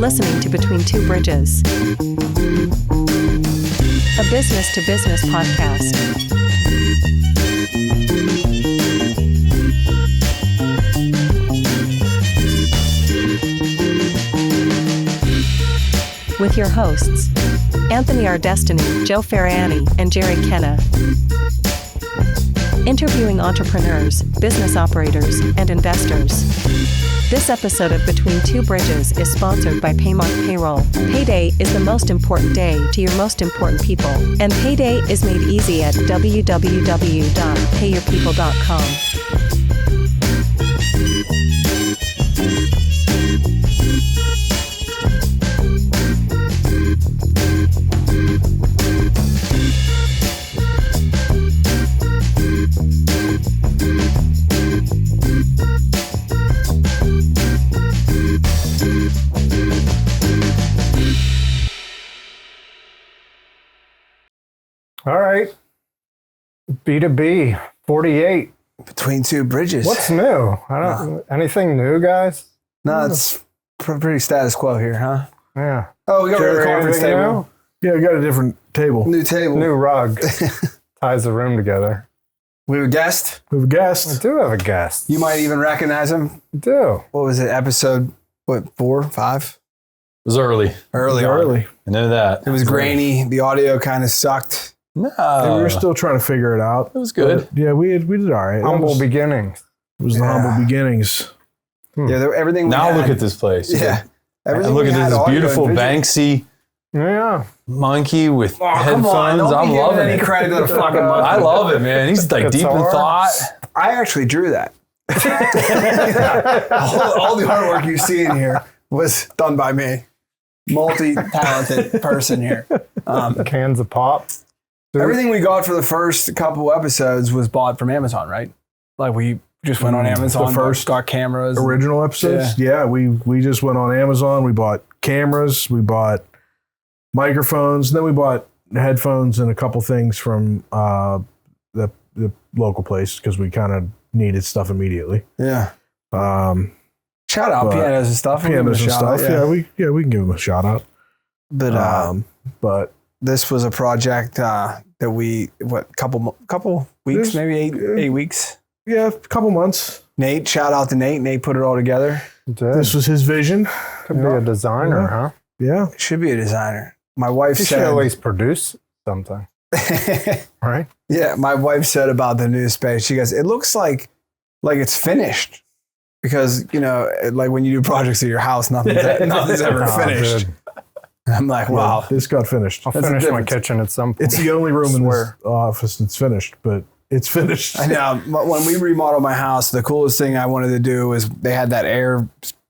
listening to Between Two Bridges, a business-to-business podcast. With your hosts, Anthony R. Destiny, Joe Ferrani, and Jerry Kenna. Interviewing entrepreneurs, business operators, and investors. This episode of Between Two Bridges is sponsored by Paymark Payroll. Payday is the most important day to your most important people, and payday is made easy at www.payyourpeople.com. All right. B2B, 48. Between Two Bridges. What's new? Anything new, guys? No, it's pretty status quo here, huh? Yeah. Oh, we got rid of the conference anything table. new? Yeah, we got a different table. New table. New rug. Ties the room together. We have a guest. We have a I guest. do have a guest. You might even recognize him. I do. What was it? Episode, 4, 5? It was early. Early. Early. I know that. It was grainy. The audio kind of sucked. No. Yeah, we were still trying to figure it out. It was good. But, yeah, we did all right. Humble beginnings. It was the humble beginnings. Yeah, everything we Now had. look at this place. Yeah. And look at this beautiful Banksy Yeah. monkey with Come on, headphones. don't I'm be loving giving any it. credit to the fucking monkey. I love it, man. He's like deep in Guitar. thought. I actually drew that. all the artwork you see in here was done by me. Multi-talented person here. Cans of pop. Everything we got for the first couple episodes was bought from Amazon, right? Like we just went on Amazon, The first got cameras. Original episodes? Yeah, we just went on Amazon. We bought cameras. We bought microphones. And then we bought headphones and a couple things from the local place because we kind of needed stuff immediately. Yeah. Shout out But- pianos and stuff. We'll give them a Pianos and shout stuff. out, Yeah, we can give them a shout out. But But this was a project that we couple weeks, This- maybe eight weeks. yeah, a couple months. Nate, shout out to Nate. Nate put it all together. This was his vision. Could be a designer, Yeah. huh? Yeah. Should be a designer. My wife You should at said. least produce something, right? Yeah, my wife said about the new space. She goes, "It looks like it's finished." Because, like when you do projects at your house, nothing's ever Oh, finished. dude. I'm like, wow. This got finished. I'll That's the finish my difference. kitchen at some point. It's the only room in this Swear. office that's finished, but it's finished. I know. When we remodeled my house, the coolest thing I wanted to do was they had that air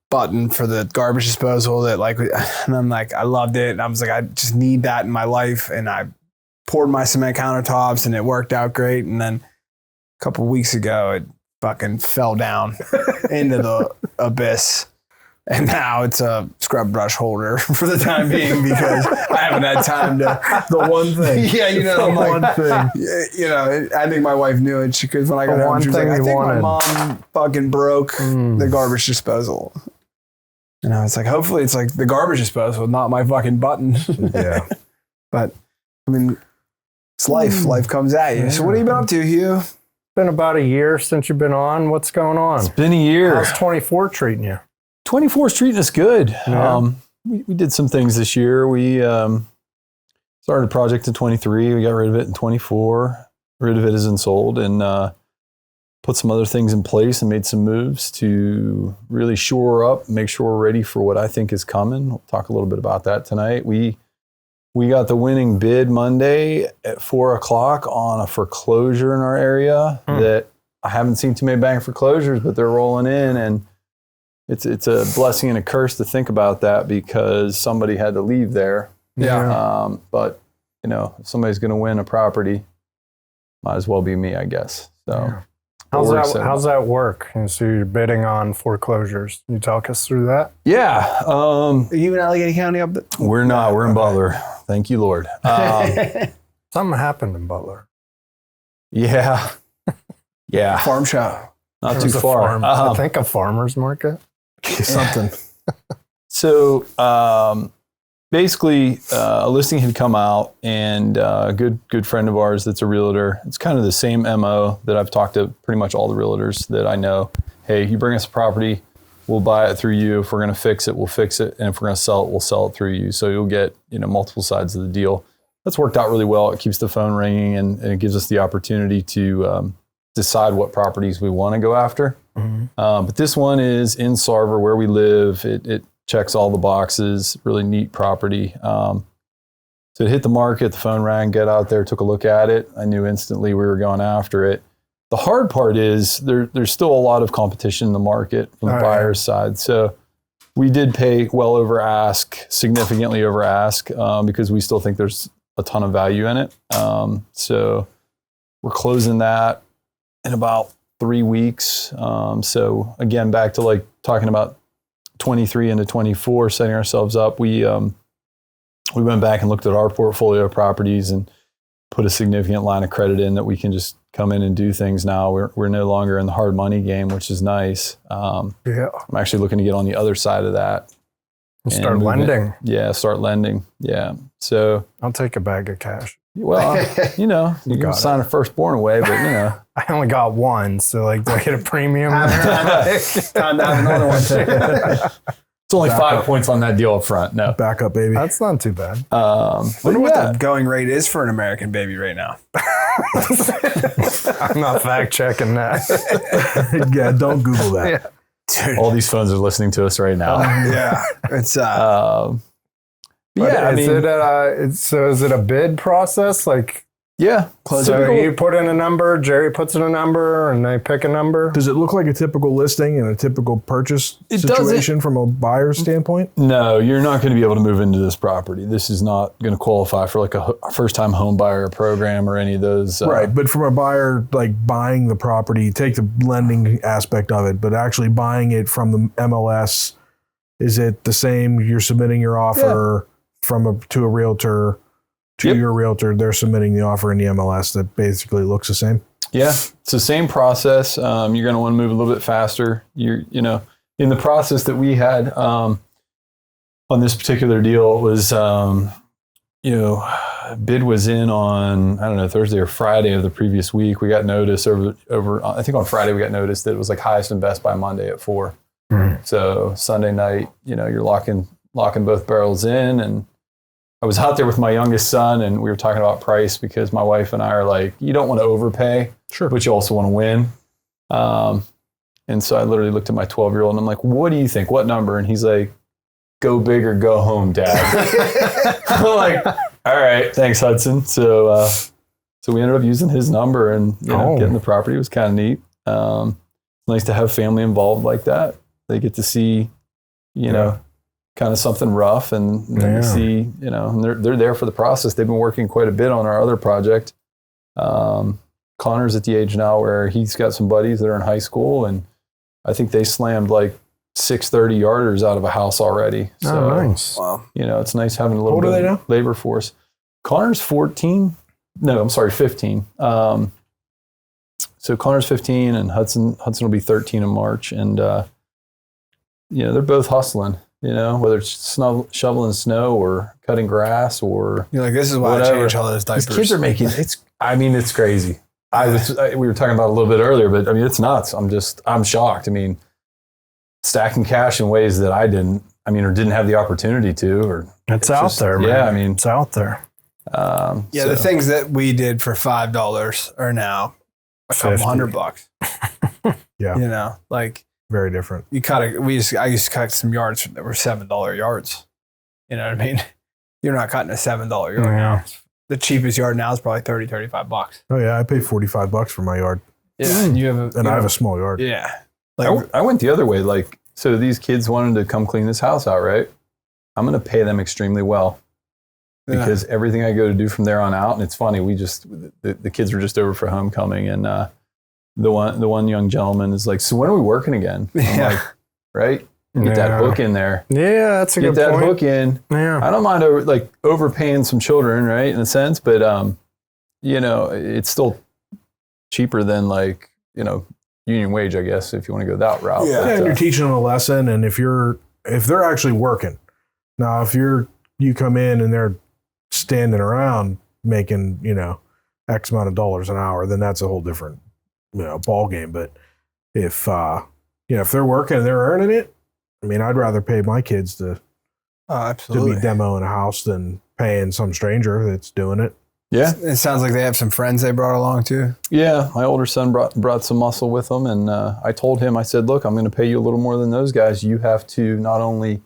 button for the garbage disposal that and I'm like, I loved it. And I was like, I just need that in my life. And I poured my cement countertops and it worked out great. And then a couple weeks ago, it fucking fell down into the abyss. And now it's a scrub brush holder for the time being because I haven't had time to. The one thing. Yeah, I'm The like, one thing. I think my wife knew it. Because when I got The home, one she was like, thing I you think my wanted. mom fucking broke the garbage disposal. And I was like, hopefully it's like the garbage disposal, not my fucking button. Yeah. But, I mean, it's life. Life comes at you. So what have you been up to, Hugh? been about a year since you've been on. What's going on? It's been a year. How's 24 treating you? 24 treating us good. Yeah. We did some things this year. We started a project in 23. We got rid of it in 24. Rid of it isn't sold, and put some other things in place and made some moves to really shore up, make sure we're ready for what I think is coming. We'll talk a little bit about that tonight. We got the winning bid Monday at 4:00 on a foreclosure in our area that I haven't seen too many bank foreclosures, but they're rolling in, and it's a blessing and a curse to think about that because somebody had to leave there. Yeah. But if somebody's going to win a property, might as well be me, I guess. So. Yeah. How's that work? And so you're bidding on foreclosures. Can you talk us through that? Yeah. Are you in Allegheny County up there? We're not. We're in Butler. Thank you, Lord. Something happened in Butler. Yeah. Yeah. Farm show. Not too There's a far. farm, I think a farmer's market. Something. So basically, a listing had come out, and a good friend of ours that's a realtor. It's kind of the same MO that I've talked to pretty much all the realtors that I know. Hey, you bring us a property, we'll buy it through you. If we're going to fix it, we'll fix it, and if we're going to sell it, we'll sell it through you. So you'll get multiple sides of the deal. That's worked out really well. It keeps the phone ringing, and it gives us the opportunity to decide what properties we want to go after. Mm-hmm. But this one is in Sarver, where we live. It checks all the boxes. Really neat property. So it hit the market. The phone rang. Get out there. Took a look at it. I knew instantly we were going after it. The hard part is there's still a lot of competition in the market from the buyer's side. So we did pay well over ask, significantly over ask, because we still think there's a ton of value in it. So we're closing that in about 3 weeks. So again, back to like talking about 23 into 24, setting ourselves up. We went back and looked at our portfolio of properties and put a significant line of credit in that we can just come in and do things now. We're no longer in the hard money game, which is nice. I'm actually looking to get on the other side of that. Start lending. Start lending. Yeah. So I'll take a bag of cash. Well, you can sign a firstborn away, but I only got one, so like, do I get a premium? Time to have another one too. It's only 5 points on that deal up front. No. Back up, baby. That's not too bad. Wonder what the going rate is for an American baby right now. I'm not fact checking that. Yeah, don't Google that. Yeah. Dude. All these phones are listening to us right now. It's is it a bid process? Like, so you put in a number, Jerry puts in a number, and they pick a number. Does it look like a typical listing and a typical purchase situation from a buyer's standpoint? No, you're not going to be able to move into this property. This is not going to qualify for like a first-time home buyer program or any of those. Right, but from a buyer, like buying the property, take the lending aspect of it, but actually buying it from the MLS, is it the same? You're submitting your offer to a realtor. Your realtor, they're submitting the offer in the MLS that basically looks the same. Yeah, it's the same process. You're going to want to move a little bit faster. In the process that we had on this particular deal, it was bid was in on, I don't know, Thursday or Friday of the previous week. We got notice over I think on Friday we got notice that it was like highest and best by Monday at 4. Mm-hmm. So Sunday night, you're locking both barrels in. And I was out there with my youngest son, and we were talking about price because my wife and I are like, you don't want to overpay, but you also want to win. And so I literally looked at my 12-year-old and I'm like, what do you think? What number? And he's like, go big or go home, Dad. I'm like, all right, thanks, Hudson. So we ended up using his number and getting the property. It was kind of neat. It's nice to have family involved like that. They get to see, kind of something rough, and then you see, and they're there for the process. They've been working quite a bit on our other project. Connor's at the age now where he's got some buddies that are in high school, and I think they slammed like 6 30-yarders out of a house already. So, nice. Wow. It's nice having a little bit of labor force. Connor's 14. No, I'm sorry, 15. So Connor's 15 and Hudson will be 13 in March. And, they're both hustling, whether it's shoveling snow or cutting grass or you're like, this is why whatever. I change all those diapers. These kids are making, it's crazy. We were talking about it a little bit earlier, but it's nuts. I'm shocked. Stacking cash in ways that I didn't, or didn't have the opportunity to, or it's out there, man. Yeah, it's out there. The things that we did for $5 are now a couple $100. Yeah. Like very different. I used to cut some yards that were $7 yards. You know what I mean? You're not cutting a $7 yard now. The cheapest yard now is probably $30, $35. Oh yeah, I pay $45 for my yard. Yeah, and I have a small yard. Yeah, I went the other way. Like, so these kids wanted to come clean this house out, right? I'm going to pay them extremely well because everything I go to do from there on out. And it's funny, the kids were just over for homecoming, and the one young gentleman is like, "So when are we working again?" I'm like, "Right." Get that hook in there. Yeah, that's a good point. Get that hook in. Yeah. I don't mind overpaying some children, right, in a sense, but it's still cheaper than union wage, I guess, if you want to go that route. Yeah, and you're teaching them a lesson, and if you're if they're actually working. Now, if you come in and they're standing around making, X amount of dollars an hour, then that's a whole different, ball game. But if, if they're working and they're earning it, I mean, I'd rather pay my kids to be demoing a house than paying some stranger that's doing it. Yeah. It sounds like they have some friends they brought along too. Yeah. My older son brought some muscle with him. And I told him, I said, look, I'm going to pay you a little more than those guys. You have to not only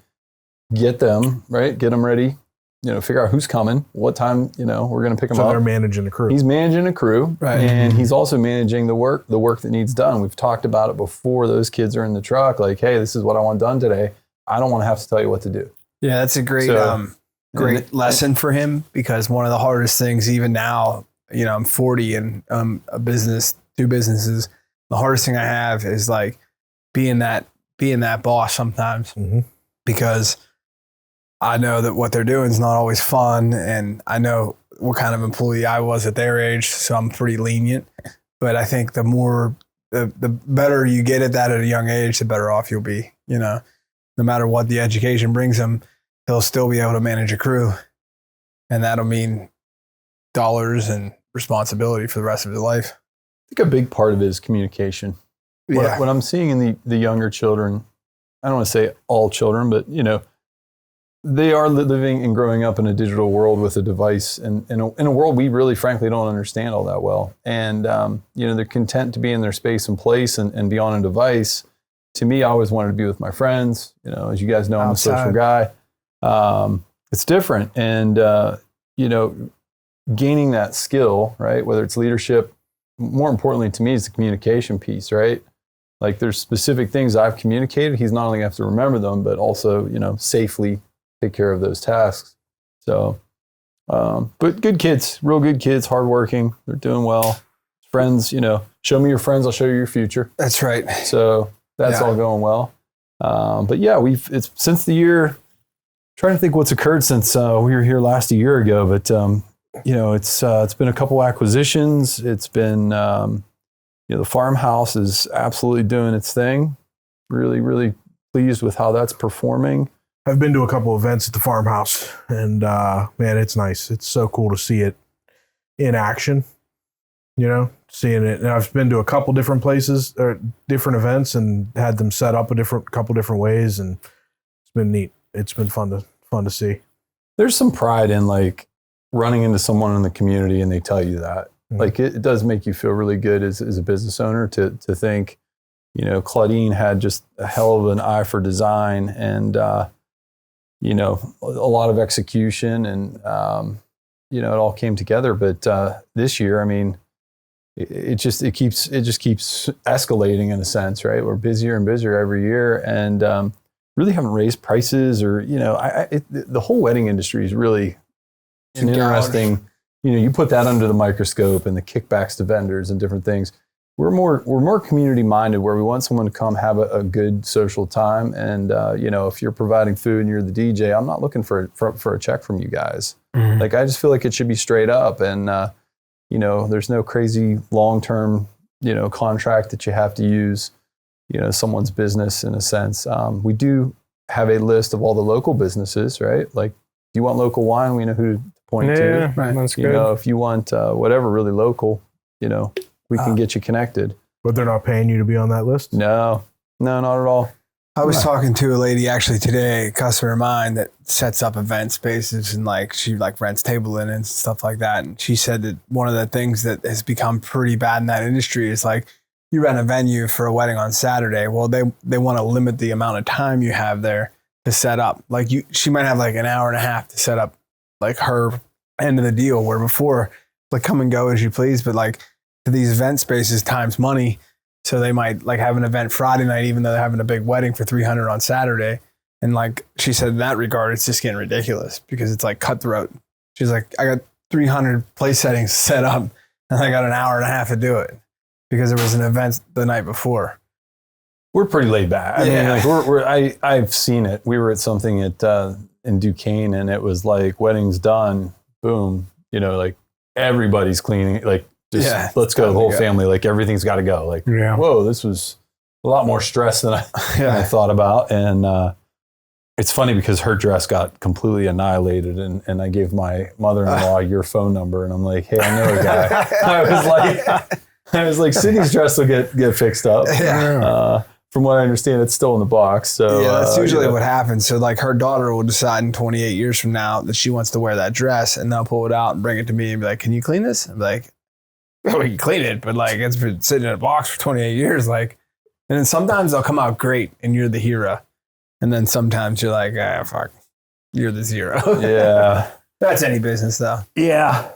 get them, right? Get them ready, figure out who's coming, what time, we're going to pick them up. So they're managing the crew. He's managing a crew. Right. And he's also managing the work that needs done. We've talked about it before those kids are in the truck. Like, hey, this is what I want done today. I don't want to have to tell you what to do. Yeah, that's a great lesson for him, because one of the hardest things, even now, I'm 40 and a business, 2 businesses. The hardest thing I have is like being that boss sometimes, because I know that what they're doing is not always fun, and I know what kind of employee I was at their age, so I'm pretty lenient. But I think the better you get at that at a young age, the better off you'll be. No matter what the education brings him, he'll still be able to manage a crew, and that'll mean dollars and responsibility for the rest of his life. I think a big part of it is communication. Yeah. What I'm seeing in the younger children, I don't want to say all children, but they are living and growing up in a digital world with a device, and in a world we really frankly don't understand all that well. And they're content to be in their space and place and be on a device. To me, I always wanted to be with my friends. As you guys know, I'm outside. a social guy. It's different, and gaining that skill, right? Whether it's leadership, more importantly to me is the communication piece, right? Like there's specific things I've communicated. He's not only have to remember them, but also, safely take care of those tasks. So, but good kids, real good kids, hardworking. They're doing well. Friends, show me your friends, I'll show you your future. That's right. So that's all going well. But yeah, it's since the year, trying to think what's occurred since we were here last a year ago, but it's been a couple acquisitions. It's been, the farmhouse is absolutely doing its thing. Really, really pleased with how that's performing. I've been to a couple events at the farmhouse, and man, it's nice. It's so cool to see it in action, seeing it. And I've been to a couple different places or different events and had them set up couple different ways, and it's been neat. It's been fun to see. There's some pride in like running into someone in the community and they tell you that. Mm-hmm. Like it does make you feel really good as a business owner to think, Claudine had just a hell of an eye for design and, a lot of execution and, it all came together. But this year, I mean, it just keeps escalating in a sense, right? We're busier and busier every year, and really haven't raised prices or, the whole wedding industry is really an interesting, you put that under the microscope and the kickbacks to vendors and different things. We're more community minded, where we want someone to come have a good social time. And, if you're providing food and you're the DJ, I'm not looking for a check from you guys. Mm-hmm. Like, I just feel like it should be straight up. And, there's no crazy long-term, contract that you have to use, someone's business in a sense. We do have a list of all the local businesses, right? Like, if you want local wine, we know who to point to. Right. That's good. If you want whatever really local, we can get you connected. But they're not paying you to be on that list? No, not at all. I was talking to a lady actually today, a customer of mine that sets up event spaces and she rents table linen and stuff like that. And she said that one of the things that has become pretty bad in that industry is you rent a venue for a wedding on Saturday. Well, they want to limit the amount of time you have there to set up. She might have an hour and a half to set up her end of the deal, where before come and go as you please, but to these event spaces, time's money. So they might have an event Friday night, even though they're having a big wedding for 300 on Saturday. And she said in that regard, it's just getting ridiculous because it's cutthroat. She's like, I got 300 place settings set up and I got an hour and a half to do it because there was an event the night before. We're pretty laid back. I mean, I've seen it. We were at something in Duquesne, and it was wedding's done, boom, everybody's cleaning, let's go, the whole family, everything's got to go. Whoa, this was a lot more stress than I thought about. And it's funny because her dress got completely annihilated, and I gave my mother-in-law your phone number, and I'm like, hey, I know a guy. I was like, Sydney's dress will get fixed up. Yeah. From what I understand, it's still in the box. So yeah, that's usually what happens. So like her daughter will decide in 28 years from now that she wants to wear that dress, and they'll pull it out and bring it to me and be like, can you clean this? I'm like, well, we can clean it, but like it's been sitting in a box for 28 years. Like, and then sometimes they'll come out great and you're the hero. And then sometimes you're like, ah, fuck, you're the zero. Yeah. That's any business though. Yeah.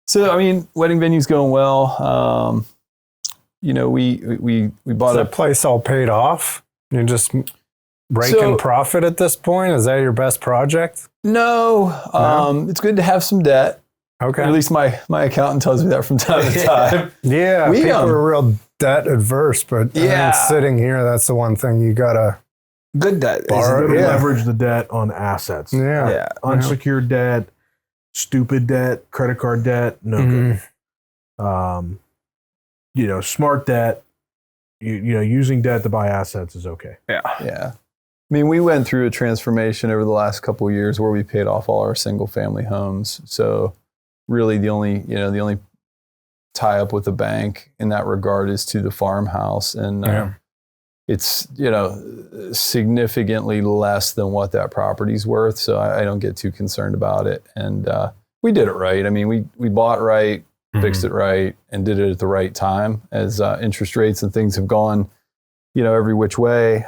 So, I mean, wedding venue's going well. You know, we bought a place all paid off. You're just raking profit at this point. Is that your best project? No. It's good to have some debt. Okay. At least my accountant tells me that from time to time. Yeah. People are real debt adverse, but I think sitting here, that's the one thing you gotta. Good debt. Leverage the debt on assets. Yeah. Unsecured debt, stupid debt, credit card debt, no good. You know, smart debt, you know, using debt to buy assets is okay. Yeah. I mean, we went through a transformation over the last couple of years where we paid off all our single family homes. So really the only tie up with the bank in that regard is to the farmhouse. And it's, you know, significantly less than what that property's worth. So I don't get too concerned about it. And we did it right. I mean, we bought right, fixed it right, and did it at the right time as interest rates and things have gone, you know, every which way.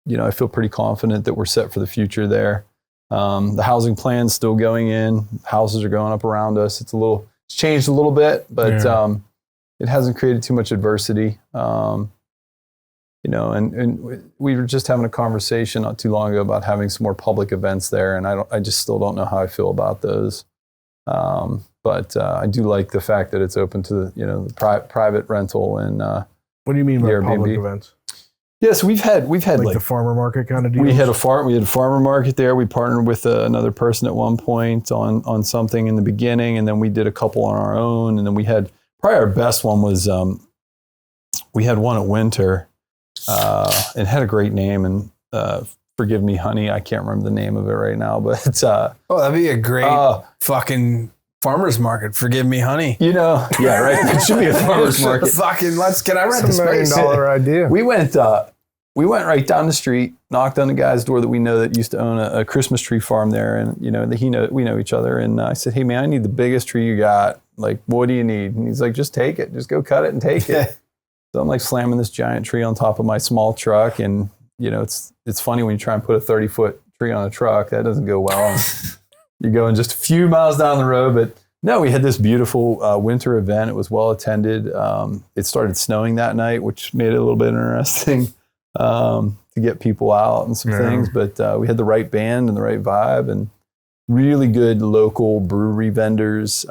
You know, I feel pretty confident that we're set for the future there. The housing plan's still going in. Houses are going up around us. It's changed a little bit, but it hasn't created too much adversity. You know, and we were just having a conversation not too long ago about having some more public events there, and I just still don't know how I feel about those. But I do like the fact that it's open to the private rental and what do you mean by Airbnb. Public events? Yes, we've had like the farmer market kind of deal. We had a farmer market there. We partnered with another person at one point on something in the beginning, and then we did a couple on our own, and then we had probably our best one was we had one at Winter. It had a great name, and forgive me, honey, I can't remember the name of it right now, but it's that'd be a great fucking farmer's market. Forgive me, honey. You know, yeah, right. It should be a farmer's market. Fucking can I rent the $1 space? million idea. We went right down the street, knocked on the guy's door that we know that used to own a Christmas tree farm there, and you know we know each other. And I said, hey man, I need the biggest tree you got. Like, what do you need? And he's like, just take it, just go cut it and take it. So I'm like slamming this giant tree on top of my small truck, and you know it's funny when you try and put a 30-foot tree on a truck, that doesn't go well. You're going just a few miles down the road, but no, we had this beautiful winter event. It was well attended. It started snowing that night, which made it a little bit interesting to get people out and some things. But we had the right band and the right vibe, and really good local brewery vendors.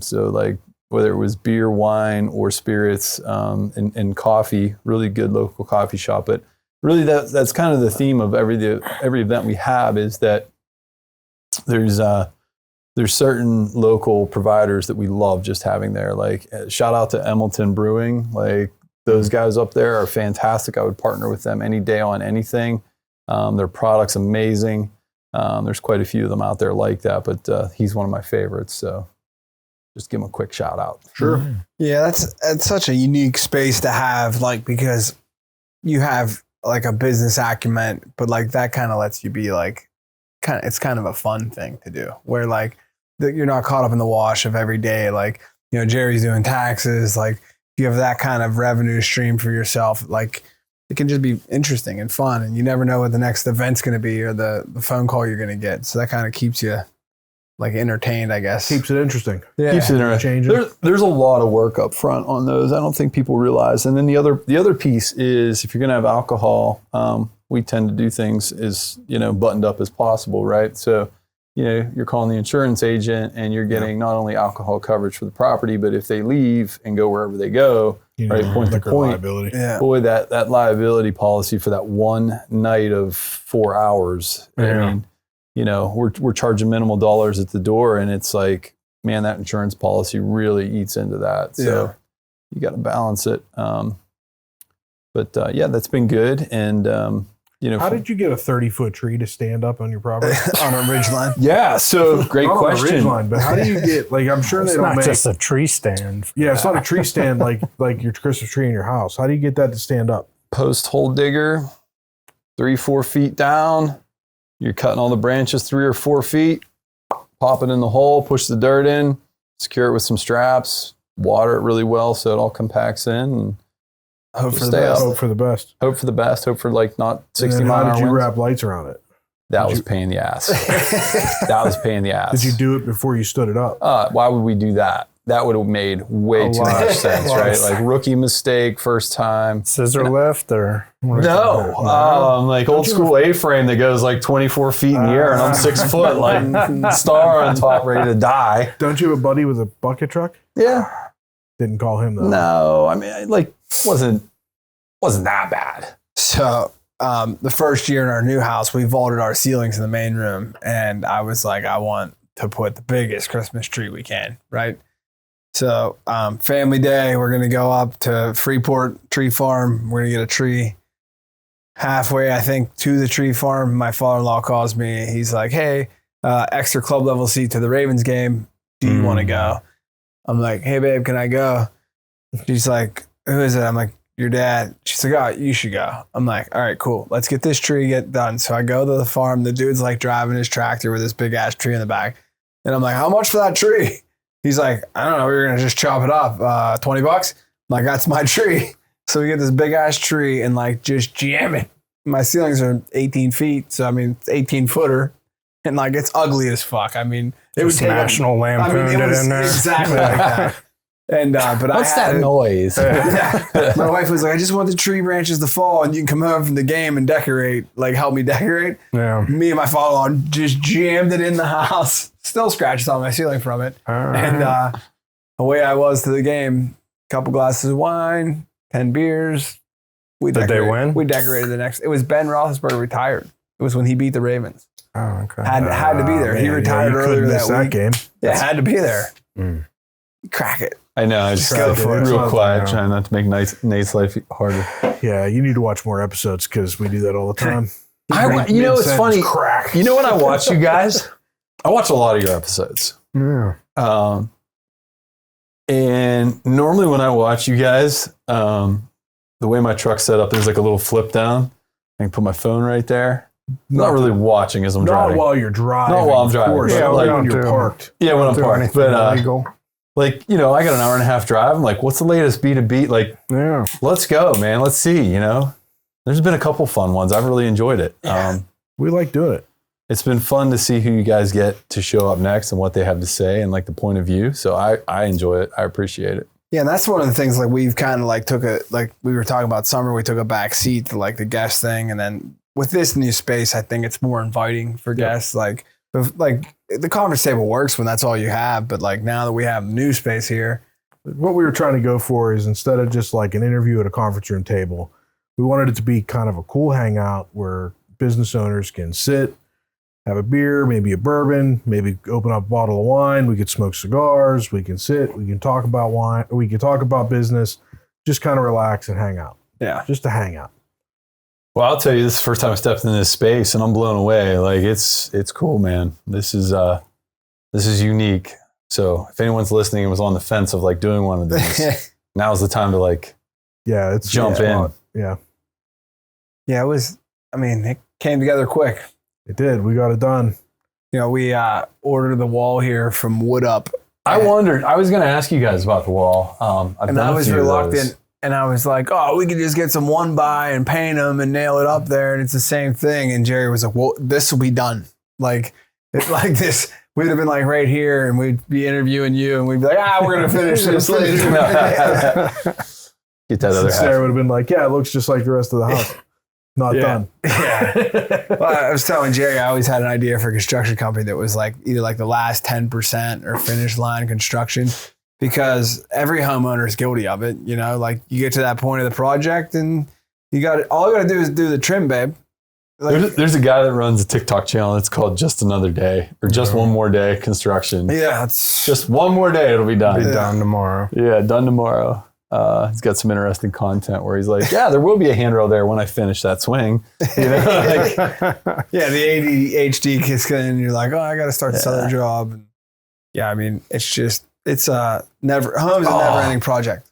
So like whether it was beer, wine, or spirits, and coffee, really good local coffee shop. But really that's kind of the theme of every event we have, is that there's certain local providers that we love just having there. Like shout out to Emmleton Brewing. Like those guys up there are fantastic. I would partner with them any day on anything. Their product's amazing. There's quite a few of them out there like that, but he's one of my favorites. So just give him a quick shout out. Sure. Yeah, that's such a unique space to have, like, because you have like a business acumen, but like that kind of lets you be like, it's kind of a fun thing to do, where like you're not caught up in the wash of every day. Like, you know, Jerry's doing taxes. Like you have that kind of revenue stream for yourself. Like it can just be interesting and fun, and you never know what the next event's going to be or the phone call you're going to get. So that kind of keeps you like entertained, I guess. Keeps it interesting. Yeah. Keeps it interesting. There's a lot of work up front on those. I don't think people realize. And then the other piece is, if you're going to have alcohol, we tend to do things as, you know, buttoned up as possible, right? So, you know, you're calling the insurance agent and you're getting not only alcohol coverage for the property, but if they leave and go wherever they go, right, point to point, liability. Yeah. Boy, that liability policy for that one night of 4 hours. I mean, you know, we're charging minimal dollars at the door, and it's like, man, that insurance policy really eats into that. So you got to balance it. But yeah, that's been good. And How did you get a 30-foot tree to stand up on your property? On a ridge line? Yeah, so great Not question. on a ridge line, but how do you get, like, I'm sure they don't not make... just a tree stand. Yeah, it's not a tree stand like your Christmas tree in your house. How do you get that to stand up? Post hole digger, 3-4 feet down. You're cutting all the branches 3 or 4 feet, pop it in the hole, push the dirt in, secure it with some straps, water it really well so it all compacts in, and Hope for the best. Hope for the best. Hope for the best. Hope for like not 60 mile How an did hour you winds. wrap lights around it? That was pain in the ass. That was pain in the ass. Did you do it before you stood it up? Why would we do that? That would have made way too much sense, right? Like rookie mistake, first time. Scissor lift or? No, like old school A-frame that goes like 24 feet in the air and I'm 6 foot, like star on top, ready to die. Don't you have a buddy with a bucket truck? Yeah. Didn't call him though. No, I mean, like wasn't that bad. So the first year in our new house, we vaulted our ceilings in the main room, and I was like, I want to put the biggest Christmas tree we can, right? So family day, we're going to go up to Freeport Tree Farm. We're going to get a tree. Halfway, I think, to the tree farm, my father-in-law calls me. He's like, hey, extra club level seat to the Ravens game. Do you want to go? I'm like, hey, babe, can I go? She's like, who is it? I'm like, your dad. She's like, oh, you should go. I'm like, all right, cool. Let's get this tree done. So I go to the farm. The dude's like driving his tractor with this big ass tree in the back. And I'm like, how much for that tree? He's like, I don't know. We were going to just chop it up. $20? I'm like, that's my tree. So we get this big ass tree and like just jam it. My ceilings are 18 feet. So I mean, it's 18 footer. And like, it's ugly as fuck. I mean, it was National Lampoon it in there. Exactly like that. And but What's that noise? Yeah. My wife was like, I just want the tree branches to fall and you can come home from the game and decorate, like help me decorate. Yeah. Me and my father-in-law just jammed it in the house. Still scratches on my ceiling from it. And away I was to the game. Couple glasses of wine, 10 beers. Did they win? We decorated the next. It was Ben Roethlisberger retired. It was when he beat the Ravens. Oh, okay. Had to be there. He retired earlier that week. game. Yeah, had to be there. Crack it. I know. I just Go for it. real quiet, trying not to make Nate's life harder. Yeah, you need to watch more episodes because we do that all the time. You know, it's funny. Crack. You know what I watch, you guys? I watch a lot of your episodes. Yeah. And normally when I watch you guys, the way my truck's set up, there's like a little flip down. I can put my phone right there. Not really watching as I'm driving. Not while you're driving. Not while I'm driving. Of course, Yeah, like we when don't you're do- parked. Yeah, when I'm Do parked. anything But illegal. like, you know, I got an hour and a half drive. I'm like, what's the latest beat to beat? Like, Yeah. let's go, man. Let's see, you know. There's been a couple fun ones. I've really enjoyed it. We like doing it. It's been fun to see who you guys get to show up next and what they have to say and like the point of view. So I enjoy it. I appreciate it. Yeah, and that's one of the things like we've kind of like like we were talking about summer, we took a back seat to like the guest thing. And then with this new space, I think it's more inviting for guests. Like the conference table works when that's all you have. But like now that we have new space here. What we were trying to go for is instead of just like an interview at a conference room table, we wanted it to be kind of a cool hangout where business owners can sit, have a beer, maybe a bourbon, maybe open up a bottle of wine. We could smoke cigars. We can sit. We can talk about wine. We can talk about business. Just kind of relax and hang out. Yeah. Just to hang out. Well, I'll tell you, this is the first time I stepped in this space and I'm blown away. Like it's cool, man. This is unique. So if anyone's listening and was on the fence of like doing one of these, now's the time to like it's jump in. Yeah. Yeah, it came together quick. It did. We got it done. You know, we ordered the wall here from Wood Up. I wondered, I was going to ask you guys about the wall. I've And done I a was few of those. reluctant. And I was like, oh, we could just get some 1x and paint them and nail it up there. And it's the same thing. And Jerry was like, well, this will be done. Like, it's like this. We'd have been like right here and we'd be interviewing you and we'd be like, we're going to finish this later. Get that other Sarah half. would have been like, yeah, it looks just like the rest of the house. Not done. Yeah. Well, I was telling Jerry, I always had an idea for a construction company that was like either like the last 10% or finish line construction, because every homeowner is guilty of it. You know, like you get to that point of the project and all you got to do is do the trim, babe. Like, There's a guy that runs a TikTok channel. It's called Just Another Day or Just One More Day Construction. yeah, it's Just one more day, it'll be done. Be done tomorrow. Yeah, done tomorrow. He's got some interesting content where he's like, yeah, there will be a handrail there when I finish that swing. You know, like, yeah, the ADHD kicks in and you're like, oh, I got to start this other job. And yeah, I mean, home's a never ending project.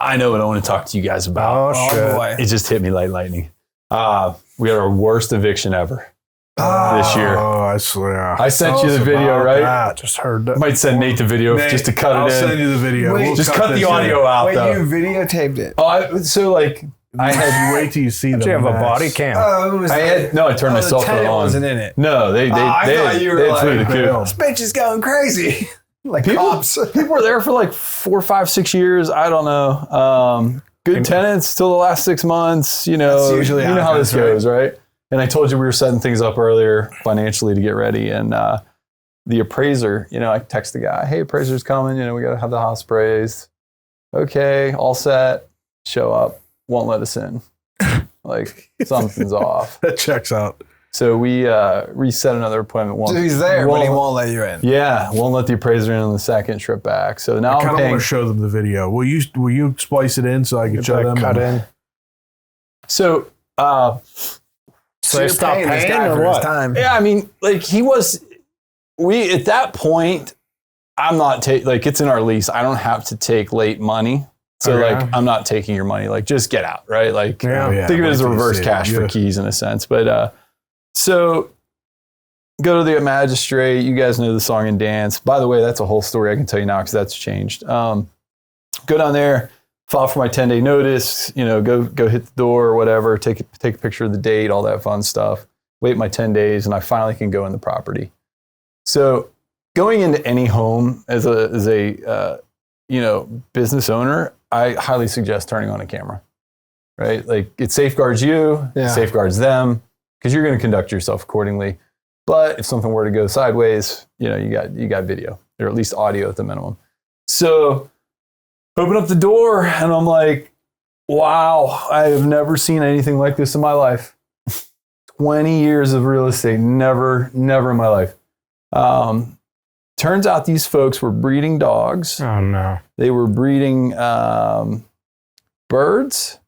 I know what I want to talk to you guys about. Oh, shit. Boy. It just hit me like lightning. We had our worst eviction ever this year. Oh, I swear. I sent you the video, right? That. Just heard that. Might send Nate the video just to cut I'll it in. send you the video. Wait, We'll Just cut this the audio in. out, Wait, though. you videotaped it? I had You wait till you see them. Do you have a body cam? I turned my cell phone tenant on. wasn't in it. No, they I thought you were they like, flew the coop. This bitch is going crazy. Like People, cops. people were there for like 4, 5, 6 years. I don't know. Good tenants till the last 6 months. You know, That's usually you know how this goes, right? And I told you we were setting things up earlier financially to get ready. And the appraiser, you know, I text the guy, hey, appraiser's coming. You know, we got to have the house appraised. Okay, all set. Show up. Won't let us in. Like something's off. That checks out. So we reset another appointment. So he's there, but he won't let you in. Yeah, won't let the appraiser in on the second trip back. So now I I'm kind of paying. want to show them the video. Will you splice it in so I can show them? Cut in. So So they you're stop paying this paying guy or for his what? time. yeah, I mean, like we at that point, I'm not like it's in our lease. I don't have to take late money. So Okay. like I'm not taking your money. Like just get out, right? Like Yeah. Oh, yeah, think of it wait as a till you reverse see it. cash for Yeah. keys in a sense. But so go to the magistrate. You guys know the song and dance. By the way, that's a whole story I can tell you now because that's changed. Go down there, file for my 10-day notice. You know, go hit the door or whatever. Take a picture of the date, all that fun stuff. Wait my 10 days, and I finally can go in the property. So going into any home as a business owner, I highly suggest turning on a camera, right? Like it safeguards you, it safeguards them, because you're going to conduct yourself accordingly. But if something were to go sideways, you know, you got video, or at least audio at the minimum. So open up the door, and I'm like, wow, I have never seen anything like this in my life. 20 years of real estate, never in my life. Turns out these folks were breeding dogs. Oh no. They were breeding birds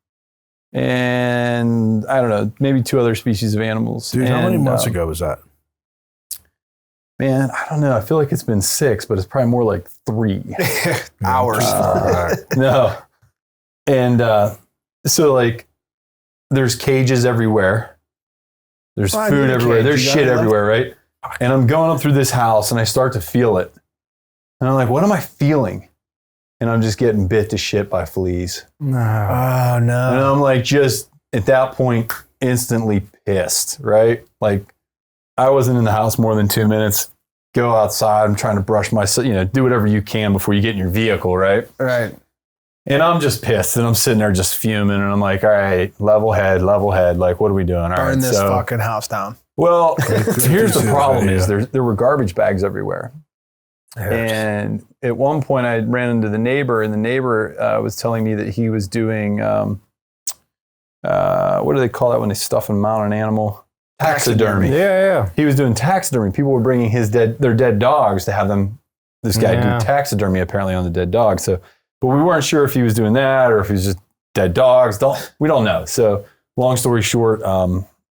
and I don't know, maybe 2 other species of animals. Dude, how many months ago was that? Man, I don't know. I feel like it's been 6, but it's probably more like 3 Hours. No. And so like there's cages everywhere. There's Well, I food need a everywhere. cage. There's You got shit it left? everywhere, right? And I'm going up through this house and I start to feel it. And I'm like, what am I feeling? And I'm just getting bit to shit by fleas. No. Oh, And no. I'm like, just at that point, instantly pissed, right? Like I wasn't in the house more than 2 minutes. Go outside. I'm trying to brush myself, do whatever you can before you get in your vehicle, right? Right. And I'm just pissed, and I'm sitting there just fuming, and I'm like, all right, level head. Like, what are we doing? All right, Burn this fucking house down. Well, here's the see the problem video. is there were garbage bags everywhere. And at one point I ran into the neighbor, and the neighbor was telling me that he was doing, what do they call that when they stuff and mount an animal? Taxidermy. Yeah. He was doing taxidermy. People were bringing their dead dogs to have this guy do taxidermy apparently on the dead dog. So, but we weren't sure if he was doing that or if he was just dead dogs. We don't know. So long story short,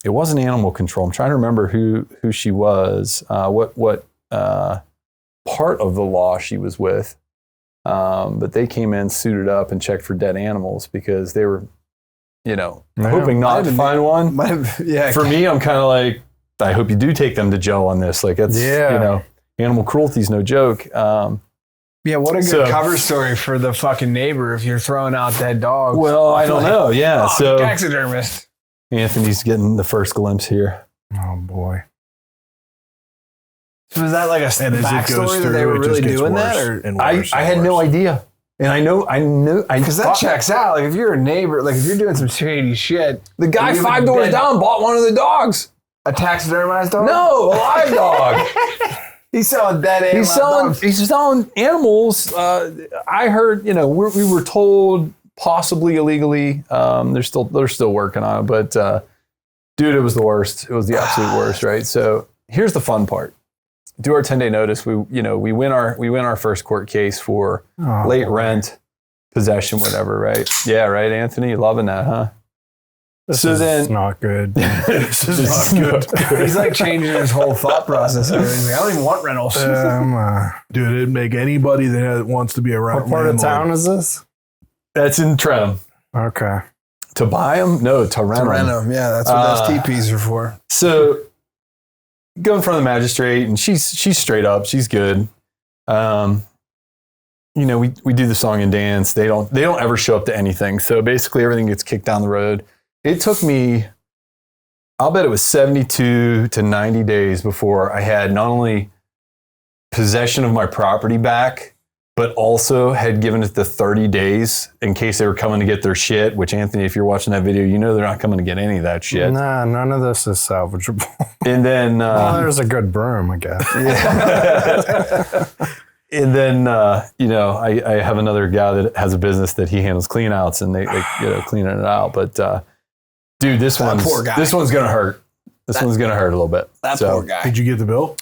it wasn't animal control. I'm trying to remember who she was, what part of the law she was with. But they came in, suited up, and checked for dead animals because they were, hoping not to find one. For me, I'm kind of like, I hope you do take them to jail on this. Like, it's, animal cruelty is no joke. Yeah, what a good cover story for the fucking neighbor if you're throwing out dead dogs. Well, I don't know. Yeah. So taxidermist. Anthony's getting the first glimpse here. Oh boy. So was that like a And as it goes backstory that through, they were it just really gets doing worse that? Or and worse I and had no worse. idea. And I knew. because that checks out. Like if you're a neighbor, like if you're doing some shady shit, The guy and you have 5 a doors dead- down bought one of the dogs. a taxidermized dog. No, a live dog. he's selling dead animals. He's selling animals. I heard, we were told possibly illegally. They're still working on it, but dude, it was the worst. It was the absolute worst, right? So here's the fun part. Do our 10-day notice. We win our first court case for late rent, possession, whatever, right? Yeah, right, Anthony? Loving that, huh? This is not good. This is not good. He's like changing his whole thought process. He's like, I don't even want rentals. Dude, it'd make anybody that wants to be a rental. What part of town is this? That's in Trentham. Okay. To buy them? No, to rent them. To rent them, yeah. That's what those TPs are for. So go in front of the magistrate, and she's straight up. She's good. You know, we do the song and dance. They don't ever show up to anything. So basically everything gets kicked down the road. It took me, I'll bet it was 72 to 90 days before I had not only possession of my property back, but also had given it the 30 days in case they were coming to get their shit, which, Anthony, if you're watching that video, you know they're not coming to get any of that shit. Nah, none of this is salvageable. And then... well, there's a good broom, I guess. Yeah. And then, you know, I have another guy that has a business that he handles clean outs, and they you know, cleaning it out. But, dude, this one's going to hurt. This one's going to hurt a little bit. That poor guy. Did you get the bill?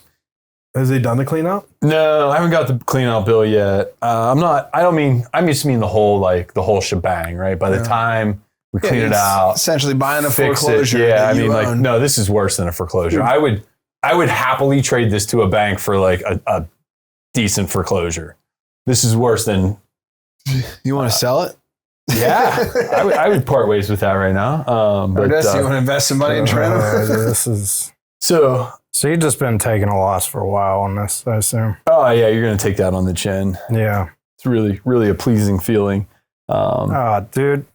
Has they done the clean out? No, I haven't got the clean out bill yet. I just mean the whole shebang, right? By the time we clean it out, essentially buying a fix foreclosure. it. Yeah, I mean, like, no, this is worse than a foreclosure. I would happily trade this to a bank for like a decent foreclosure. This is worse than. You want to sell it? Yeah, I would part ways with that right now. But you want to invest some money in Toronto? This is so. So you've just been taking a loss for a while on this, I assume. Oh yeah, you're gonna take that on the chin. Yeah, it's really, really a pleasing feeling. Dude,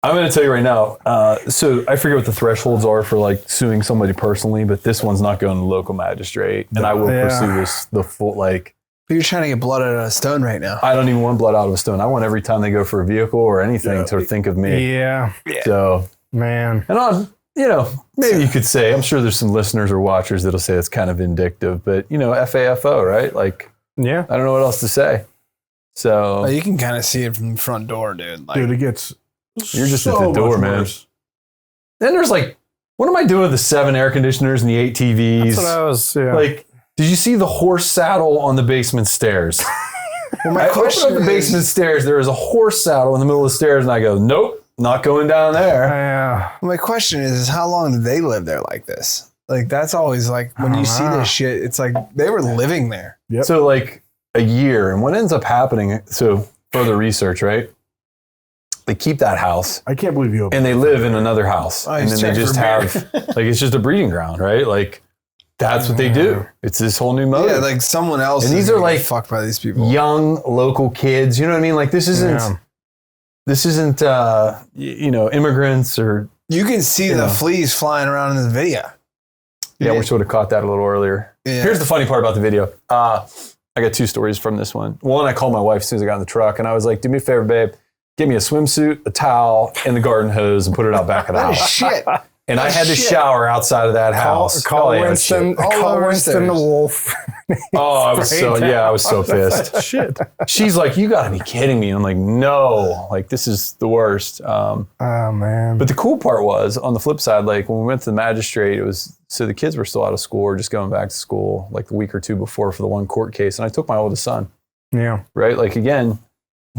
I'm gonna tell you right now. So I forget what the thresholds are for like suing somebody personally, but this one's not going to local magistrate, and I will pursue this the full like. But you're trying to get blood out of a stone right now. I don't even want blood out of a stone. I want every time they go for a vehicle or anything to think of me. Yeah. So man, and on. You know, maybe you could say, I'm sure there's some listeners or watchers that'll say it's kind of vindictive, but, you know, FAFO, right? Like, yeah, I don't know what else to say. So. Well, you can kind of see it from the front door, dude. Like, dude, it gets You're just at the door, man. Worse. Then there's like, what am I doing with the 7 air conditioners and the 8 TVs? That's what I was, Like, did you see the horse saddle on the basement stairs? Well, my question opened up the basement stairs. There is a horse saddle in the middle of the stairs, and I go, nope. Not going down there. Yeah. My question is how long did they live there like this? Like, that's always like, when you see this shit, it's like they were living there. Yep. So like a year. And what ends up happening, so further research, right? They keep that house. I can't believe you. And they live in another house. And then they just have, like, it's just a breeding ground, right? Like, that's what they do. It's this whole new mode. Yeah, like someone else. And these are like fucked by these people. Young local kids. You know what I mean? Like, this isn't... Yeah. This isn't, you know, immigrants or... You can see the fleas flying around in the video. Yeah, we should have caught that a little earlier. Yeah. Here's the funny part about the video. I got 2 stories from this one. One, I called my wife as soon as I got in the truck, and I was like, do me a favor, babe. Get me a swimsuit, a towel, and the garden hose, and put it out back of the house. Shit. And I had to shower outside of that house. Call Winston the wolf. Oh, I was so pissed. Shit. She's like, you gotta be kidding me. And I'm like, no, like this is the worst. Oh man. But the cool part was on the flip side, like when we went to the magistrate, it was, so the kids were still out of school or just going back to school like the week or 2 before for the one court case. And I took my oldest son. Yeah. Right. Like again,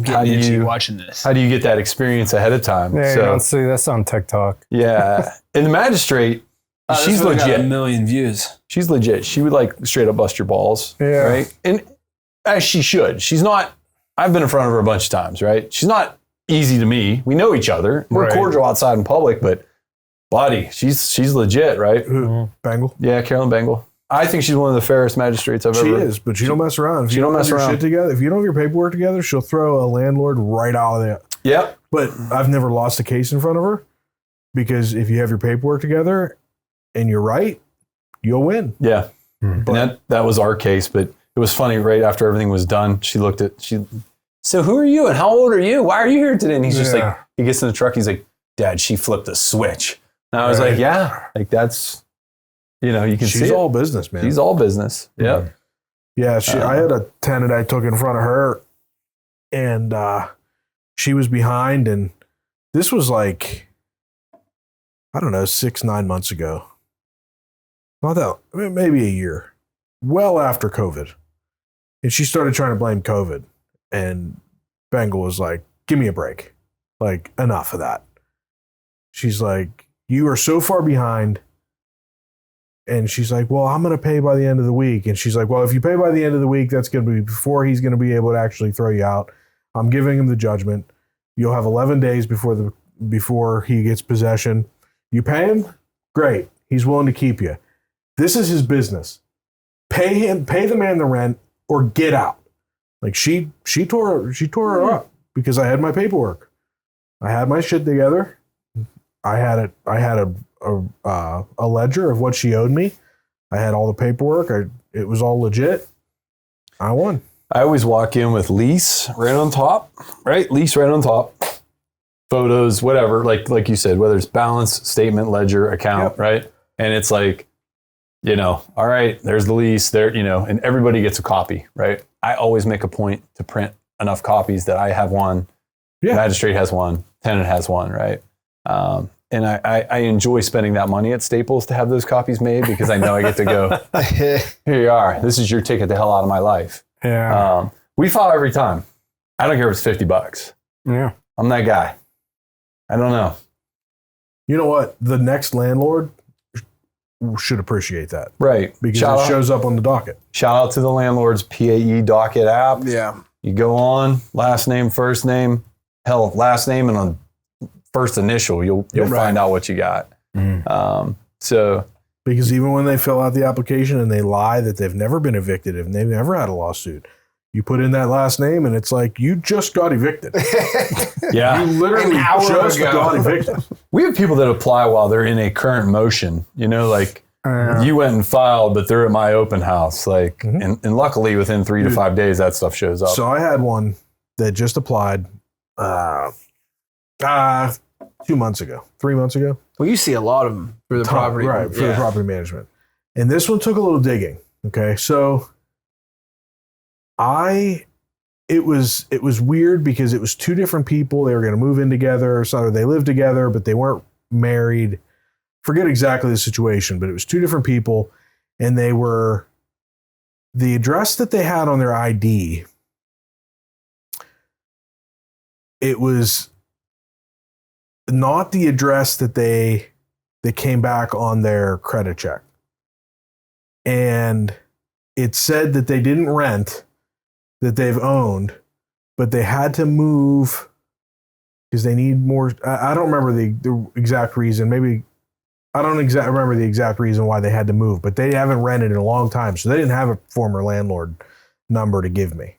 how do you watching this? How do you get that experience ahead of time? Yeah, so, you don't see this on TikTok. Yeah. And the magistrate, she's legit. Got 1 million views. She's legit. She would like straight up bust your balls. Yeah. Right. And as she should. She's not, I've been in front of her a bunch of times, right? She's not easy to me. We know each other. We're cordial outside in public, but buddy, she's legit, right? Who? Bengal? Yeah, Carolyn Bengal. I think she's one of the fairest magistrates I've ever. She is, but she don't mess around. If she you don't mess have your around. shit together, if you don't have your paperwork together, she'll throw a landlord right out of there. Yep. But I've never lost a case in front of her because if you have your paperwork together and you're right, you'll win. Yeah. And that was our case, but it was funny. Right after everything was done, she so who are you and how old are you? Why are you here today? And he's just like, he gets in the truck. He's like, Dad, she flipped a switch. And I was like, yeah, like that's, you know, you can see she's it. all business, man. She's all business. Yeah. Yeah. I had a tenant I took in front of her and she was behind. And this was like, I don't know, 6-9 months ago. Not that, maybe a year. Well after COVID. And she started trying to blame COVID. And Bengal was like, give me a break. Like, enough of that. She's like, you are so far behind. And she's like, well, I'm going to pay by the end of the week. And she's like, well, if you pay by the end of the week, that's going to be before he's going to be able to actually throw you out. I'm giving him the judgment. You'll have 11 days before he gets possession. You pay him? Great. He's willing to keep you. This is his business. Pay the man the rent or get out. Like she tore her up because I had my paperwork. I had my shit together. I had a ledger of what she owed me. I had all the paperwork. It was all legit. I won. I always walk in with lease right on top, right? Lease right on top. Photos, whatever, like you said, whether it's balance, statement, ledger, account, right? And it's like, all right, there's the lease there, and everybody gets a copy, right? I always make a point to print enough copies that I have one, magistrate has one, tenant has one, right? And I enjoy spending that money at Staples to have those copies made because I know I get to go, here you are. This is your ticket the hell out of my life. Yeah. We file every time. I don't care if it's $50. Yeah. I'm that guy. I don't know. You know what? The next landlord should appreciate that. Right. Because it shows up on the docket. Shout out to the landlord's PAE docket app. Yeah. You go on, last name, first name, hell, last name and on first initial, you'll find out what you got. So because even when they fill out the application and they lie that they've never been evicted and they've never had a lawsuit, you put in that last name and it's like, you just got evicted. Yeah. You literally just got evicted. We have people that apply while they're in a current motion, you went and filed, but they're at my open house. Like, and luckily within 3 to 5 days, that stuff shows up. So I had one that just applied 2 months ago, 3 months ago. Well, you see a lot of them for the property. Right, for the property management. And this one took a little digging. Okay. So it was weird because it was two different people. They were going to move in together. So they lived together, but they weren't married. Forget exactly the situation, but it was two different people. And the address that they had on their ID, it was not the address that came back on their credit check. And it said that they didn't rent, that they've owned, but they had to move because they need more. I don't remember the exact reason. Maybe I don't remember the exact reason why they had to move, but they haven't rented in a long time. So they didn't have a former landlord number to give me.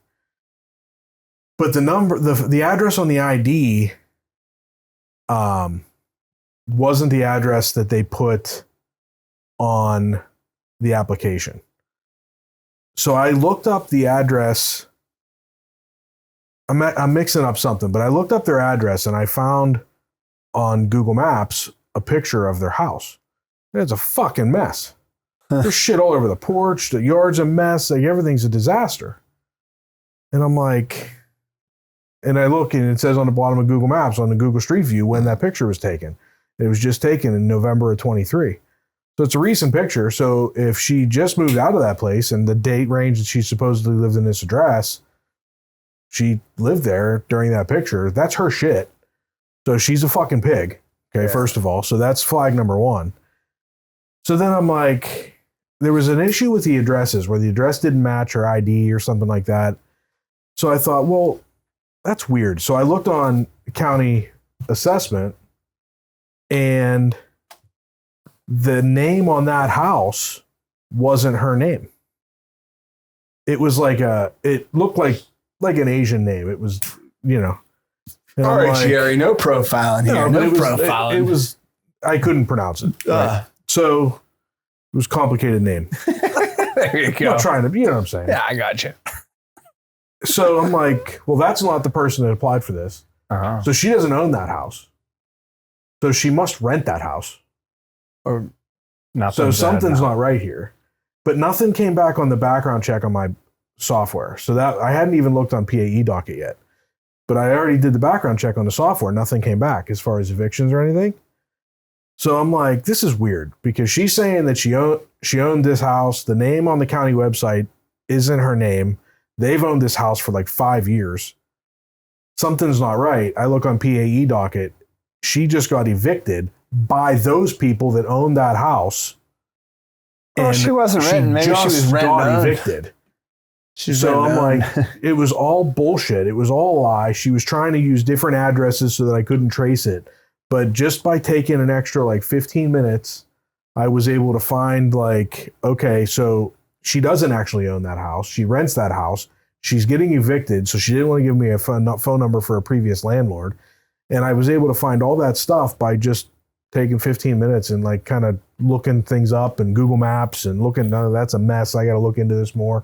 But the address on the ID wasn't the address that they put on the application. So I looked up the address. I'm mixing up something, but I looked up their address and I found on Google Maps a picture of their house. It's a fucking mess. There's shit all over the porch. The yard's a mess. Like everything's a disaster. And I'm like, and I look and it says on the bottom of Google Maps on the Google Street View when that picture was taken. It was just taken in November of 23. So it's a recent picture. So if she just moved out of that place and the date range that she supposedly lived in this address, she lived there during that picture, that's her shit. So she's a fucking pig. Okay, first of all. So that's flag number one. So then I'm like, there was an issue with the addresses where the address didn't match her ID or something like that. So I thought, well, that's weird. So I looked on county assessment and the name on that house wasn't her name. It was like it looked like an Asian name. It was, All right, Jerry, no profiling here. No profiling. It was, I couldn't pronounce it. Right? So it was a complicated name. There you go. I'm not trying to, you know what I'm saying? Yeah, I got you. So I'm like, well, that's not the person that applied for this. Uh-huh. So she doesn't own that house. So she must rent that house. Or so something's not right here. But nothing came back on the background check on my software. So that I hadn't even looked on PAE docket yet. But I already did the background check on the software. Nothing came back as far as evictions or anything. So I'm like, this is weird because she's saying that she owned this house. The name on the county website isn't her name. They've owned this house for like 5 years. something's not right. I look on PAE docket. She just got evicted by those people that own that house. Oh, she wasn't renting. Maybe she was got evicted. So I'm like, it was all bullshit. It was all a lie. She was trying to use different addresses so that I couldn't trace it. But just by taking an extra like 15 minutes, I was able to find like, okay, so she doesn't actually own that house. She rents that house. She's getting evicted. So she didn't want to give me a phone number for a previous landlord. And I was able to find all that stuff by just taking 15 minutes and like kind of looking things up and Google Maps and looking, that's a mess. I got to look into this more.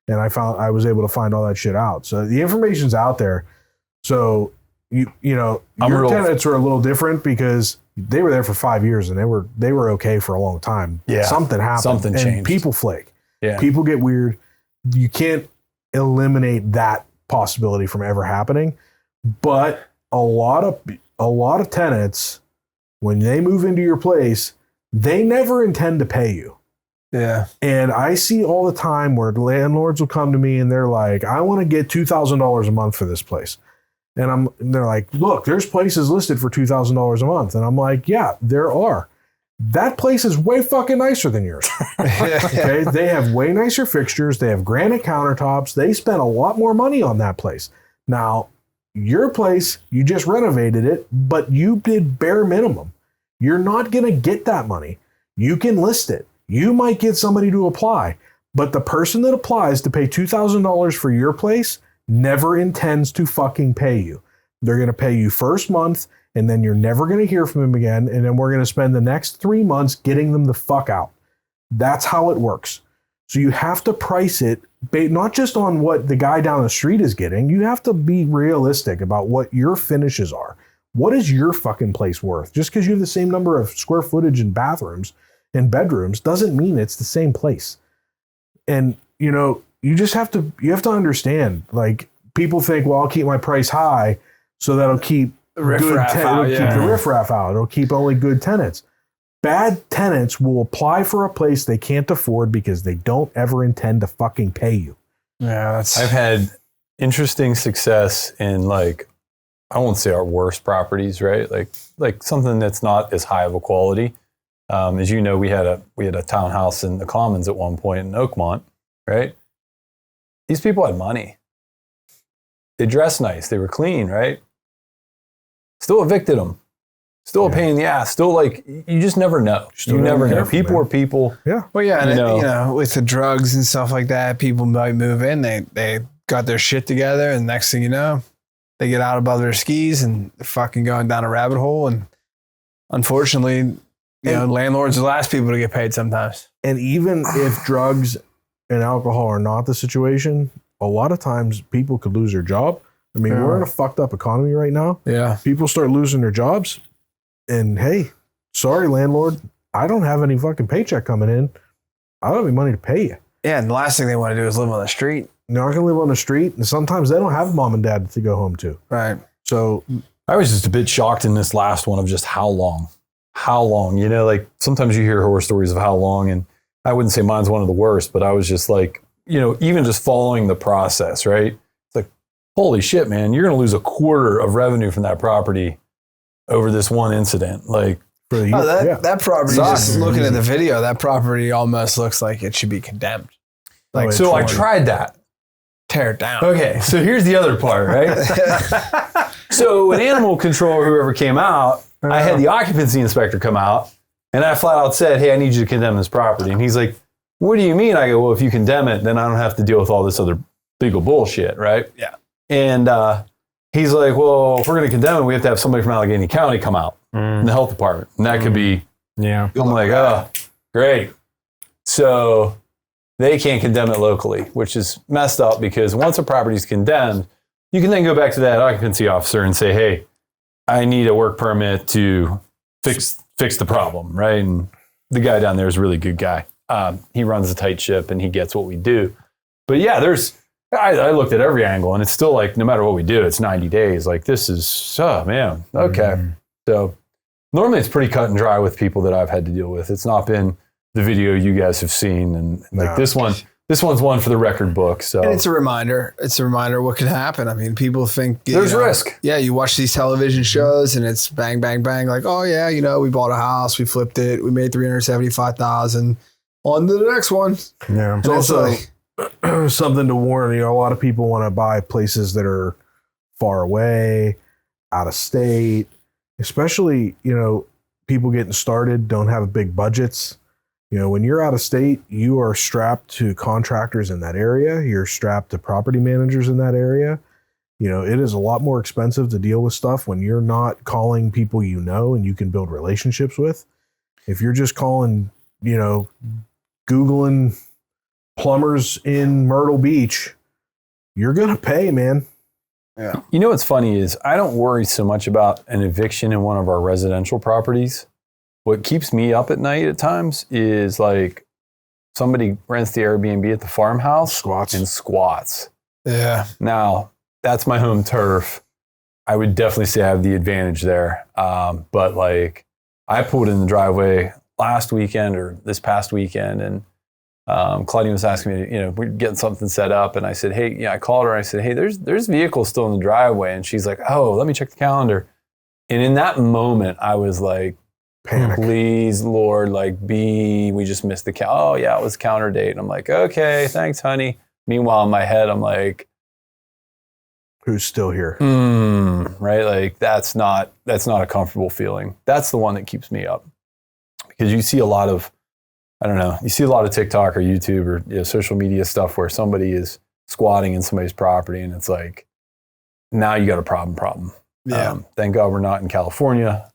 And I was able to find all that shit out. So the information's out there. So your tenants are a little different because they were there for 5 years and they were okay for a long time. Yeah. Something happened. Something changed. And people flake. Yeah. People get weird. You can't eliminate that possibility from ever happening. But a lot of tenants, when they move into your place, they never intend to pay you. Yeah. And I see all the time where landlords will come to me and they're like, I want to get $2,000 a month for this place. And they're like, look, there's places listed for $2,000 a month. And I'm like, yeah, there are. That place is way fucking nicer than yours. Okay. They have way nicer fixtures. They have granite countertops. They spent a lot more money on that place. Now, your place, you just renovated it, but you did bare minimum. You're not going to get that money. You can list it. You might get somebody to apply, but the person that applies to pay $2,000 for your place never intends to fucking pay you. They're going to pay you first month, and then you're never going to hear from them again, and then we're going to spend the next 3 months getting them the fuck out. That's how it works. So you have to price it not just on what the guy down the street is getting. You have to be realistic about what your finishes are. What is your fucking place worth? Just because you have the same number of square footage and bathrooms and bedrooms doesn't mean it's the same place. And, you have to understand, like, people think, well, I'll keep my price high so that'll keep the riffraff out. It'll keep only good tenants. Bad tenants will apply for a place they can't afford because they don't ever intend to fucking pay you. Yeah, I've had interesting success in, like, I won't say our worst properties, right? Like something that's not as high of a quality. As you know, we had a townhouse in the Commons at one point in Oakmont, right? These people had money. They dressed nice. They were clean, right? Still evicted them. Still a pain in the ass. Still, like, you just never know. You never know. People are people. Yeah. Well, yeah, and with the drugs and stuff like that, people might move in. They got their shit together, and next thing you know, they get out above their skis and they're fucking going down a rabbit hole. And unfortunately, landlords are the last people to get paid sometimes. And even if drugs and alcohol are not the situation, a lot of times people could lose their job. I mean, we're in a fucked up economy right now. Yeah. People start losing their jobs. And hey, sorry, landlord, I don't have any fucking paycheck coming in. I don't have any money to pay you. Yeah, and the last thing they want to do is live on the street. They're not going to live on the street. And sometimes they don't have mom and dad to go home to. Right. So I was just a bit shocked in this last one of just how long, like sometimes you hear horror stories of how long, and I wouldn't say mine's one of the worst, but I was just like, even just following the process, right? It's like, holy shit, man, you're going to lose a quarter of revenue from that property over this one incident. Like, that property, just looking at the video, that property almost looks like it should be condemned. Like, so I tried that. Tear it down. Okay, so here's the other part, right? So an animal control, whoever came out, I had the occupancy inspector come out, and I flat out said, hey, I need you to condemn this property. And he's like, what do you mean? I go, well, if you condemn it, then I don't have to deal with all this other legal bullshit, right? Yeah. And he's like, well, if we're going to condemn it, we have to have somebody from Allegheny County come out in the health department. And that could be, I'm like, oh, great. So they can't condemn it locally, which is messed up because once a property is condemned, you can then go back to that occupancy officer and say, hey, I need a work permit to fix the problem, right? And the guy down there is a really good guy. He runs a tight ship and he gets what we do. But yeah, I looked at every angle and it's still like, no matter what we do, it's 90 days. Like this is, man, okay. So normally it's pretty cut and dry with people that I've had to deal with. It's not been the video you guys have seen. And like this one this one's one for the record book. So and it's a reminder. It's a reminder what could happen. I mean, people think there's risk. Yeah, you watch these television shows and it's bang, bang, bang. Like, oh yeah, we bought a house, we flipped it, we made $375,000. On to the next one. Yeah, it's also something to warn. A lot of people want to buy places that are far away, out of state, especially people getting started don't have big budgets. When you're out of state, you are strapped to contractors in that area. You're strapped to property managers in that area. It is a lot more expensive to deal with stuff when you're not calling people and you can build relationships with. If you're just calling, Googling plumbers in Myrtle Beach, you're going to pay, man. Yeah. What's funny is I don't worry so much about an eviction in one of our residential properties. What keeps me up at night at times is like somebody rents the Airbnb at the farmhouse and squats. Yeah. Now, that's my home turf. I would definitely say I have the advantage there. But like I pulled in the driveway last weekend or this past weekend and Claudia was asking me, we're getting something set up. And I said, hey, I called her and I said, hey, there's vehicles still in the driveway. And she's like, oh, let me check the calendar. And in that moment, I was like, panic. Please, Lord, we just missed the oh yeah, it was counter date. And I'm like, okay, thanks, honey. Meanwhile, in my head, I'm like, who's still here? Right? Like that's not a comfortable feeling. That's the one that keeps me up. Because you see a lot of, you see a lot of TikTok or YouTube or social media stuff where somebody is squatting in somebody's property and it's like, now you got a problem. Yeah. Thank God we're not in California.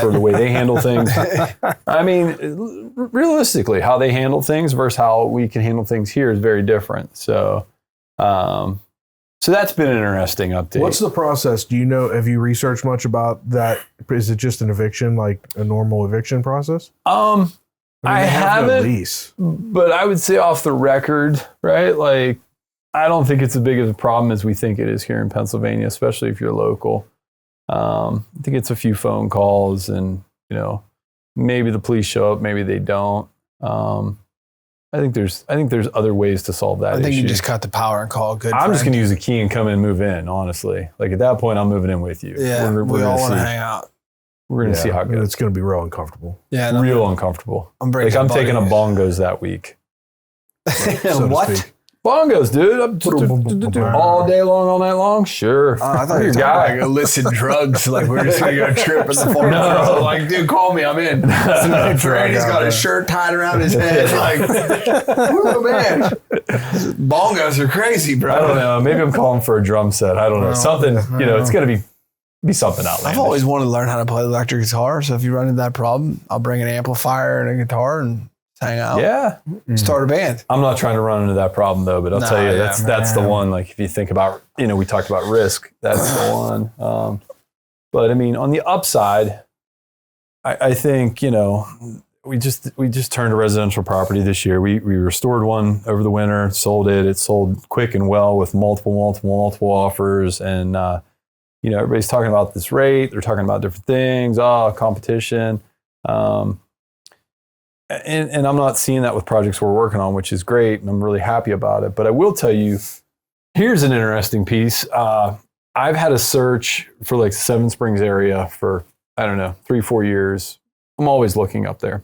For the way they handle things. I mean, realistically, how they handle things versus how we can handle things here is very different. So, so that's been an interesting update. What's the process? Do have you researched much about that? Is it just an eviction, like a normal eviction process? I haven't, no lease. But I would say off the record, right? Like, I don't think it's as big of a problem as we think it is here in Pennsylvania, especially if you're local. I think it's a few phone calls and, maybe the police show up, maybe they don't. I think there's other ways to solve that issue. I think you just cut the power and call a good I'm friend. just going to use a key and come in and move in, honestly. Like at that point, I'm moving in with you. Yeah, we all want to hang out. We're going to see how it goes. It's going to be real uncomfortable. Yeah, real uncomfortable. I'm taking a bongos that week. So what? Bongos, dude. All day long, all night long? Sure. I thought you were talking like illicit drugs. Like we're just going to go trip in the forest. No. Like, dude, call me. I'm in. Brady's got his shirt tied around his head. Like, oh, man. Bongos are crazy, bro. I don't know. Maybe I'm calling for a drum set. I don't know. Something, it's going to be something outlandish. I've always wanted to learn how to play electric guitar. So if you run into that problem, I'll bring an amplifier and a guitar and hang out. Yeah. Start a band. I'm not trying to run into that problem though, but I'll tell you, that's the one. Like if you think about, we talked about risk, that's the one. But I mean, on the upside, I think, we just turned a residential property this year. We restored one over the winter, sold it. It sold quick and well with multiple offers. And, everybody's talking about this rate. They're talking about different things. Competition. And I'm not seeing that with projects we're working on, which is great. And I'm really happy about it. But I will tell you, here's an interesting piece. I've had a search for like Seven Springs area for, 3-4 years. I'm always looking up there.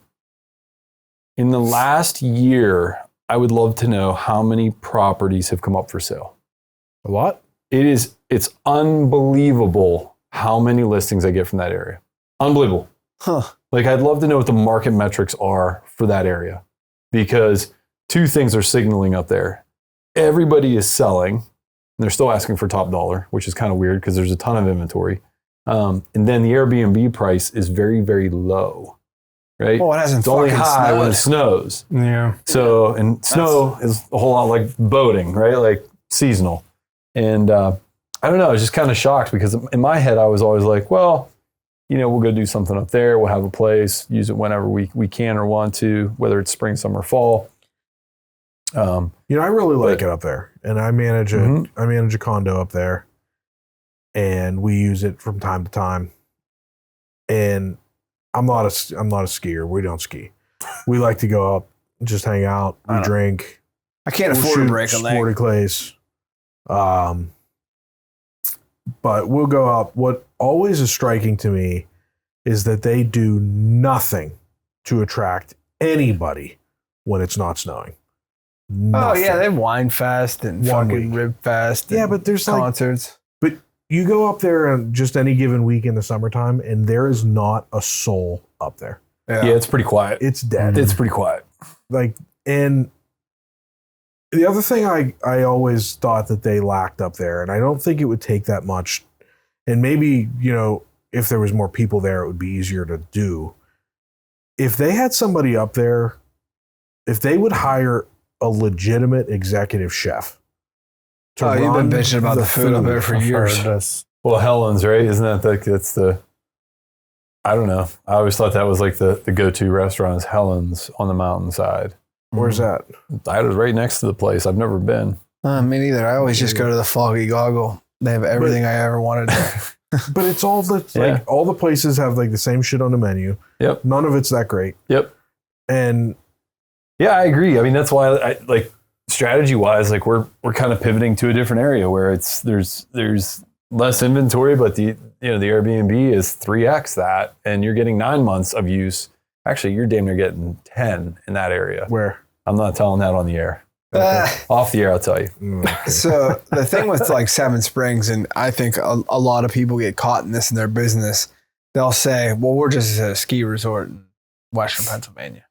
In the last year, I would love to know how many properties have come up for sale. A lot? It's unbelievable how many listings I get from that area. Unbelievable. Huh. Like, I'd love to know what the market metrics are for that area, because two things are signaling up there. Everybody is selling, and they're still asking for top dollar, which is kind of weird because there's a ton of inventory. And then the Airbnb price is very, very low, right? Oh, it hasn't It's only high snowed. when it snows. Yeah. So, and snow is a whole lot like boating, right? Like seasonal. And I don't know, I was just kind of shocked because in my head, I was always like, well, we'll go do something up there. We'll have a place, use it whenever we can or want to, whether it's spring, summer, fall. I really like it up there, and I manage a condo up there, and we use it from time to time. And I'm not a skier. We don't ski. We like to go up, just hang out, we drink, I can't afford to break a leg. Sporting clays. But we'll go up. What always is striking to me is that they do nothing to attract anybody when it's not snowing. Nothing. Oh yeah, they have Wine Fest and fucking Rib Fest. Yeah, but there's concerts. But you go up there on just any given week in the summertime, and there is not a soul up there. Yeah, it's pretty quiet. It's dead. It's pretty quiet. And the other thing I always thought that they lacked up there, and I don't think it would take that much, and maybe, if there was more people there, it would be easier to do. If they had somebody up there, if they would hire a legitimate executive chef. You've been bitching about the food up there for years. Well, Helen's, right? Isn't that that's the, I don't know. I always thought that was like the go-to restaurant is Helen's on the mountainside. Where's that? I was right next to the place. I've never been. Me neither. I always just go to the Foggy Goggle. They have everything I ever wanted there. But it's all all the places have the same shit on the menu. Yep. None of it's that great. Yep. And yeah, I agree. I mean, that's why I strategy wise, we're kind of pivoting to a different area where there's less inventory, but the Airbnb is 3x that, and you're getting 9 months of use. Actually, you're damn near getting 10 in that area. Where? I'm not telling that on the air. Okay. Off the air, I'll tell you. Okay. So the thing with Seven Springs, and I think a lot of people get caught in this in their business, they'll say, well, we're just a ski resort in Western Pennsylvania.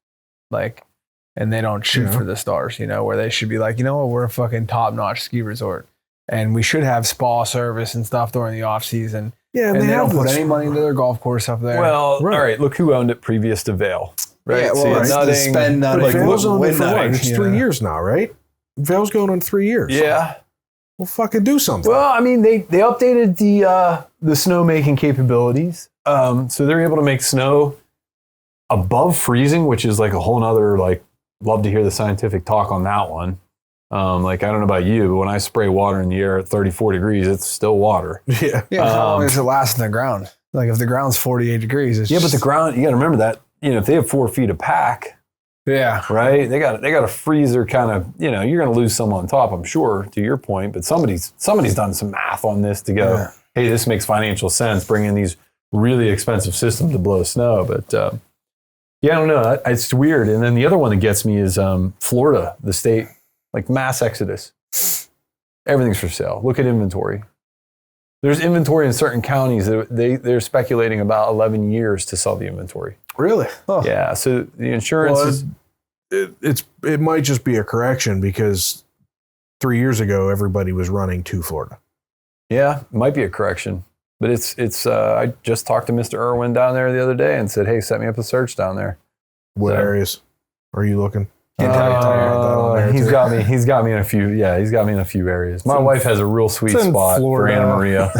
And they don't shoot for the stars, where they should be we're a fucking top-notch ski resort. And we should have spa service and stuff during the off-season. Yeah, and they don't put any money into their golf course up there. Well, all right, look who owned it previous to Vail. Right? Yeah, well, so the spend nutting. Vail's owned it for what? It's 3 years now, right? Vail's going on 3 years. Yeah. Well, fucking do something. Well, I mean, they updated the snow making capabilities. So they're able to make snow above freezing, which is a whole nother, love to hear the scientific talk on that one. I don't know about you, but when I spray water in the air at 34 degrees, it's still water. Yeah. Yeah. How long does it last in the ground? If the ground's 48 degrees, it's but the ground, you got to remember that, if they have 4 feet of pack, yeah, right, they got a freezer kind of, you're going to lose some on top, I'm sure, to your point, but somebody's done some math on this to go, hey, this makes financial sense, bring in these really expensive systems to blow snow. But I don't know, it's weird. And then the other one that gets me is Florida, the state. Mass exodus. Everything's for sale. Look at inventory. There's inventory in certain counties that they're speculating about 11 years to sell the inventory. Really? Oh. Yeah. So the insurance it might just be a correction because 3 years ago everybody was running to Florida. Yeah, it might be a correction. But it's I just talked to Mr. Irwin down there the other day and said, hey, set me up a search down there. What areas are you looking? He's got me in a few. Yeah, he's got me in a few areas. My wife has a real sweet spot for Anna Maria,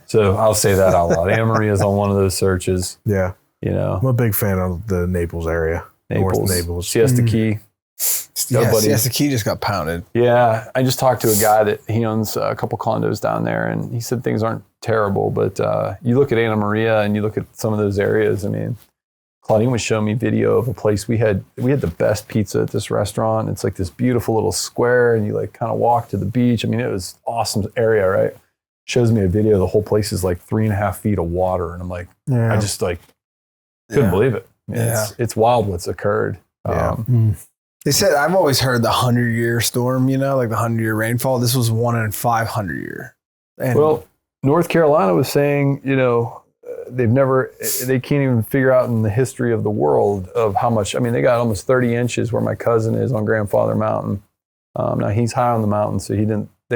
so I'll say that out loud. Anna Maria's on one of those searches. Yeah, I'm a big fan of the Naples area. North Naples, Siesta Key. Siesta Key just got pounded. Yeah, I just talked to a guy that he owns a couple condos down there, and he said things aren't terrible, but you look at Anna Maria and you look at some of those areas. I mean, Claudine was showing me video of a place we had the best pizza at this restaurant. It's this beautiful little square, and you kind of walk to the beach. I mean, it was awesome area, right? Shows me a video. The whole place is 3.5 feet of water, and I'm I just couldn't believe it. I mean, it's wild what's occurred. Yeah. They said, I've always heard the 100-year storm, the 100-year rainfall. This was 1 in 500 year. And North Carolina was saying, they can't even figure out in the history of the world of how much. I mean, they got almost 30 inches where my cousin is on Grandfather Mountain. Now he's high on the mountain, so they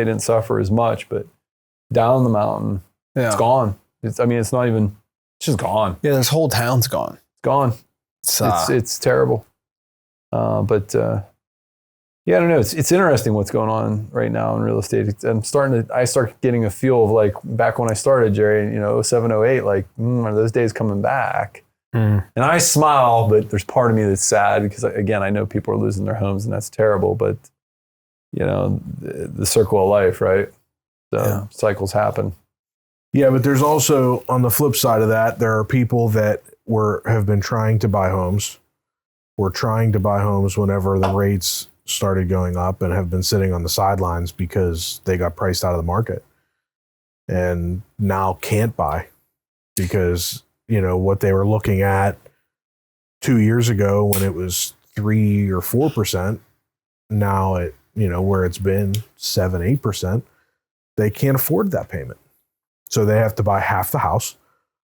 didn't suffer as much, but down the mountain, it's gone. It's not even, it's just gone. Yeah, this whole town's gone. It's gone. It's terrible. I don't know. It's interesting what's going on right now in real estate. I start getting a feel of back when I started, Jerry, 07, 08, are those days coming back? And I smile, but there's part of me that's sad because, again, I know people are losing their homes and that's terrible, but the circle of life, right? So cycles happen. Yeah, but there's also, on the flip side of that, there are people that have been trying to buy homes. Were trying to buy homes whenever the rates started going up and have been sitting on the sidelines because they got priced out of the market and now can't buy because, what they were looking at 2 years ago when it was 3 or 4%, now it, where it's been 7-8%, they can't afford that payment. So they have to buy half the house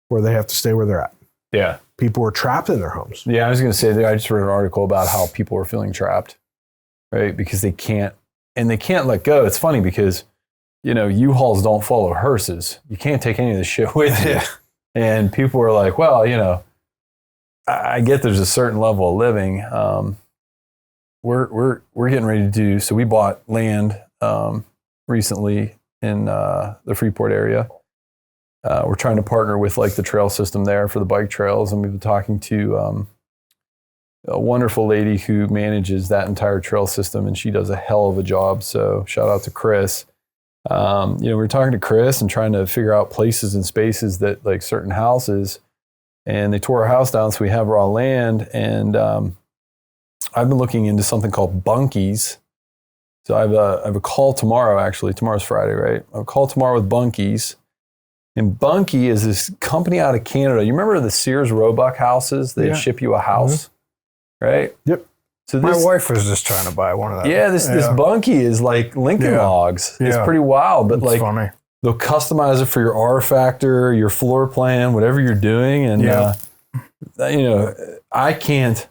or they have to stay where they're at. Yeah. People are trapped in their homes. Yeah, I was going to say that I just read an article about how people are feeling trapped, right? Because they can't let go. It's funny because, U-Hauls don't follow hearses. You can't take any of this shit with you. And people are like, well, I get there's a certain level of living. We're getting ready to do, so we bought land recently in the Freeport area. We're trying to partner with like the trail system there for the bike trails. And we've been talking to a wonderful lady who manages that entire trail system, and she does a hell of a job. So shout out to Chris. We were talking to Chris and trying to figure out places and spaces that like certain houses, and they tore our house down. So we have raw land, and I've been looking into something called bunkies. So I have a call tomorrow, actually. Tomorrow's Friday, right? I have a call tomorrow with Bunkies. And Bunky is this company out of Canada. You remember the Sears Roebuck houses? They ship you a house, right? Yep. So my wife was just trying to buy one of those. Yeah, this Bunky is like Lincoln Logs. It's pretty wild, but it's funny. They'll customize it for your R factor, your floor plan, whatever you're doing. And, I can't,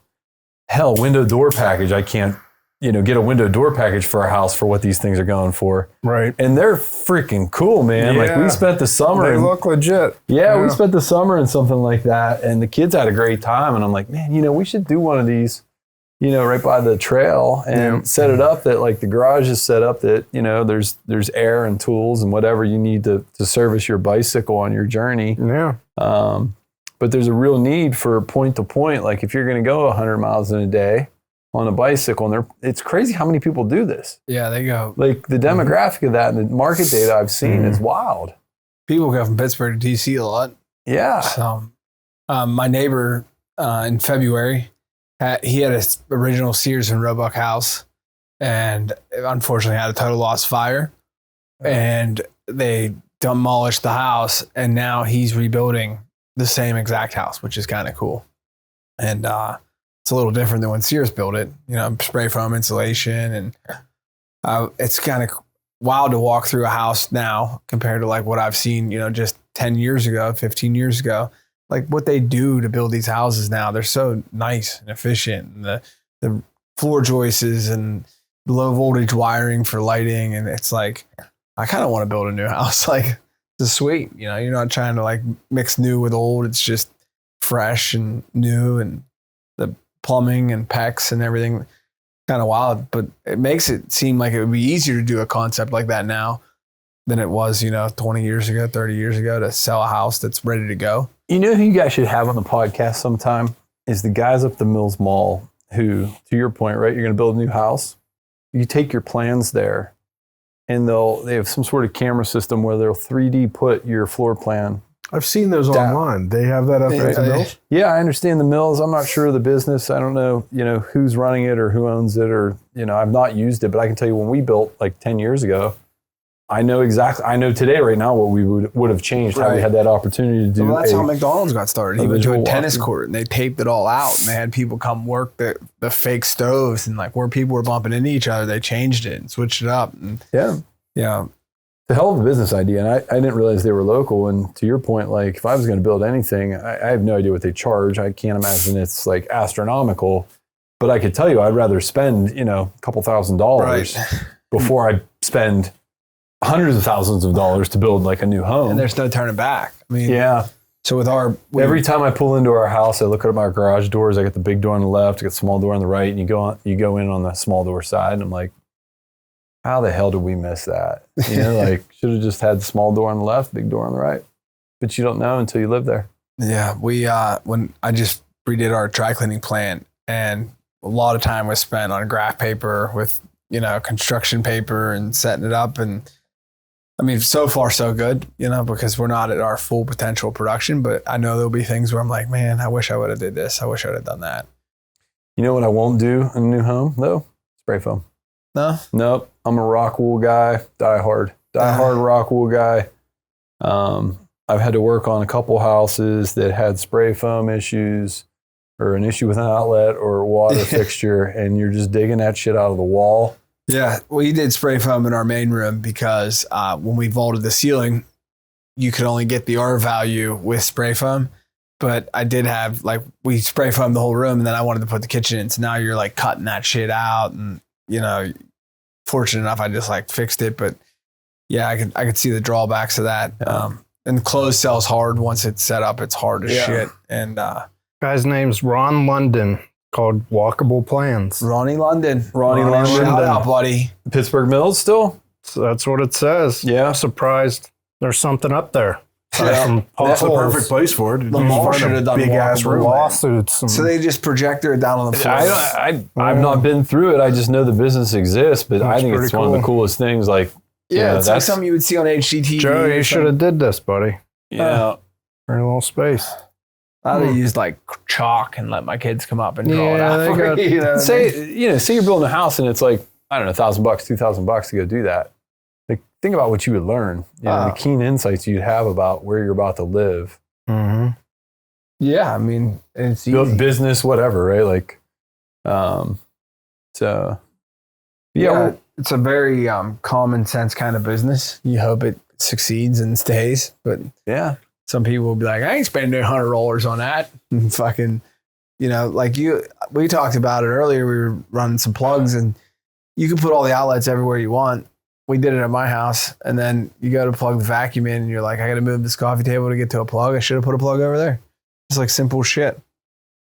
window door package, I can't, get a window door package for a house for what these things are going for. Right. And they're freaking cool, man. Yeah. Like we spent the summer. They look legit. Yeah, we spent the summer in something like that. And the kids had a great time. And I'm like, man, we should do one of these, right by the trail and set it up that like the garage is set up that, there's air and tools and whatever you need to service your bicycle on your journey. Yeah. But there's a real need for point to point. Like if you're going to go 100 miles in a day on a bicycle, and it's crazy how many people do this. Yeah, they go. Like the demographic of that and the market data I've seen is wild. People go from Pittsburgh to DC a lot. Yeah. So, my neighbor in February, he had an original Sears and Roebuck house, and unfortunately had a total loss fire, and they demolished the house, and now he's rebuilding the same exact house, which is kind of cool. And it's a little different than when Sears built it, spray foam insulation. And it's kind of wild to walk through a house now compared to like what I've seen, just 10 years ago, 15 years ago. Like what they do to build these houses now, they're so nice and efficient. And the floor joists and low voltage wiring for lighting. And it's like, I kind of want to build a new house. Like, it's sweet. You're not trying to like mix new with old. It's just fresh and new, and the plumbing and PEX and everything kind of wild, but it makes it seem like it would be easier to do a concept like that now than it was, 20 years ago, 30 years ago to sell a house that's ready to go. Who you guys should have on the podcast sometime is the guys up the Mills Mall who, to your point, right? You're going to build a new house. You take your plans there, and they have some sort of camera system where they'll 3D put your floor plan. I've seen those online. They have that up at the Mills? Yeah, I understand the Mills. I'm not sure of the business. I don't know, who's running it or who owns it, or, I've not used it, but I can tell you when we built like 10 years ago, I know today right now what we would have changed had we had that opportunity to do. Well, that's how McDonald's got started. He went to a tennis court and they taped it all out, and they had people come work the fake stoves, and like where people were bumping into each other, they changed it and switched it up. And yeah. It's a hell of a business idea, and I didn't realize they were local. And to your point, like if I was going to build anything, I have no idea what they charge. I can't imagine it's like astronomical, but I could tell you I'd rather spend, a couple $1,000s before I spend hundreds of thousands of dollars to build like a new home. And there's no turning back. I mean, So with every time I pull into our house, I look at my garage doors. I got the big door on the left, I got the small door on the right, and you go in on the small door side, and I'm like, how the hell did we miss that? Like should have just had the small door on the left, big door on the right. But you don't know until you live there. Yeah, we when I just redid our dry cleaning plant, and a lot of time was spent on graph paper with construction paper and setting it up. And I mean, so far so good, because we're not at our full potential production. But I know there'll be things where I'm like, man, I wish I would have did this. I wish I would have done that. You know what I won't do in a new home though? spray foam. No? Nope. I'm a rock wool guy. Die hard rock wool guy. I've had to work on a couple houses that had spray foam issues or an issue with an outlet or a water fixture, and you're just digging that shit out of the wall. Yeah, we did spray foam in our main room because when we vaulted the ceiling, you could only get the R value with spray foam. But I did have, like, we spray foamed the whole room, and then I wanted to put the kitchen in. So now you're like cutting that shit out, and fortunate enough, I just like fixed it. But yeah, I could see the drawbacks of that. And clothes sells hard once it's set up. It's hard as shit. And guy's name's Ron London, called Walkable Plans. Ronnie London. London. Shout out, buddy. Pittsburgh Mills still? So that's what it says. Yeah. I'm surprised there's something up there. That's the perfect place for it. The mall should have done big ass room. Lawsuits. So they just projected it down on the floor. I've not been through it. I just know the business exists, but I think it's one of the coolest things. Like, it's like something you would see on HGTV. Joe, you should have did this, buddy. Yeah. For a little space. I'd have used like chalk and let my kids come up and draw it out for they me. Say you're building a house and it's like, I don't know, $1,000, $2,000 to go do that. Like, think about what you would learn. The keen insights you'd have about where you're about to live. Mm-hmm. Yeah, I mean, it's Build business, whatever, right? Like, so yeah, it's a very common sense kind of business. You hope it succeeds and stays, but yeah, some people will be like, I ain't spending $100 on that. And fucking, like we talked about it earlier. We were running some plugs, and you can put all the outlets everywhere you want. We did it at my house, and then you go to plug the vacuum in, and you're like, I got to move this coffee table to get to a plug. I should have put a plug over there. It's like simple shit.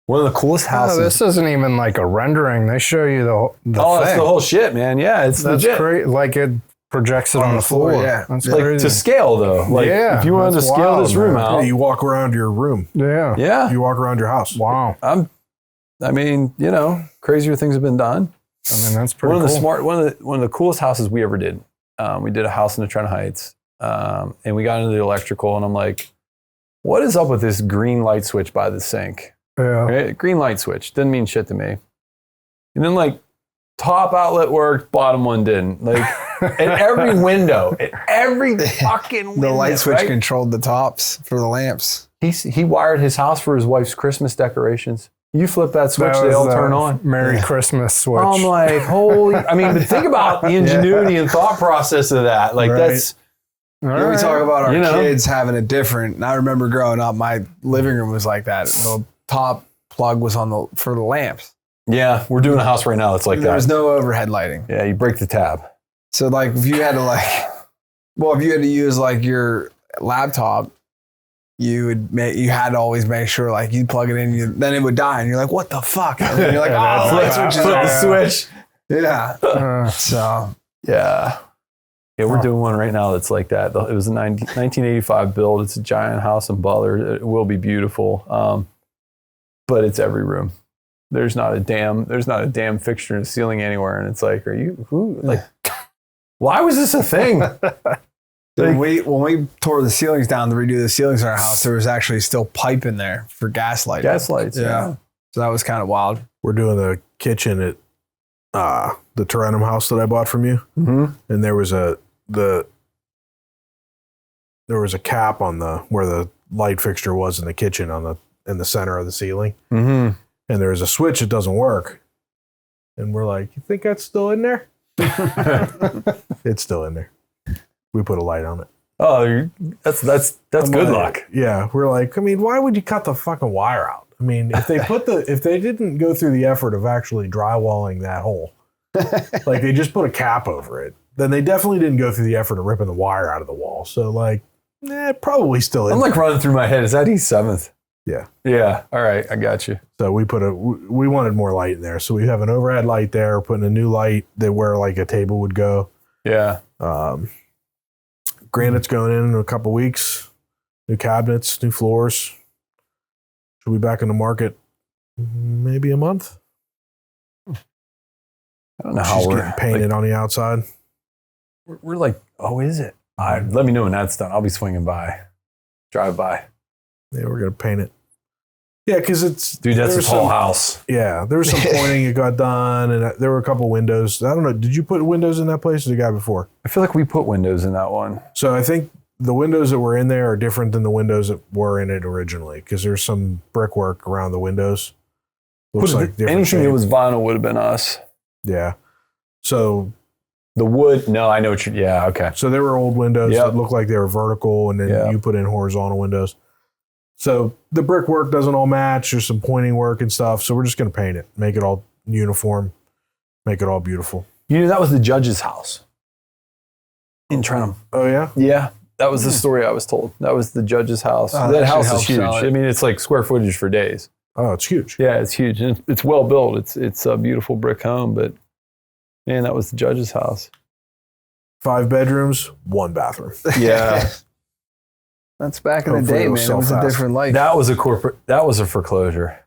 One of the coolest houses. Oh, this isn't even like a rendering. They show you the thing. That's the whole shit, man. Yeah, that's legit. Great. Like it projects it on the floor. Yeah, that's like crazy. to scale though. Like if you wanted to scale this room out, you walk around your room. Yeah. You walk around your house. Wow. Crazier things have been done. I mean, that's pretty cool. One of the coolest houses we ever did. We did a house in the Trent Heights, and we got into the electrical, and I'm like, what is up with this green light switch by the sink? Yeah. Right? Green light switch didn't mean shit to me. And then like top outlet worked, bottom one didn't. Like at every window, fucking window. The light switch controlled the tops for the lamps. He wired his house for his wife's Christmas decorations. You flip that switch, they all turn on. Merry Christmas switch. I'm like, but think about the ingenuity and thought process of that. Like that's. We talk about our kids having it different. And I remember growing up, my living room was like that. The top plug was for the lamps. Yeah, we're doing a house right now that's like that. There was no overhead lighting. Yeah, you break the tab. So like if you had to use like your laptop, you had to always make sure like you'd plug it in, then it would die, and you're like, what the fuck? And then you're like, flip the switch. Yeah. So yeah. Yeah, we're doing one right now that's like that. It was a 1985 build. It's a giant house in Butler. It will be beautiful, but it's every room. There's not a damn fixture in the ceiling anywhere, and it's like, why was this a thing? When we tore the ceilings down to redo the ceilings in our house, there was actually still pipe in there for gas lighting. Gas lights, yeah. So that was kind of wild. We're doing the kitchen at the Tarentum house that I bought from you, and there was a cap on where the light fixture was in the kitchen in the center of the ceiling, and there's a switch that doesn't work, and we're like, you think that's still in there? It's still in there. We put a light on it. Oh, that's good luck. Yeah, we're like, I mean, why would you cut the fucking wire out? I mean, if they didn't go through the effort of actually drywalling that hole, like they just put a cap over it, then they definitely didn't go through the effort of ripping the wire out of the wall. So like, probably still in. I'm like running through my head. Is that East 7th? Yeah. Yeah. All right. I got you. So we wanted more light in there. So we have an overhead light there, putting a new light where like a table would go. Yeah. Granite's going in a couple weeks. New cabinets, new floors. She'll be back in the market maybe a month. I don't know how She's getting painted on the outside. We're like, oh, is it? Let me know when that's done. I'll be swinging by. Drive by. Yeah, we're going to paint it. Yeah, because it's dude, that's a tall house. Yeah, there was some pointing. It got done, and there were a couple windows. I don't know. Did you put windows in that place, or the guy before? I feel like we put windows in that one. So I think the windows that were in there are different than the windows that were in it originally, because there's some brickwork around the windows. Looks like anything that was vinyl would have been us. Yeah. So the wood. No, I know what you. Yeah. Okay. So there were old windows that looked like they were vertical, and then you put in horizontal windows. So the brickwork doesn't all match. There's some pointing work and stuff. So we're just going to paint it, make it all uniform, make it all beautiful. You know, that was the judge's house in Trentham. Oh, yeah? Yeah. That was the story I was told. That was the judge's house. That house is huge. I mean, it's like square footage for days. Oh, it's huge. Yeah, it's huge. And it's well built. It's a beautiful brick home, but man, that was the judge's house. 5 bedrooms, 1 bathroom. Yeah. That's back in the day, man. It was a different life. That was a foreclosure.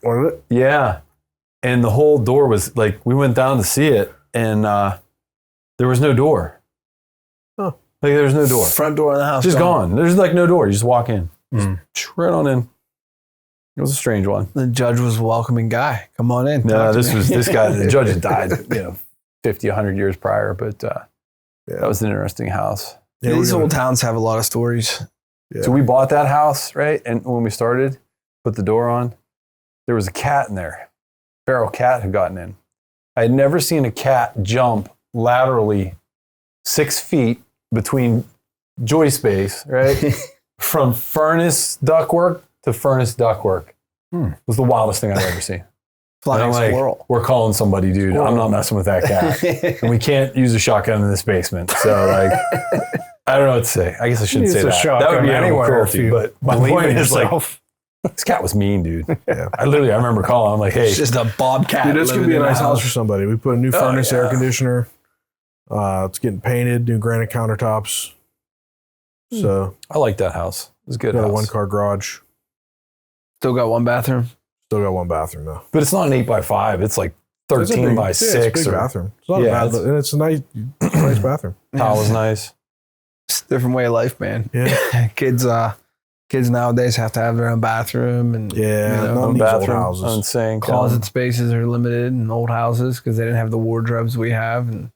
Was it? Yeah. And the whole door was like, we went down to see it, and there was no door. Oh. Like, there's no door. Front door of the house. Just gone. There's like no door. You just walk in. Right on in. It was a strange one. The judge was a welcoming guy. Come on in. No, this guy, the judge had died, 50, 100 years prior, but that was an interesting house. Yeah, these old towns have a lot of stories. Yeah. So we bought that house, right? And when we started, put the door on, there was a cat in there. Feral cat had gotten in. I had never seen a cat jump laterally 6 feet between joist base, right? From furnace ductwork to furnace ductwork. It was the wildest thing I've ever seen. Flying squirrel. We're calling somebody, dude. I'm not messing with that cat. And we can't use a shotgun in this basement. So, like, I don't know what to say. I guess I shouldn't say that. That would be animal cruelty. But my point is, like, this cat was mean, dude. Yeah. I remember calling. I'm like, hey. It's just a bobcat. Dude, this could be a nice house for somebody. We put a new furnace, air conditioner. It's getting painted, new granite countertops. So I like that house. It was a good got house. A 1-car garage. Still got 1 bathroom? Still got 1 bathroom, though. But it's not an 8x5. It's like 13 by 6. It's a big bathroom. It's not bad, and it's a nice bathroom. Tile was nice. It's a different way of life, man. Yeah. Kids nowadays have to have their own bathroom, and own bathroom, own sink. Closet spaces are limited in old houses because they didn't have the wardrobes we have. And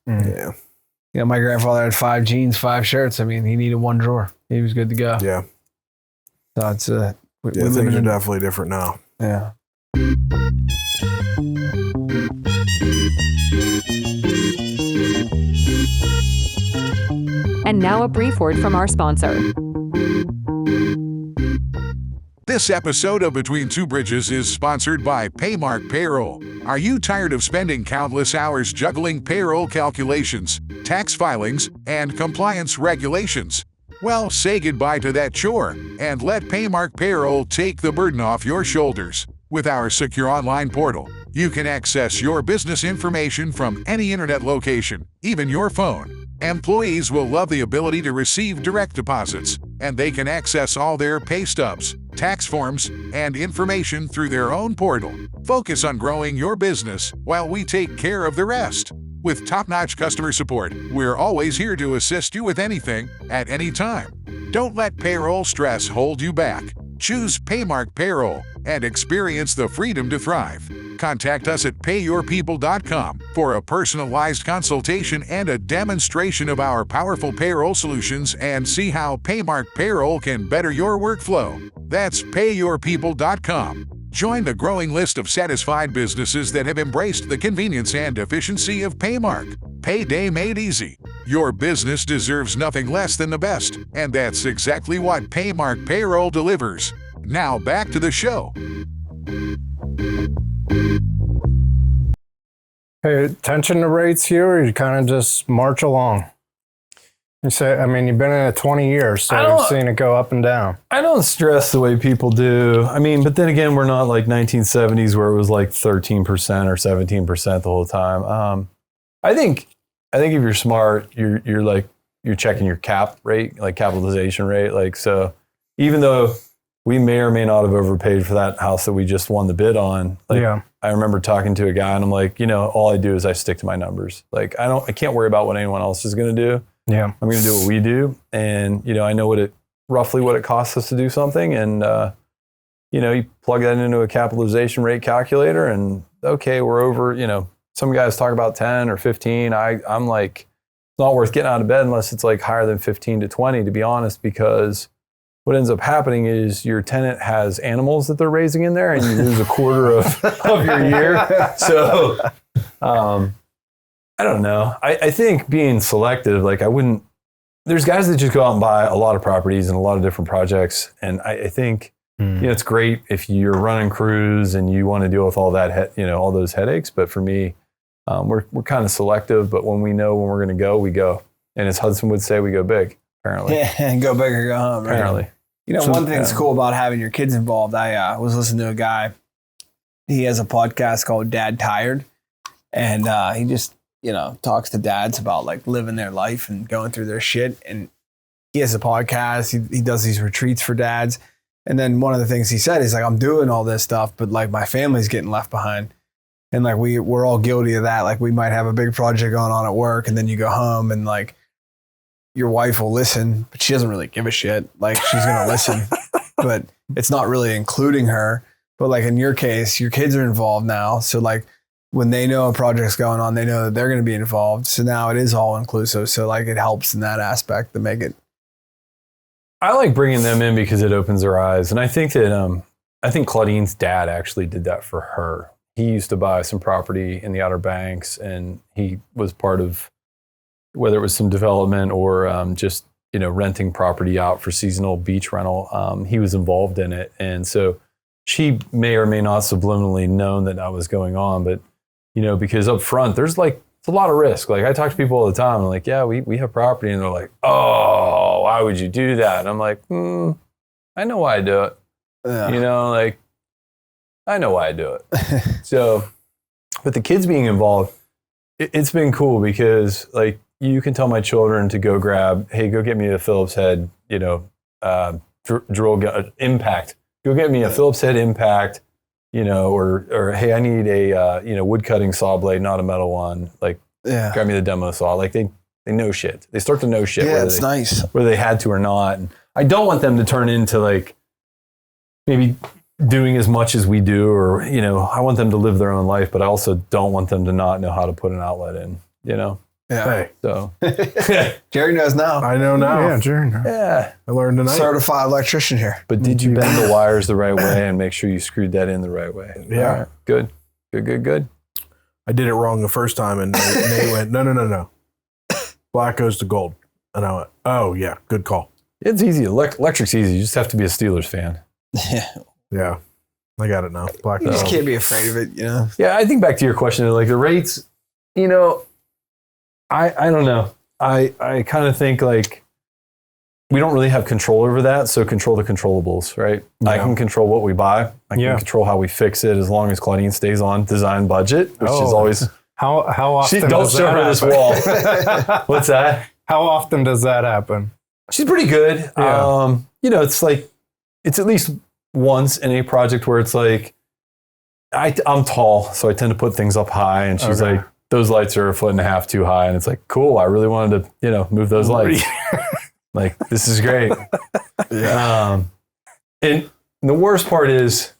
my grandfather had 5 jeans, 5 shirts. I mean, he needed 1 drawer. He was good to go. Yeah. So it's things are definitely different now. Yeah. And now a brief word from our sponsor. This episode of Between Two Bridges is sponsored by Paymark Payroll. Are you tired of spending countless hours juggling payroll calculations, tax filings, and compliance regulations? Well, say goodbye to that chore and let Paymark Payroll take the burden off your shoulders. With our secure online portal, you can access your business information from any internet location, even your phone. Employees will love the ability to receive direct deposits, and they can access all their pay stubs, tax forms, and information through their own portal. Focus on growing your business while we take care of the rest. With top-notch customer support, we're always here to assist you with anything, at any time. Don't let payroll stress hold you back. Choose Paymark Payroll and experience the freedom to thrive. Contact us at payyourpeople.com for a personalized consultation and a demonstration of our powerful payroll solutions, and see how Paymark Payroll can better your workflow. That's payyourpeople.com. Join the growing list of satisfied businesses that have embraced the convenience and efficiency of Paymark. Payday made easy. Your business deserves nothing less than the best, and that's exactly what Paymark Payroll delivers. Now back to the show. Pay attention to rates here, or you kind of just march along? You say, I mean, you've been in it 20 years, so you've seen it go up and down. I don't stress the way people do. I mean, but then again, we're not like 1970s where it was like 13% or 17% the whole time. I think if you're smart, you're checking your cap rate, like capitalization rate. Like, so even though we may or may not have overpaid for that house that we just won the bid on, like, I remember talking to a guy and I'm like, all I do is I stick to my numbers. Like, I can't worry about what anyone else is going to do. Yeah. I'm going to do what we do. And, I know roughly what it costs us to do something. And, you plug that into a capitalization rate calculator and okay, we're over, some guys talk about 10 or 15. I'm like, it's not worth getting out of bed unless it's like higher than 15 to 20, to be honest, because what ends up happening is your tenant has animals that they're raising in there and you lose a quarter of your year. So, I don't know. I think being selective, like there's guys that just go out and buy a lot of properties and a lot of different projects. And I think, it's great if you're running crews and you want to deal with all that, all those headaches. But for me, we're kind of selective, but when we know when we're going to go, we go. And as Hudson would say, we go big, apparently. Yeah, and go big or go home. Right? Apparently. One thing that's cool about having your kids involved, I was listening to a guy. He has a podcast called Dad Tired. And he just, talks to dads about like living their life and going through their shit. And he has a podcast. He does these retreats for dads. And then one of the things he said is like, I'm doing all this stuff, but like my family's getting left behind. And like we're all guilty of that. Like we might have a big project going on at work and then you go home and like your wife will listen, but she doesn't really give a shit. Like she's going to listen, but it's not really including her. But like in your case, your kids are involved now. So like when they know a project's going on, they know that they're going to be involved. So now it is all inclusive. So like it helps in that aspect to make it. I like bringing them in because it opens their eyes. And I think that, I think Claudine's dad actually did that for her. He used to buy some property in the Outer Banks and he was part of whether it was some development or just, renting property out for seasonal beach rental. He was involved in it. And so she may or may not subliminally known that was going on, but, because up front, there's like, it's a lot of risk. Like I talk to people all the time. I'm like, yeah, we have property. And they're like, oh, why would you do that? And I'm like, I know why I do it. Yeah. I know why I do it. So, but the kids being involved, it's been cool because like you can tell my children to go go get me a Phillips head, drill gun impact. Go get me a Phillips head impact, or hey, I need a wood cutting saw blade, not a metal one. Like, grab me the demo saw. Like they know shit. They start to know shit. Yeah, it's nice. Whether they had to or not. And I don't want them to turn into like maybe doing as much as we do, or I want them to live their own life, but I also don't want them to not know how to put an outlet in. Yeah. Hey. So Jerry knows now. I know now. Yeah, Jerry knows. Yeah. I learned tonight. Certified electrician here. But did you bend the wires the right way and make sure you screwed that in the right way? Yeah. All right. Good. I did it wrong the first time and they went, no. Black goes to gold. And I went, oh yeah, good call. It's easy. Electric's easy. You just have to be a Steelers fan. Yeah. I got it now. Black You goes. just can't be afraid of it, Yeah, I think back to your question, like the rates, I don't know. I kind of think like we don't really have control over that. So control the controllables, right? Yeah. I can control what we buy. I can control how we fix it as long as Claudine stays on design budget, which is always how often. Don't show her this wall. What's that? How often does that happen? She's pretty good. Yeah. It's like it's at least once in a project where it's like I'm tall, so I tend to put things up high, and she's like, those lights are 1.5 feet too high. And it's like, cool. I really wanted to, move those lights. Like, this is great. Yeah. And the worst part is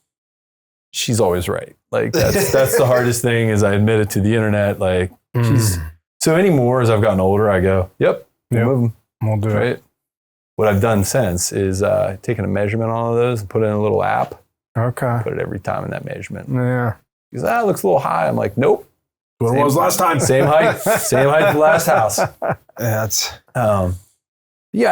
she's always right. Like that's the hardest thing is I admit it to the internet. Like so anymore as I've gotten older, I go, yep. Move them. We'll do it. What I've done since is taken a measurement on all of those and put it in a little app. Okay. Put it every time in that measurement. Yeah. Because it looks a little high. I'm like, nope. What it was last time. Same height as the last house. That's I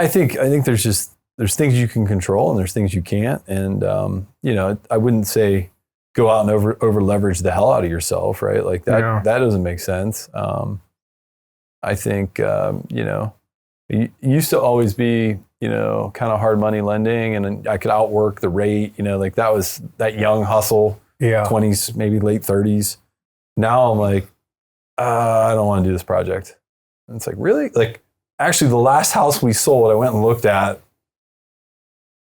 think there's things you can control and there's things you can't. And I wouldn't say go out and over leverage the hell out of yourself, right? Like that doesn't make sense. I think it used to always be kind of hard money lending, and I could outwork the rate. Like that was that young hustle. Yeah, 20s, maybe late 30s. Now I'm like, I don't want to do this project. And it's like, really? Like, actually, the last house we sold, I went and looked at.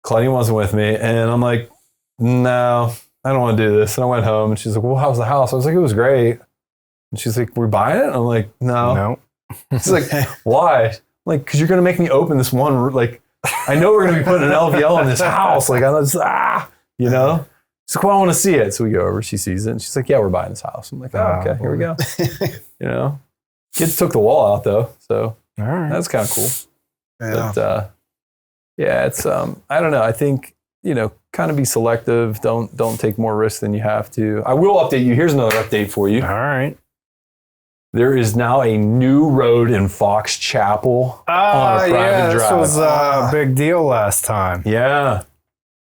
Claudine wasn't with me. And I'm like, no, I don't want to do this. And I went home and she's like, well, how's the house? I was like, it was great. And she's like, we're buying it? And I'm like, no. She's like, why? I'm like, because you're going to make me open this one. Like, I know we're going to be putting an LVL in this house. Like, I'm just, She's like, well, I want to see it. So we go over, she sees it, and she's like, yeah, we're buying this house. I'm like, oh, okay, here we go. You know, kids took the wall out though. So All right. that's kind of cool. Yeah. But yeah, it's, I don't know. I think, you know, kind of be selective. Don't take more risks than you have to. I will update you. Here's another update for you. All right. There is now a new road in Fox Chapel on a private this drive. was a big deal last time. Yeah.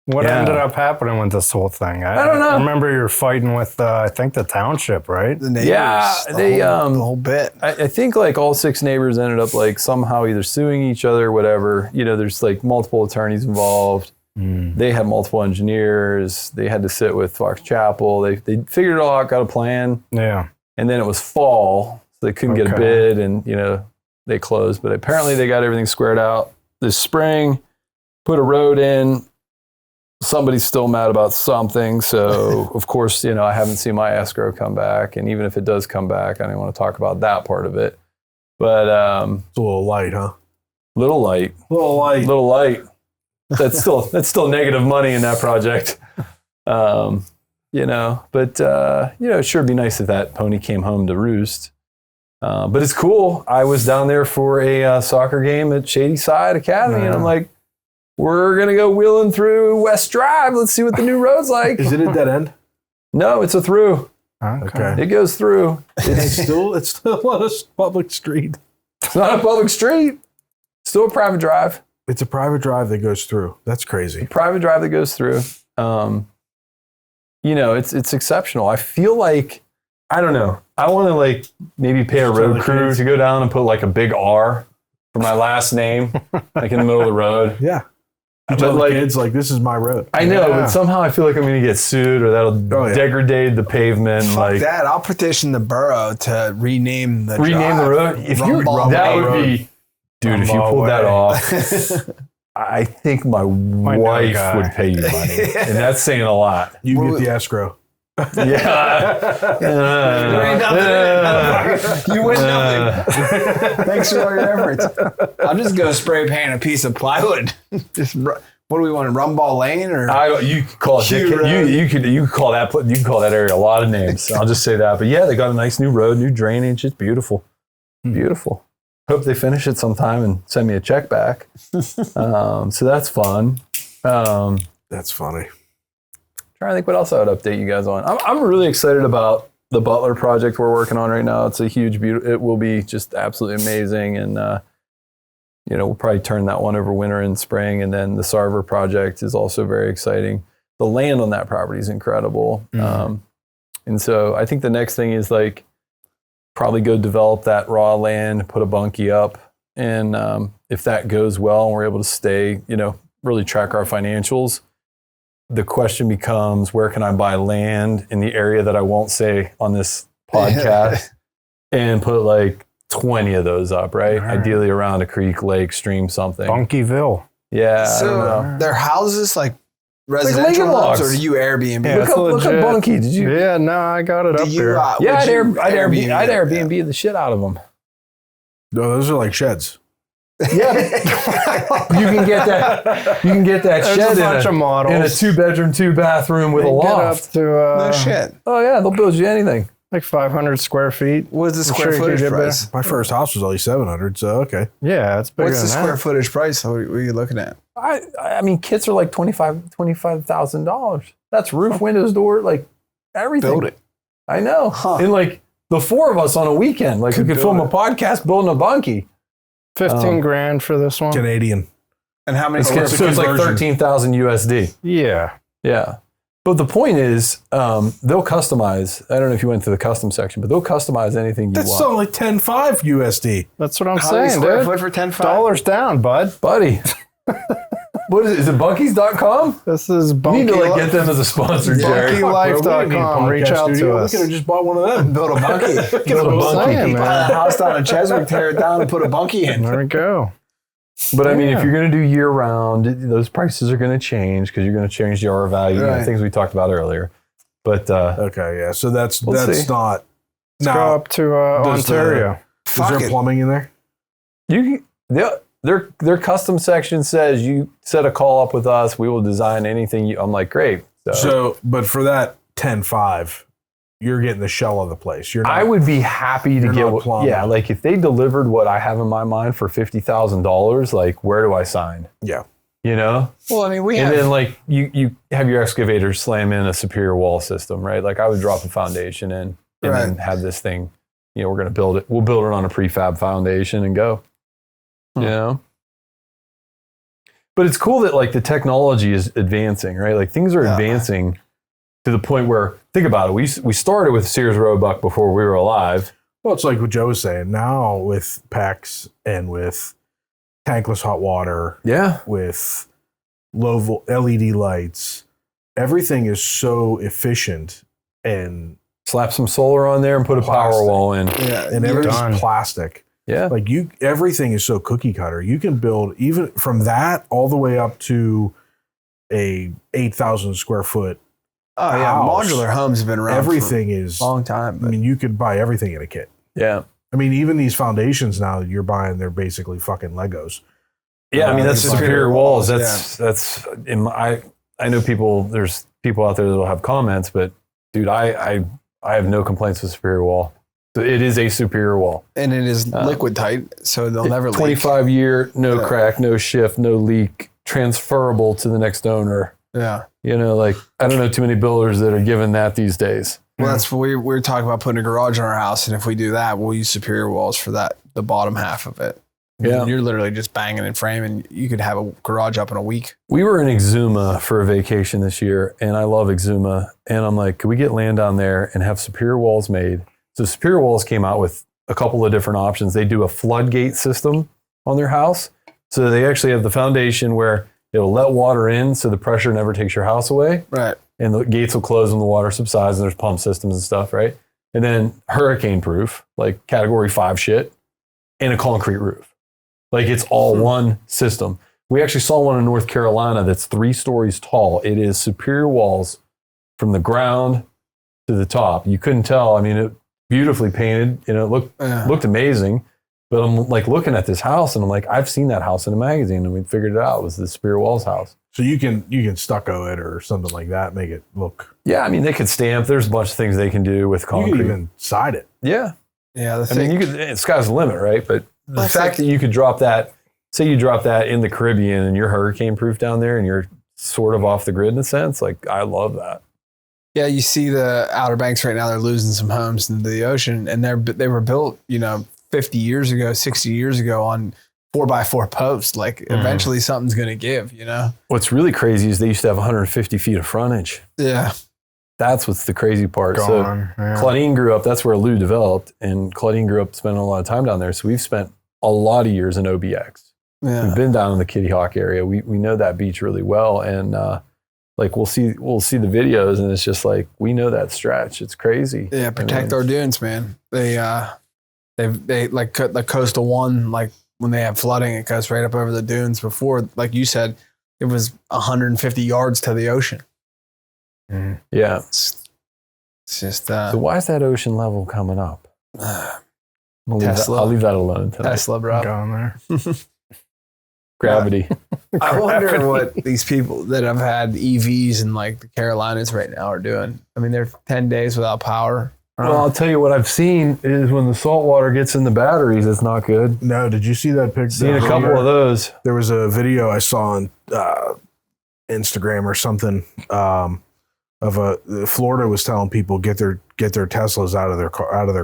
What Yeah. ended up happening with this whole thing? I don't know. I remember you were fighting with, I think, the township, right? The neighbors, Yeah, they, the whole bit. I think like all 6 neighbors ended up like somehow either suing each other, whatever. You know, there's like multiple attorneys involved. They had multiple engineers. They had to sit with Fox Chapel. They figured it all out, got a plan. Yeah. And then it was fall, so they couldn't get a Okay. bid, and you know they closed. But apparently they got everything squared out this spring. Put a road in. Somebody's still mad about something, so of course, you know, I haven't seen my escrow come back, and even if it does come back, I don't want to talk about that part of it. But It's a little light, huh? little light. Little light. That's still negative money in that project. You know, but you know, it sure would be nice if that pony came home to roost. But it's cool. I was down there for a soccer game at Shady Side Academy, and I'm like, we're gonna go wheeling through West Drive. Let's see what the new road's like. Is it a dead end? No, it's a through. Okay. It goes through. It's still on a public street. It's not a public street. Still a private drive. It's a private drive that goes through. That's crazy. Private drive that goes through. You know, it's exceptional. I feel like, I don't know. I want to like maybe pay a road crew to go down and put like a big R for my last name, like in the middle of the road. Yeah. You But tell the like, kids, like, this is my road. I know, Yeah. but somehow I feel like I'm going to get sued, or that'll degrade the pavement. Fuck Like that. I'll petition the borough to rename the rename the drive. road. If you Rumbaugh that would Road. be, dude. If you Rumbaugh pulled that Way. off, I think my wife guy. would pay you money, and that's saying a lot. You get the escrow. Yeah. You win nothing. Thanks for all your efforts. I'm just gonna spray paint a piece of plywood. What do we want? Rumbaugh Lane or You could call it. Hugh Road. You could call that area a lot of names. I'll just say that. But yeah, they got a nice new road, new drainage. It's beautiful, beautiful. Hope they finish it sometime and send me a check back. So that's fun. That's funny. Trying to think what else I would update you guys on. I'm really excited about the Butler project we're working on right now. It's a huge, it will be just absolutely amazing. And, you know, we'll probably turn that one over winter and spring. And then the Sarver project is also very exciting. The land on that property is incredible. And so I think the next thing is like probably go develop that raw land, put a bunkie up. And if that goes well and we're able to stay, you know, really track our financials, the question becomes, where can I buy land in the area that I won't say on this podcast and put like 20 of those up, right? Ideally around a creek, lake, stream, something. Bunkyville. Yeah, I don't know. so their houses like residential Lincoln homes, logs. or do you Airbnb? Yeah. Look up legit. Bunkie. Did you? Yeah, no, I got it Do up you, there. Yeah, would I'd you Airbnb the shit out of them. No, those are like sheds. Yeah, you can get that. You can get that There's shed a bunch of models. in a 2-bedroom, 2-bathroom with a Get up loft. to No shit. Oh yeah, they'll build you anything. like 500 square feet. What's the I'm square sure you could footage get price? My first house was only 700, so okay. Yeah, it's bigger What's the than square that. footage price? What are you looking at? I mean, kits are like $25,000. That's roof, windows, door, like everything. Build it. I know. Huh. And like the 4 of us on a weekend, like we could film a podcast building a bunkie. 15 grand for this one. Canadian. And how many So square it's feet? like 13,000 USD. Yeah. Yeah. But the point is, they'll customize. I don't know if you went to the custom section, but they'll customize anything you That's want. only 10.5 USD. That's what I'm How many saying, square dude. foot for 10.5? Dollars down, bud. Buddy. What is it? Bunkies.com? This is You Bunky need to like get them as a sponsor, Jerry. BunkyLife.com. Reach out to us. We could have just bought one of them. Build a bunkie. Build a bunkie. Saying, Buy man. a house down in Cheswick, tear it down, and put a bunkie in. There we go. But I mean, Yeah. if you're going to do year round, those prices are going to change because you're going to change the R value, you know, Right. things we talked about earlier. But Okay, yeah. So that's We'll see. not. Let's go up to does the- Ontario. Is Fuck there it. plumbing in there? their custom section says you set a call up with us, we will design anything. I'm like, great. So, but for that 10.5, you're getting the shell of the place. You're not, I would be happy to get plumbing. yeah, like if they delivered what I have in my mind for $50,000, like where do I sign? Yeah. You know? Well, I mean, And then like you have your excavator slam in a superior wall system, right? Like I would drop a foundation in and then have this thing, you know, we're going to build it. We'll build it on a prefab foundation and go, you know? But it's cool that like the technology is advancing, right? Like things are advancing to the point where, think about it. We started with Sears Roebuck before we were alive. Well, it's like what Joe was saying. Now with PEX and with tankless hot water, with low LED lights, everything is so efficient and slap some solar on there and put a power wall in. Yeah, and everything's plastic. Yeah. Like everything is so cookie cutter. You can build even from that all the way up to a 8,000 square foot. Oh yeah, house. modular homes have been around. Everything is a long time. I mean, you could buy everything in a kit. Yeah. I mean, even these foundations now you're buying, they're basically fucking Legos. Yeah, I mean that's superior walls. Yeah. That's in my. I know people. There's people out there that'll have comments, but dude, I have no complaints with superior wall. It is a superior wall, and it is liquid tight, so they'll never leak. 25-year, no crack, no shift, no leak, transferable to the next owner. Yeah, you know, like I don't know too many builders that are given that these days. Well, that's what we're talking about, putting a garage in our house, and if we do that, we'll use superior walls for that, the bottom half of it. Yeah, you're literally just banging and framing. You could have a garage up in a week. We were in Exuma for a vacation this year, and I love Exuma. And I'm like, could we get land down there and have superior walls made? So Superior Walls came out with a couple of different options. They do a floodgate system on their house. So they actually have the foundation where it'll let water in so the pressure never takes your house away. Right. And the gates will close when the water subsides, and there's pump systems and stuff, right? And then hurricane proof, like category 5 shit, and a concrete roof. Like it's all one system. We actually saw one in North Carolina that's 3 stories tall. It is Superior Walls from the ground to the top. You couldn't tell. I mean, it beautifully painted, you know, it looked amazing. But I'm like looking at this house and I'm like, I've seen that house in a magazine, and we figured it out. It was the Superior Walls house. So you can stucco it or something like that, make it look. Yeah, I mean they could stamp. There's a bunch of things they can do with concrete. You can even side it. Yeah. Yeah. I mean, you could. Sky's the limit, right? But the fact that you could drop that, say you drop that in the Caribbean and you're hurricane proof down there and you're sort of off the grid in a sense, like I love that. Yeah, you see the Outer Banks right now, they're losing some homes into the ocean, and they were built, 50 years ago, 60 years ago on 4x4 posts. Like eventually something's going to give, What's really crazy is they used to have 150 feet of frontage. Yeah. That's what's the crazy part. Claudine grew up, that's where Lou developed, and Claudine grew up spending a lot of time down there. So we've spent a lot of years in OBX. Yeah. We've been down in the Kitty Hawk area. We know that beach really well. And, like we'll see the videos, and it's just like we know that stretch. It's crazy. Yeah, protect our dunes, man. They like cut the coastal one. Like when they have flooding, it goes right up over the dunes. Before, like you said, it was 150 yards to the ocean. Mm. Yeah, it's just. So why is that ocean level coming up? I'll leave that alone tonight. Tesla, bro. Going there. Gravity. I wonder what these people that have had EVs in like the Carolinas right now are doing. I mean, they're 10 days without power. Well, I'll tell you what I've seen is when the salt water gets in the batteries, it's not good. No, did you see that picture? Seen a couple of those. There was a video I saw on Instagram or something Florida was telling people get their Teslas out of their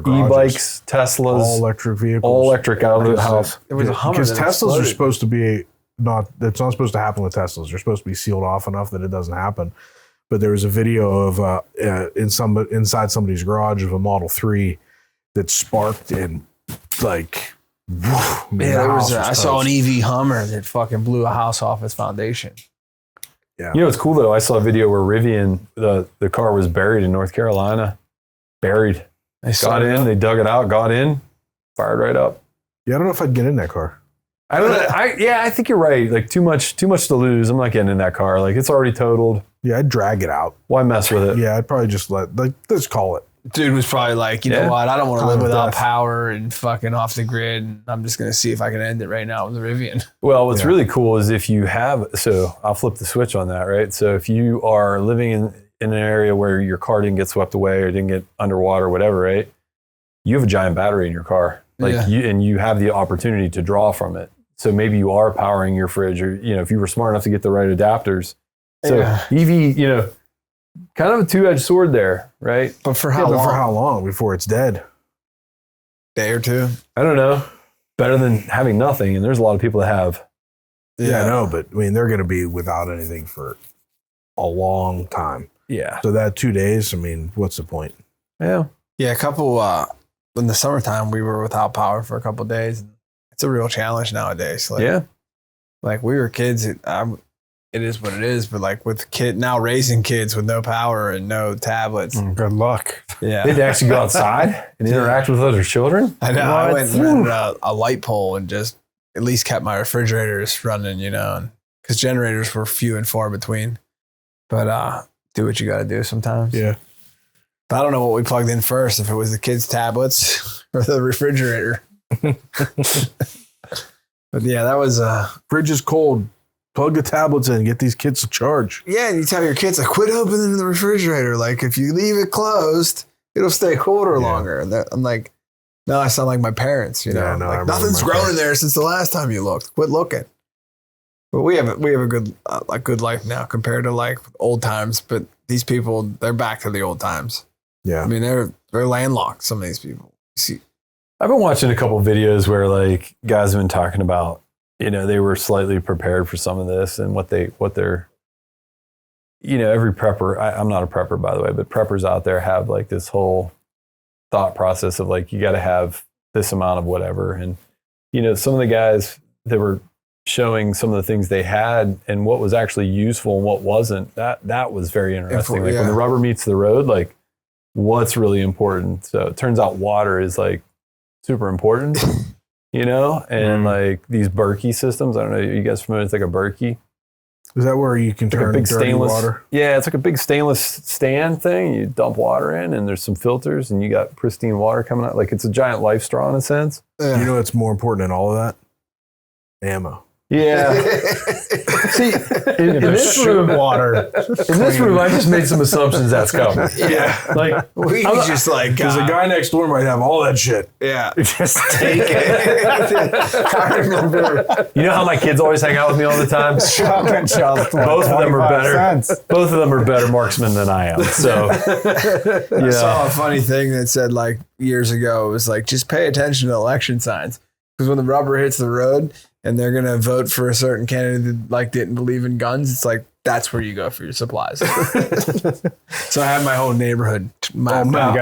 garages. E-bikes, Teslas, all electric vehicles, all electric out of the house. There was a Hummer because that Teslas exploded. are supposed to be it's not supposed to happen with Teslas. They're supposed to be sealed off enough that it doesn't happen. But there was a video of inside somebody's garage of a Model 3 that sparked and like. I saw an EV Hummer that fucking blew a house off its foundation. Yeah. You know, it's cool though. I saw a video where Rivian, the car was buried in North Carolina. Buried. They got in, they dug it out, got in, fired right up. Yeah, I don't know if I'd get in that car. I don't know. I think you're right. Like too much to lose. I'm not getting in that car. Like it's already totaled. Yeah, I'd drag it out. Why mess with it? Yeah, I'd probably just let's call it. Dude was probably like, you know what? I don't want to live without power and fucking off the grid. And I'm just going to see if I can end it right now with the Rivian. Well, what's really cool is if you have, so I'll flip the switch on that, right? So if you are living in an area where your car didn't get swept away or didn't get underwater or whatever, right? You have a giant battery in your car. And you have the opportunity to draw from it. So maybe you are powering your fridge, or, you know, if you were smart enough to get the right adapters. So EV, you know, kind of a two-edged sword there, right? But for how long? For how long before it's dead? Day or two? I don't know. Better than having nothing. And there's a lot of people that have. Yeah, I know, but I mean, they're going to be without anything for a long time. Yeah. So that 2 days, I mean, what's the point? Yeah. Yeah, a couple, in the summertime, we were without power for a couple of days. It's a real challenge nowadays. Like, like we were kids, it is what it is, but like with now raising kids with no power and no tablets. Good luck. Yeah. They had to actually go outside and interact with other children. I know. I went and rented a light pole and just at least kept my refrigerators running, you know, because generators were few and far between. But do what you got to do sometimes. Yeah. But I don't know what we plugged in first, if it was the kids' tablets or the refrigerator. But yeah, that was Fridge is cold. Plug the tablets in. Get these kids to charge. Yeah, and you tell your kids, like, quit opening the refrigerator. Like, if you leave it closed, it'll stay colder longer. And I'm like, no, I sound like my parents. You know, like, nothing's grown in there since the last time you looked. Quit looking. But we have a good good life now compared to like old times. But these people, they're back to the old times. Yeah, I mean, they're landlocked. Some of these people. You see, I've been watching a couple of videos where like guys have been talking about, you know, they were slightly prepared for some of this and what they're, you know, every prepper, I'm not a prepper, by the way, but preppers out there have like this whole thought process of like, you got to have this amount of whatever. And, you know, some of the guys that were showing some of the things they had and what was actually useful and what wasn't, that was very interesting. Like when the rubber meets the road, like what's really important. So it turns out water is like super important. You know, and like these Berkey systems, I don't know, are you guys familiar with like a Berkey? Is that where you can It's like turn a big dirty stainless water? Yeah, it's like a big stainless stand thing. You dump water in and there's some filters and you got pristine water coming out. Like it's a giant life straw in a sense. You know what's more important than all of that? Ammo. Yeah. See, in this room, I just made some assumptions that's coming. Yeah. Like, we just like, Because the guy next door might have all that shit. yeah. Just take it. I remember. you know how my kids always hang out with me all the time? Shotgun shells. Both of them are better. Both of them are better marksmen than I am. So, I saw a funny thing that said like years ago, it was like, just pay attention to election signs. Because when the rubber hits the road and they're going to vote for a certain candidate that like didn't believe in guns, it's like, that's where you go for your supplies. So I have my whole neighborhood mapped out.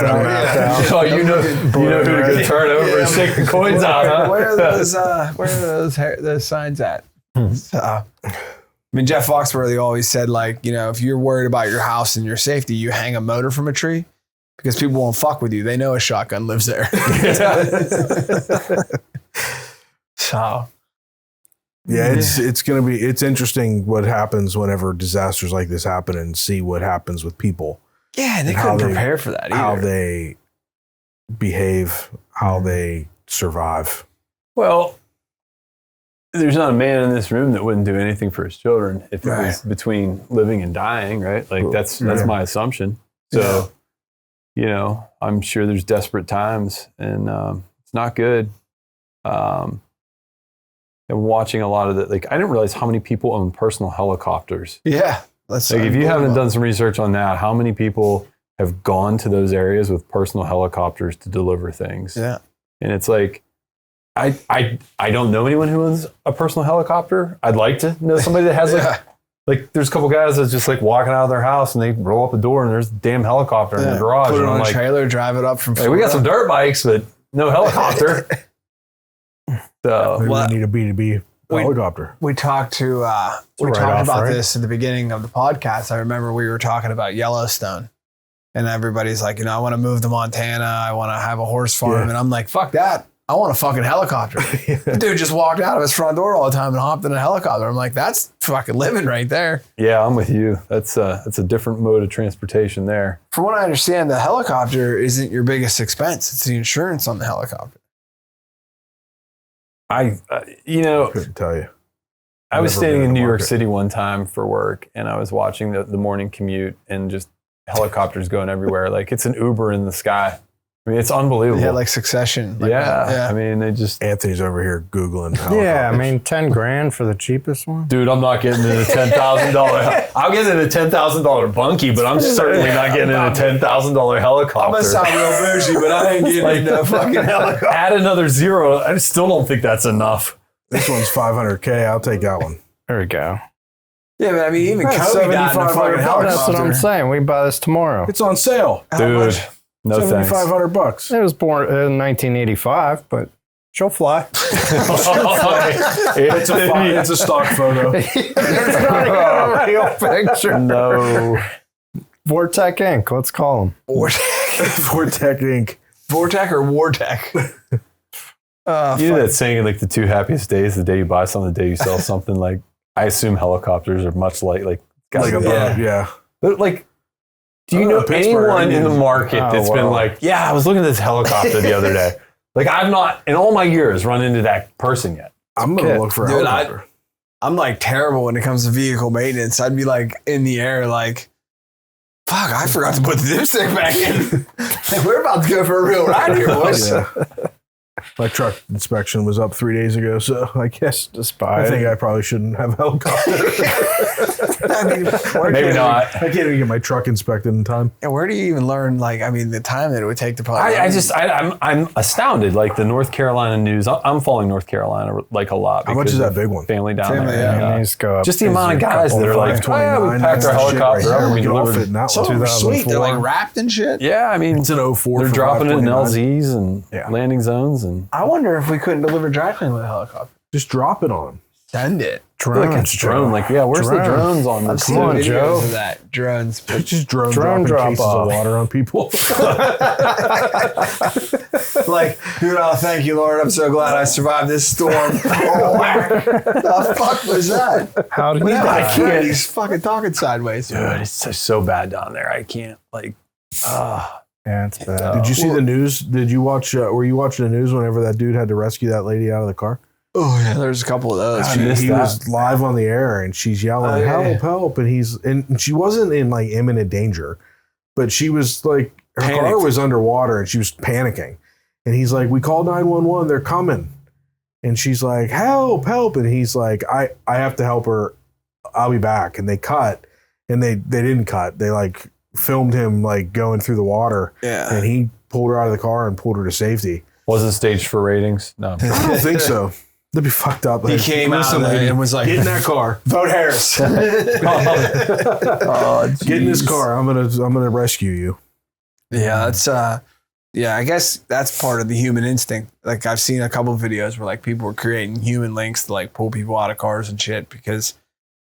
Oh, you know who to turn over and shake the coins out, huh? Where are those signs at? So, I mean, Jeff Foxworthy always said, like, you know, if you're worried about your house and your safety, you hang a motor from a tree because people won't fuck with you. They know a shotgun lives there. So, yeah, it's interesting what happens whenever disasters like this happen and see what happens with people. yeah, they couldn't prepare for that either. How they behave, how they survive. Well, there's not a man in this room that wouldn't do anything for his children if it was between living and dying, right? Like that's my assumption. So, you know, I'm sure there's desperate times and it's not good. And watching a lot of that, like I didn't realize how many people own personal helicopters. Yeah. That's Like if you haven't done some research on that, how many people have gone to those areas with personal helicopters to deliver things? Yeah. And it's like, I don't know anyone who owns a personal helicopter. I'd like to know somebody that has like there's a couple guys that's just like walking out of their house and they roll up the door and there's a damn helicopter in the garage. Put it and on I'm a like, trailer, drive it up from hey, we got some dirt bikes, but no helicopter. So We need a B2B helicopter. We talked about this at the beginning of the podcast. I remember we were talking about Yellowstone and everybody's like, you know, I want to move to Montana. I want to have a horse farm. And I'm like, fuck that. I want a fucking helicopter. The dude just walked out of his front door all the time and hopped in a helicopter. I'm like, that's fucking living right there. Yeah, I'm with you. That's a different mode of transportation there. From what I understand, the helicopter isn't your biggest expense. It's the insurance on the helicopter. I couldn't tell you. I was Never staying been in in the New York market. City one time for work, and I was watching the morning commute and just helicopters going everywhere. Like it's an Uber in the sky. I mean, it's unbelievable. Yeah, like Succession. Like yeah. that. I mean, they just... Anthony's over here Googling. Yeah, I mean, 10 grand for the cheapest one. Dude, I'm not getting in a $10,000. I'll get in a $10,000 bunkie, but I'm certainly not getting in a $10,000 helicopter. I'm gonna sound real bougie, but I ain't getting in a fucking helicopter. Add another zero. I still don't think that's enough. This one's $500K. I'll take that one. There we go. Yeah, but I mean, even That's Kobe died in a fucking $7,500. helicopter. That's what I'm saying. We can buy this tomorrow. It's on sale. How Dude, much? no thanks. $7,500. It was born in 1985, but she'll fly. It's a stock photo. It's not even a real picture. No. Vortec Inc. Let's call them. Vortec Inc. Vortec or Wartec? You know that saying, like the two happiest days, the day you buy something, the day you sell something. Like I assume helicopters are much like Like a boat, yeah. But like, do you Oh, know Pittsburgh, anyone in the market Oh, that's been wow. like, yeah, I was looking at this helicopter the other day. Like I've not in all my years run into that person yet. I'm going to look for a Dude, helicopter. I'm like terrible when it comes to vehicle maintenance. I'd be like in the air, like, fuck, I forgot to put the dipstick back in. And we're about to go for a real ride here, boys. Yeah. My truck inspection was up 3 days ago, so I guess Just buy I think it. I probably shouldn't have a helicopter. I mean, where Maybe can- not. I can't even get my truck inspected in time. And where do you even learn, like, I mean, the time that it would take to probably... I'm astounded. Like the North Carolina news, I'm following North Carolina like a lot. How much is because that of big one? Family down Family, there. yeah. And, It needs to go up. just the Is amount of there a guys couple that are like, of oh, yeah, we 529, packed our that's the shit right helicopter there. up and we We can all fit delivered. in that So one. sweet, they're like 2004. wrapped and shit. Yeah, I mean, It's an 04 they're for dropping it in 529. LZs and Yeah. landing zones and I wonder if we couldn't deliver dry cleaning with a helicopter. Just drop it on them. Send it. I feel like it's drone. Like, yeah, where's the drones on I've this? seen on, videos Joe. of that. Drones. It's just drone Drone dropping cases drop-off. of water on people. Like, dude, oh, thank you, Lord. I'm so glad I survived this storm. The fuck was that? How did he Yeah, die? I can't. He's fucking talking sideways. Dude, it's so bad down there. I can't, like, Yeah, it's bad. Did you see the news? Did you watch? Were you watching the news whenever that dude had to rescue that lady out of the car? Oh, yeah, there's a couple of those. I missed He that. was live on the air and she's yelling, Oh, yeah. "Help, help!" And she wasn't in like imminent danger, but she was like, her car Panicked. was underwater and she was panicking. And he's like, "We called 911. They're coming." And she's like, "Help, help!" And he's like, "I have to help her. I'll be back." And they cut, and they didn't cut. They like filmed him like going through the water, Yeah. and he pulled her out of the car and pulled her to safety. wasn't staged for ratings. No. I don't think so. That'd be fucked up. He came out of there and was like, "Get in that car. vote Harris. Oh, Get in this car. I'm gonna rescue you." Yeah, that's yeah, I guess that's part of the human instinct. Like I've seen a couple of videos where like people were creating human links to like pull people out of cars and shit because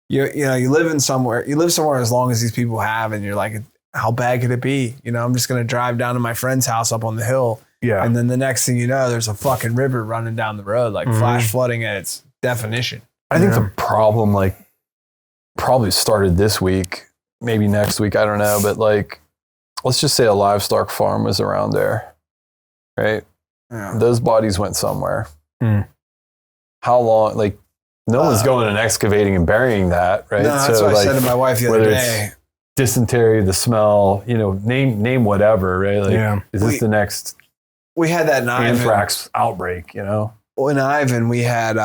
you live somewhere as long as these people have, and you're like, how bad could it be? You know, I'm just gonna drive down to my friend's house up on the hill, Yeah. and then the next thing you know, there's a fucking river running down the road, like flash flooding at its definition. I think the problem, like, probably started this week, maybe next week. I don't know. But, like, let's just say a livestock farm was around there, right? Yeah. Those bodies went somewhere. Mm. How long? Like, no one's going and excavating and burying that, right? No, that's what I said to my wife the other whether day. it's dysentery, the smell, name whatever, right? Like, Yeah. is this the next We had that in Ivan. anthrax outbreak, Well, in Ivan, we had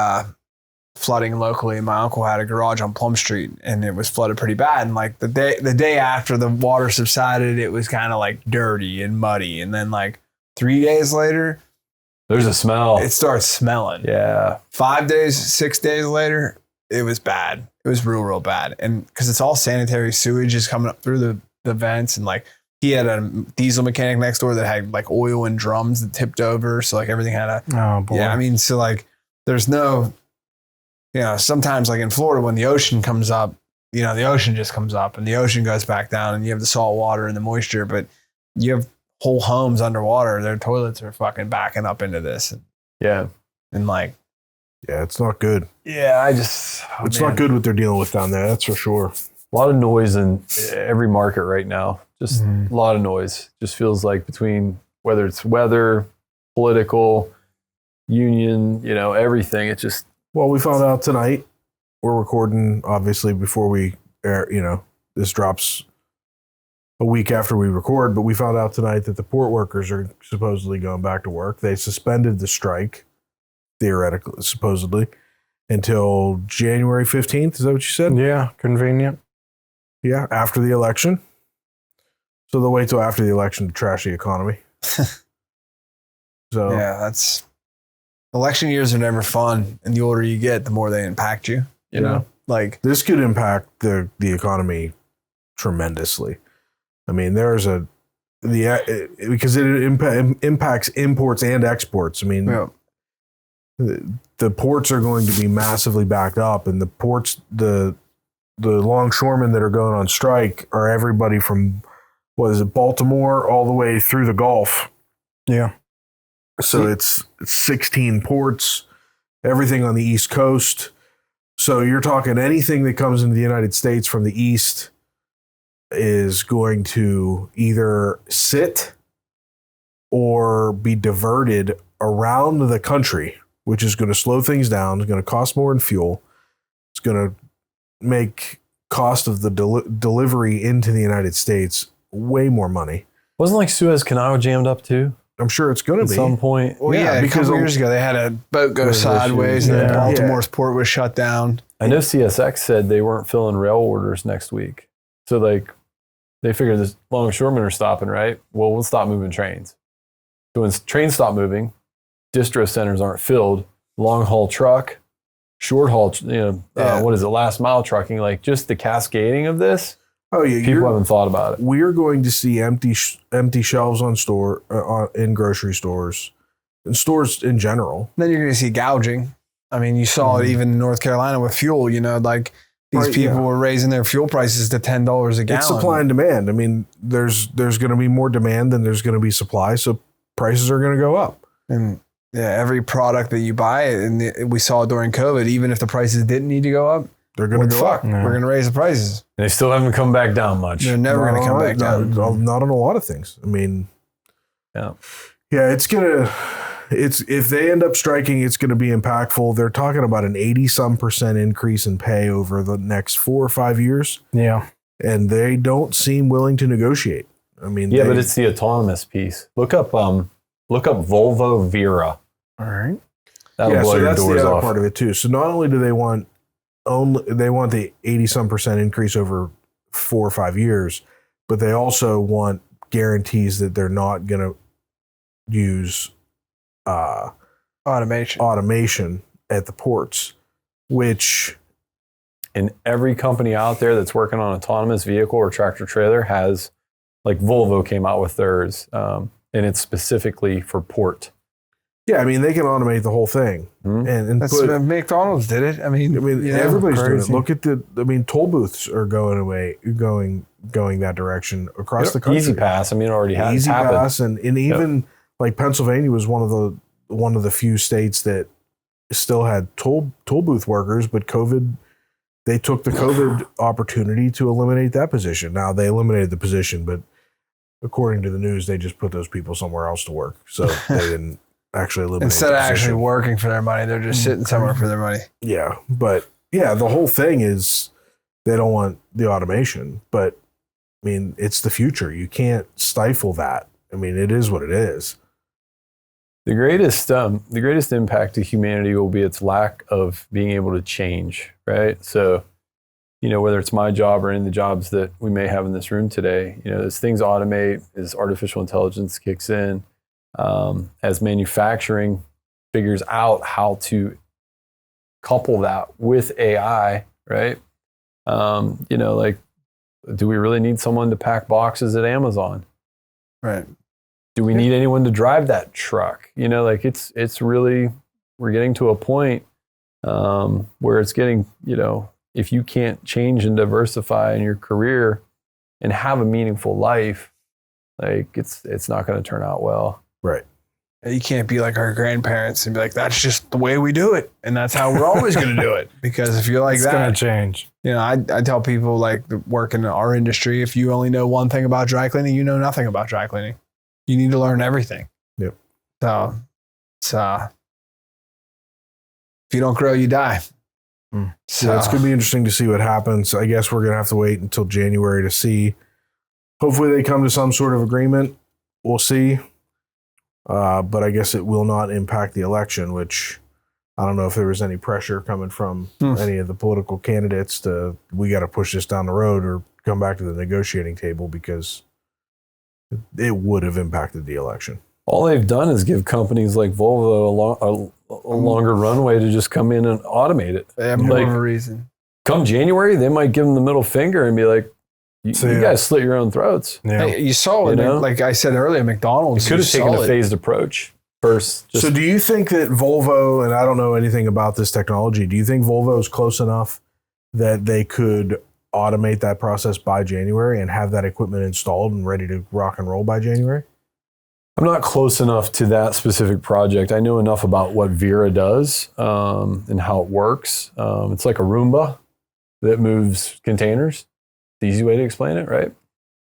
flooding locally, and my uncle had a garage on Plum Street, and it was flooded pretty bad. And like the day after the water subsided, it was kind of like dirty and muddy. And then like 3 days later, There's a smell. it starts smelling. Yeah. 5 days, 6 days later, it was bad. It was real bad. And because it's all sanitary sewage is coming up through the vents, and like he had a diesel mechanic next door that had like oil in drums that tipped over. So like everything had a Oh boy. yeah, I mean, so like, there's no, sometimes like in Florida, when the ocean comes up, the ocean just comes up and the ocean goes back down and you have the salt water and the moisture, but you have whole homes underwater. Their toilets are fucking backing up into this. Yeah. And like, Yeah, it's not good. yeah, it's Not good what they're dealing with down there. That's for sure. A lot of noise in every market right now. Just a lot of noise. Just feels like between whether it's weather, political, union, everything. It just. Well, we found out tonight. We're recording, obviously, before we air, this drops a week after we record, but we found out tonight that the port workers are supposedly going back to work. They suspended the strike, theoretically, supposedly, until January 15th. Is that what you said? Yeah, convenient. Yeah, after the election. So they'll wait till after the election to trash the economy. So yeah, election years are never fun, and the older you get, the more they impact you. You know, like this could impact the economy tremendously. I mean, because it impacts imports and exports. I mean, the ports are going to be massively backed up, and the ports, the longshoremen that are going on strike are everybody from, Baltimore all the way through the Gulf. Yeah. So it's 16 ports, everything on the East Coast. So you're talking anything that comes into the United States from the East is going to either sit or be diverted around the country, which is going to slow things down. It's going to cost more in fuel. It's going to make cost of the delivery into the United States way more money. Wasn't like Suez Canal jammed up too? I'm sure it's going to be. At some point. Well, yeah, because a couple years ago they had a boat go sideways and then Baltimore's port was shut down. I know CSX said they weren't filling rail orders next week. So like they figured this longshoremen are stopping, right? Well, we'll stop moving trains. So when trains stop moving, distro centers aren't filled, long haul truck, short haul, last mile trucking, like just the cascading of this. Oh yeah, people haven't thought about it. We're going to see empty shelves in grocery stores, and stores in general. Then you're going to see gouging. I mean, you saw it even in North Carolina with fuel. Like these people were raising their fuel prices to $10 a gallon. It's supply and demand. I mean, there's going to be more demand than there's going to be supply, so prices are going to go up. And every product that you buy, and we saw during COVID, even if the prices didn't need to go up, they're going to go up. We're going to raise the prices. And they still haven't come back down much. They're never going to come back down. Not on a lot of things. I mean, it's if they end up striking, it's going to be impactful. They're talking about an 80% increase in pay over the next 4 or 5 years. Yeah. And they don't seem willing to negotiate. I mean, but it's the autonomous piece. Look up Volvo Vera. All right. That'll blow so your that's doors the other off. part of it too. So not only do they want the 80% increase over 4 or 5 years, but they also want guarantees that they're not going to use automation at the ports, which and every company out there that's working on autonomous vehicle or tractor trailer has, like Volvo came out with theirs, and it's specifically for port. Yeah, I mean they can automate the whole thing, and that's McDonald's did it. I mean everybody's doing it. Look at toll booths are going that direction across the country. Easy Pass, it already has Easy happened. Pass, and even like Pennsylvania was one of the few states that still had toll booth workers, but they took the COVID opportunity to eliminate that position. Now they eliminated the position, but according to the news, they just put those people somewhere else to work. So they didn't actually eliminate instead of actually working for their money, they're just sitting somewhere for their money. Yeah, but the whole thing is they don't want the automation, but I mean, it's the future. You can't stifle that. I mean, it is what it is. The greatest impact to humanity will be its lack of being able to change, right? So, whether it's my job or any of the jobs that we may have in this room today, as things automate, as artificial intelligence kicks in, as manufacturing figures out how to couple that with AI, right? Do we really need someone to pack boxes at Amazon? Right. Do we need anyone to drive that truck? It's really, we're getting to a point where it's getting, if you can't change and diversify in your career and have a meaningful life, like it's not going to turn out well. Right. You can't be like our grandparents and be like, that's just the way we do it. And that's how we're always going to do it. Because if you're like it's that, going to change. You know, I tell people like that work in our industry, if you only know one thing about dry cleaning, you know nothing about dry cleaning. You need to learn everything. Yep. So it's, if you don't grow, you die. So it's going to be interesting to see what happens. I guess we're going to have to wait until January to see. Hopefully they come to some sort of agreement. We'll see. But I guess it will not impact the election, which I don't know if there was any pressure coming from any of the political candidates we got to push this down the road or come back to the negotiating table, because it would have impacted the election. All they've done is give companies like Volvo a longer runway to just come in and automate it. They have more of a reason. Come January, they might give them the middle finger and be like, you guys slit your own throats. Yeah. Hey, you saw it, like I said earlier, McDonald's. It could have taken a phased approach first. So do you think that Volvo, and I don't know anything about this technology, do you think Volvo is close enough that they could automate that process by January and have that equipment installed and ready to rock and roll by January? I'm not close enough to that specific project. I know enough about what Vera does and how it works. It's like a Roomba that moves containers. The easy way to explain it, right?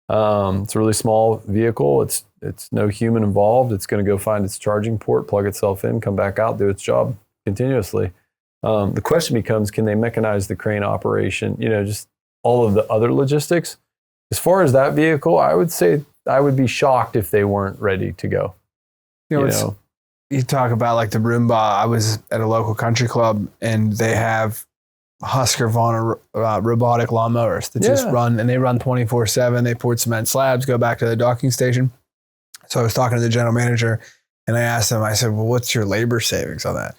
It's a really small vehicle. It's no human involved. It's going to go find its charging port, plug itself in, come back out, do its job continuously. The question becomes, can they mechanize the crane operation? Just all of the other logistics. As far as that vehicle, I would say I would be shocked if they weren't ready to go. You talk about like the Roomba. I was at a local country club and they have Husqvarna robotic lawnmowers that just run, and they run 24/7. They poured cement slabs, go back to the docking station. So I was talking to the general manager and I asked him, I said, well, what's your labor savings on that?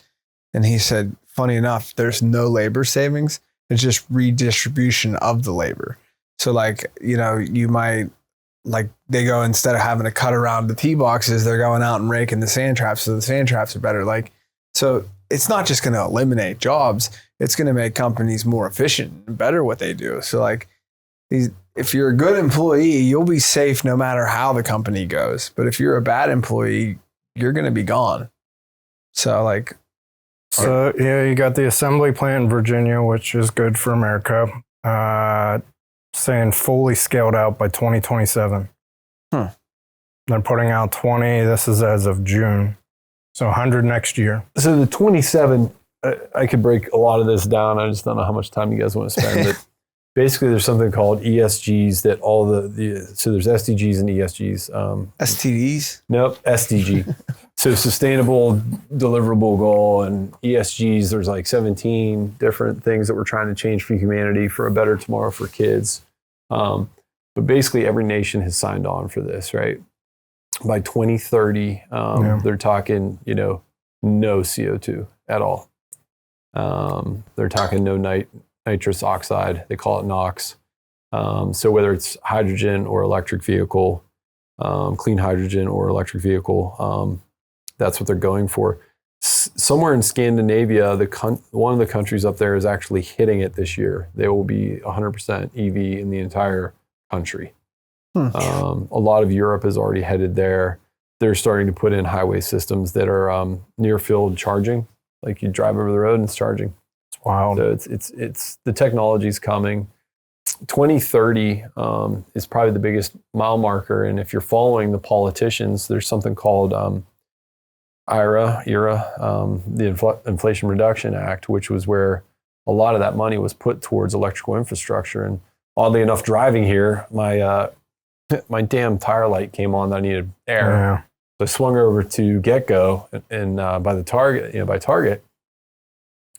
And he said, funny enough, there's no labor savings. It's just redistribution of the labor. So like, you might, like they go, instead of having to cut around the tee boxes, they're going out and raking the sand traps. So the sand traps are better. So it's not just going to eliminate jobs. It's going to make companies more efficient and better what they do. So like if you're a good employee, you'll be safe no matter how the company goes. But if you're a bad employee, you're going to be gone. So you got the assembly plant in Virginia, which is good for America. Saying fully scaled out by 2027. They're putting out 20. This is as of June. So 100 next year. So the 27, I could break a lot of this down. I just don't know how much time you guys want to spend. But basically, there's something called ESGs that all so there's SDGs and ESGs. STDs? Nope, SDG. So sustainable deliverable goal, and ESGs, there's like 17 different things that we're trying to change for humanity for a better tomorrow for kids. But basically every nation has signed on for this, right? By 2030, they're talking, no CO2 at all. They're talking no nitrous oxide. They call it NOx. So whether it's hydrogen or electric vehicle, clean hydrogen or electric vehicle, that's what they're going for. Somewhere in Scandinavia, one of the countries up there is actually hitting it this year. They will be 100% EV in the entire country. A lot of Europe is already headed there. They're starting to put in highway systems that are near field charging. Like you drive over the road and it's charging. It's wild. So it's the technology's coming. 2030 is probably the biggest mile marker. And if you're following the politicians, there's something called IRA, the Inflation Reduction Act, which was where a lot of that money was put towards electrical infrastructure. And oddly enough, driving here, my damn tire light came on that I needed air. Yeah. So I swung over to GetGo and by Target,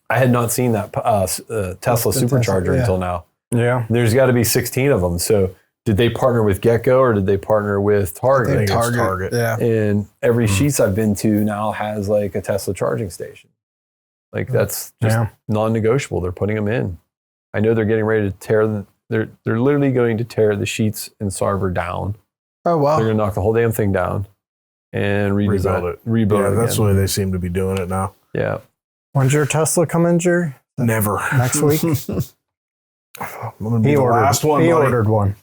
I had not seen that Tesla supercharger until now. Yeah. There's got to be 16 of them. So did they partner with GetGo or did they partner with Target? I think Target. Yeah. And every Sheetz I've been to now has like a Tesla charging station. Like that's just non-negotiable. They're putting them in. I know they're getting ready to tear they're literally going to tear the Sheetz and Sarver down. Oh wow. They're going to knock the whole damn thing down and rebuild it. Yeah, that's the way they seem to be doing it now. Yeah. When's your Tesla come in, Jerry? Never. Next week? I'm going to be the last one, buddy. He ordered one.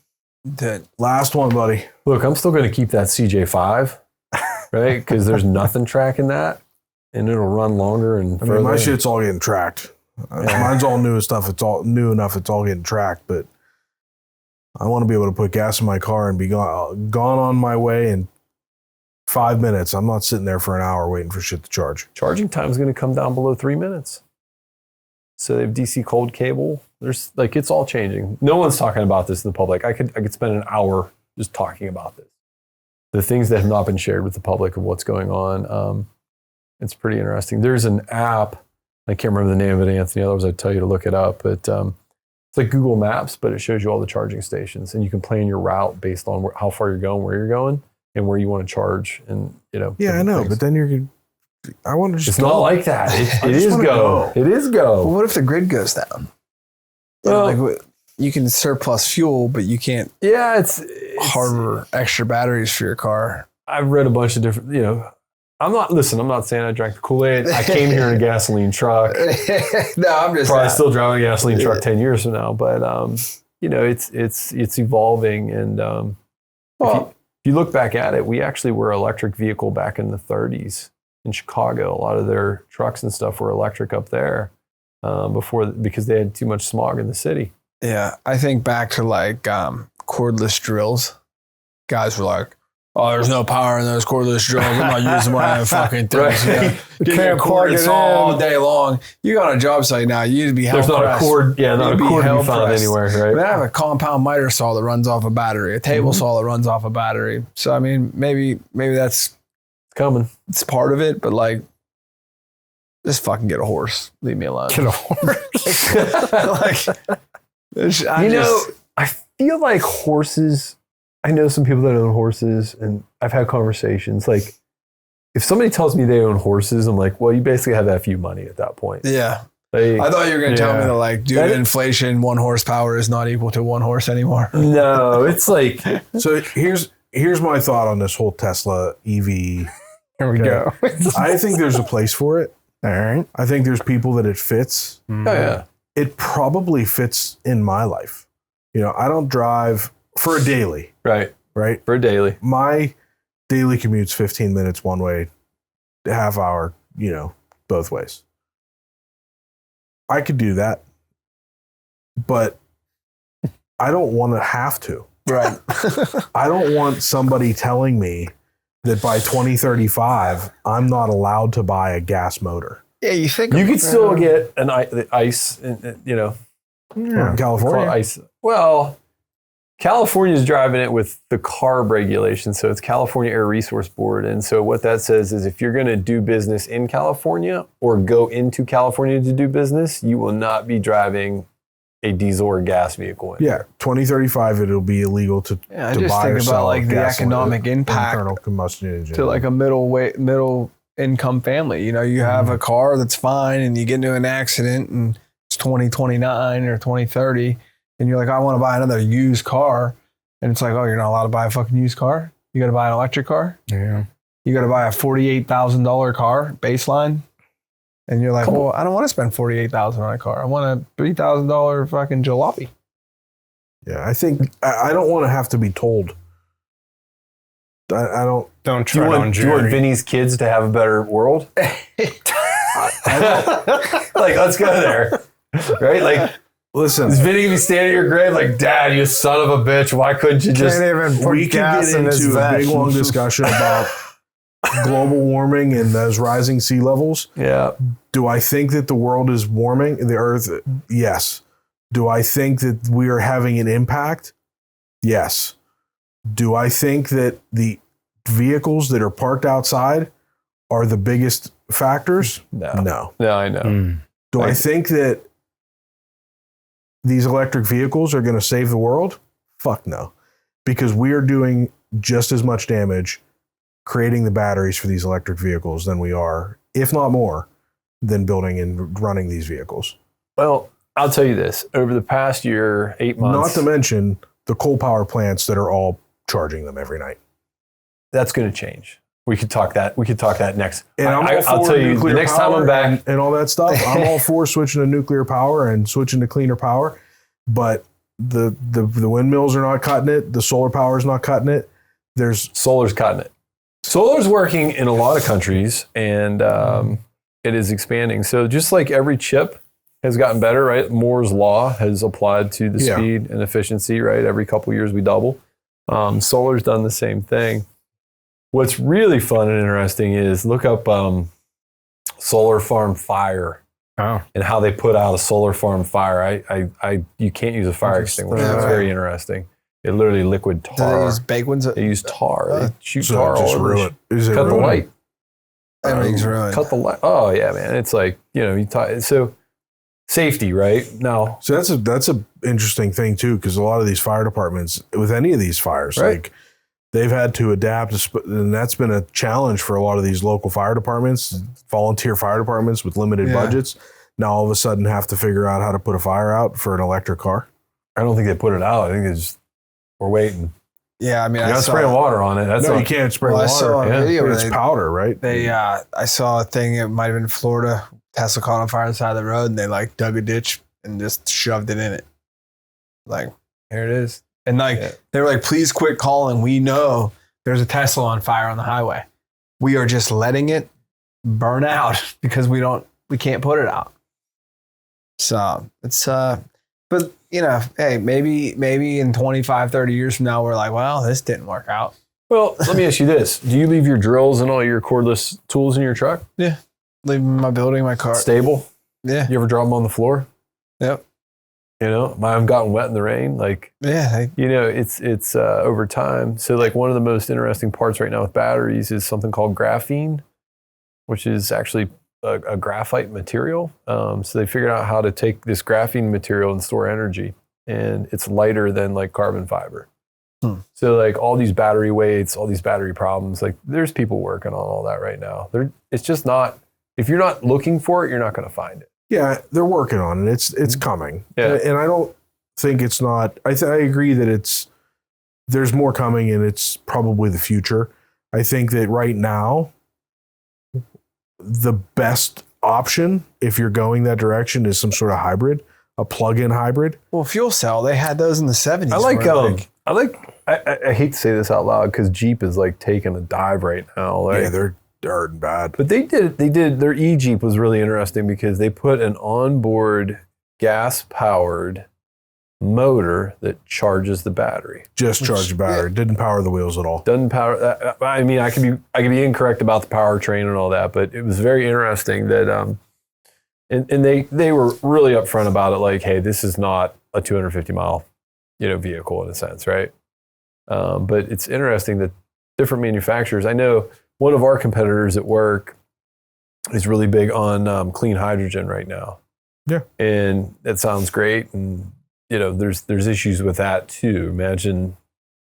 Last one, buddy. Look, I'm still going to keep that CJ5. right? Because there's nothing tracking that, and it'll run longer and I mean, my shit's all getting tracked. Mine's all new stuff. It's all new enough. It's all getting tracked, but I want to be able to put gas in my car and be gone on my way in 5 minutes. I'm not sitting there for an hour waiting for shit to charge. Charging time is going to come down below 3 minutes. So they have DC cold cable. There's like, it's all changing. No one's talking about this in the public. I could spend an hour just talking about this. The things that have not been shared with the public of what's going on. It's pretty interesting. There's an app. I can't remember the name of it, Anthony. Otherwise, I'd tell you to look it up. But it's like Google Maps, but it shows you all the charging stations, and you can plan your route based on how far you're going, where you're going, and where you want to charge. And yeah, I know. things. But then I want to just. It's not like that. It is go. It is go. Well, what if the grid goes down? Well, you can surplus fuel, but you can't. Yeah, it's harbor extra batteries for your car. I've read a bunch of different. I'm not saying I drank the Kool-Aid. I came here in a gasoline truck. No, I'm just probably still driving a gasoline truck 10 years from now. But it's evolving, and if you look back at it, we actually were an electric vehicle back in the 30s in Chicago. A lot of their trucks and stuff were electric up there because they had too much smog in the city. Yeah, I think back to like cordless drills. Guys were like, "Oh, there's no power in those cordless drills. I'm not using one of them fucking things." Right. You can't plug it all day long. You go on a job site now, you'd be hell There's not a cord. Yeah, not a cord to be found anywhere, right? I have a compound miter saw that runs off a battery, a table saw that runs off a battery. So I mean, maybe that's coming. It's part of it, but like, just fucking get a horse. Leave me alone. Get a horse. I feel like horses. I know some people that own horses, and I've had conversations. Like, if somebody tells me they own horses, I'm like, well, you basically have FU money at that point. Yeah. Like, I thought you were going to tell me that, like, due to inflation, 1 horsepower is not equal to 1 horse anymore. No, it's like. So here's my thought on this whole Tesla EV. Here we go. I think there's a place for it. All right. I think there's people that it fits. Oh, yeah. It probably fits in my life. I don't drive for a daily. Right. For a daily. My daily commute's 15 minutes one way, half hour, both ways. I could do that, but I don't want to have to. Right. I don't want somebody telling me that by 2035, I'm not allowed to buy a gas motor. Yeah, you think you could still get the ice, in California. Ice. Well, California's driving it with the CARB regulation, so it's California Air Resource Board. And so what that says is if you're going to do business in California or go into California to do business, you will not be driving a diesel or gas vehicle. 2035, it'll be illegal to I just buy think or about sell like the economic impact internal combustion engine to like a middle income family. You have a car that's fine, and you get into an accident, and it's 2029 or 2030. And you're like, I want to buy another used car. And it's like, oh, you're not allowed to buy a fucking used car? You got to buy an electric car? Yeah. You got to buy a $48,000 car baseline? And you're like, well, I don't want to spend $48,000 on a car. I want a $3,000 fucking jalopy. Yeah, I think I don't want to have to be told. I don't. Don't try on Do you want Vinny's kids to have a better world? Like, let's go there. Right? Like, listen, is Vinny gonna be standing at your grave like, Dad, you son of a bitch, why couldn't you just... We could get into a big long discussion about global warming and those rising sea levels. Yeah. Do I think that the world is warming, the earth? Yes. Do I think that we are having an impact? Yes. Do I think that the vehicles that are parked outside are the biggest factors? No. No, I know. Do I think that these electric vehicles are going to save the world? Fuck no. Because we are doing just as much damage creating the batteries for these electric vehicles than we are, if not more, than building and running these vehicles. Well, I'll tell you this. Over the past year, 8 months... Not to mention the coal power plants that are all charging them every night. That's going to change. We could talk that next. And I'll tell you, the next time I'm back... And all that stuff, I'm all for switching to nuclear power and switching to cleaner power. But the windmills are not cutting it. The solar power is not cutting it. Solar's cutting it. Solar's working in a lot of countries, and it is expanding. So just like every chip has gotten better, right? Moore's law has applied to the speed and efficiency, right? Every couple of years we double. Solar's done the same thing. What's really fun and interesting is look up solar farm fire and how they put out a solar farm fire. You can't use a fire extinguisher. It's very interesting. It literally liquid tar. Do they use bake ones? They use tar. They shoot tar all over. Cut the light. Everything's ruined. Cut the light. Oh yeah, man. It's like, so safety, right? No. So that's a interesting thing too, because a lot of these fire departments, with any of these fires, like they've had to adapt, and that's been a challenge for a lot of these local fire departments, volunteer fire departments with limited budgets. Now all of a sudden have to figure out how to put a fire out for an electric car. I don't think they put it out. I think we're waiting. Yeah, I mean, you gotta spray water on it. You can't spray water. I saw a video it's powder, right? I saw a thing. It might have been Florida. Tesla caught on fire on the side of the road, and they like dug a ditch and just shoved it in it. Like, here it is. And they were like, please quit calling. We know there's a Tesla on fire on the highway. We are just letting it burn out because we can't put it out. So it's, but hey, maybe in 25, 30 years from now, we're like, well, this didn't work out. Well, let me ask you this. Do you leave your drills and all your cordless tools in your truck? Yeah. Leave them in my building, my car. Stable? Yeah. You ever drop them on the floor? Yep. Mine gotten wet in the rain. Like, it's over time. So like one of the most interesting parts right now with batteries is something called graphene, which is actually a graphite material. So they figured out how to take this graphene material and store energy, and it's lighter than like carbon fiber. So like all these battery weights, all these battery problems, like there's people working on all that right now. It's just not, if you're not looking for it, you're not going to find it. Yeah, they're working on it. It's coming. Yeah. And I don't think it's not, I agree that there's more coming, and it's probably the future. I think that right now, the best option, if you're going that direction, is some sort of hybrid, a plug-in hybrid. Well, fuel cell, they had those in the 70s. I hate to say this out loud because Jeep is like taking a dive right now. Yeah, they're hurting bad. But they did their e-Jeep was really interesting because they put an onboard gas-powered motor that charges the battery. Just charge the battery. Didn't power the wheels at all. Doesn't power. I mean, I could be incorrect about the powertrain and all that, but it was very interesting that and they were really upfront about it. Like, hey, this is not a 250 mile vehicle in a sense, right? But it's interesting that different manufacturers. I know one of our competitors at work is really big on clean hydrogen right now. Yeah, and that sounds great, and there's issues with that too. Imagine,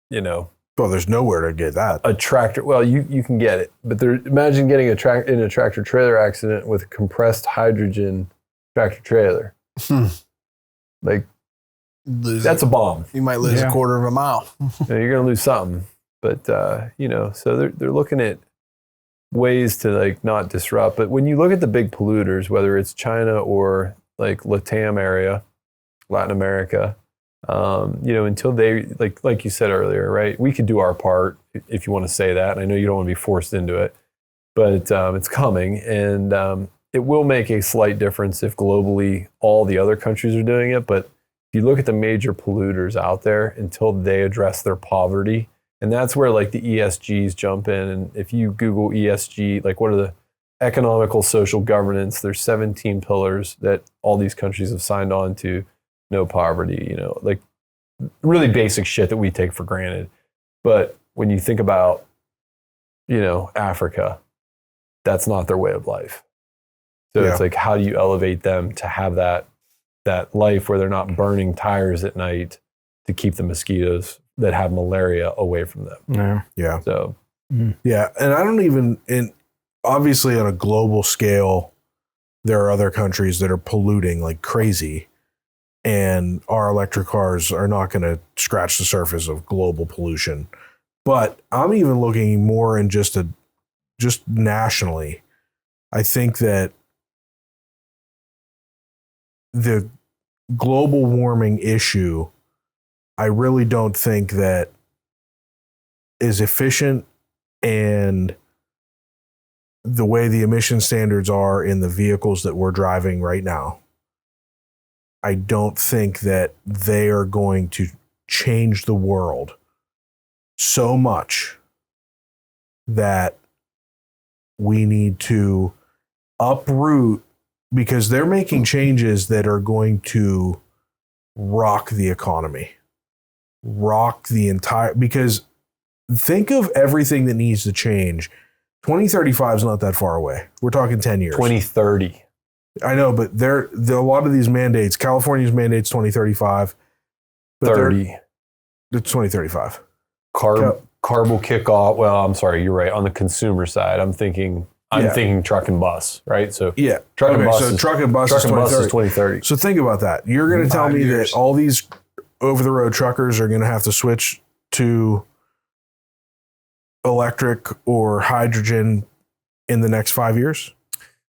well, there's nowhere to get that. A tractor. Well, you can get it, but imagine getting in a tractor trailer accident with a compressed hydrogen tractor trailer. Like, that's a bomb. You might lose a quarter of a mile. You're going to lose something. But, so they're looking at ways to like not disrupt. But when you look at the big polluters, whether it's China or like LATAM area, Latin America, until they, like you said earlier, right? We could do our part if you want to say that. And I know you don't want to be forced into it, but it's coming. And it will make a slight difference if globally all the other countries are doing it. But if you look at the major polluters out there, until they address their poverty, and that's where like the ESGs jump in. And if you Google ESG, like what are the economical, social governance, there's 17 pillars that all these countries have signed on to. No poverty, like really basic shit that we take for granted. But when you think about, Africa, that's not their way of life. So it's like, how do you elevate them to have that life where they're not burning tires at night to keep the mosquitoes that have malaria away from them? Yeah. Yeah. So, yeah. And I don't even, obviously on a global scale, there are other countries that are polluting like crazy. And our electric cars are not going to scratch the surface of global pollution. But I'm even looking more in just nationally. I think that the global warming issue, I really don't think that as efficient and the way the emission standards are in the vehicles that we're driving right now, I don't think that they are going to change the world so much that we need to uproot, because they're making changes that are going to rock the economy, rock the entire, because think of everything that needs to change. 2035 is not that far away. We're talking 10 years. 2030. I know, but a lot of these mandates, California's mandates 2035. But 30. It's 2035. Carb will kick off. Well, I'm sorry, you're right. On the consumer side, I'm thinking truck and bus, right? So truck and bus is 2030. So think about that. You're going to tell me that all these over-the-road truckers are going to have to switch to electric or hydrogen in the next 5 years?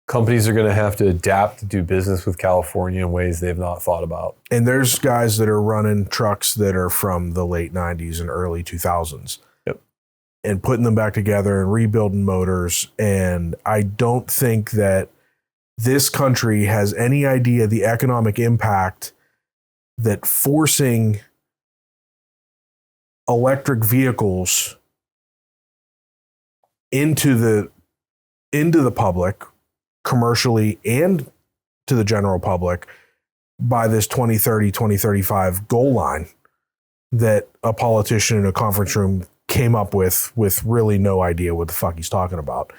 Companies are going to have to adapt to do business with California in ways they've not thought about. And there's guys that are running trucks that are from the late 90s and early 2000s. Yep. And putting them back together and rebuilding motors. And I don't think that this country has any idea the economic impact that forcing electric vehicles into the public, commercially and to the general public, by this 2030, 2035 goal line that a politician in a conference room came up with really no idea what the fuck he's talking about.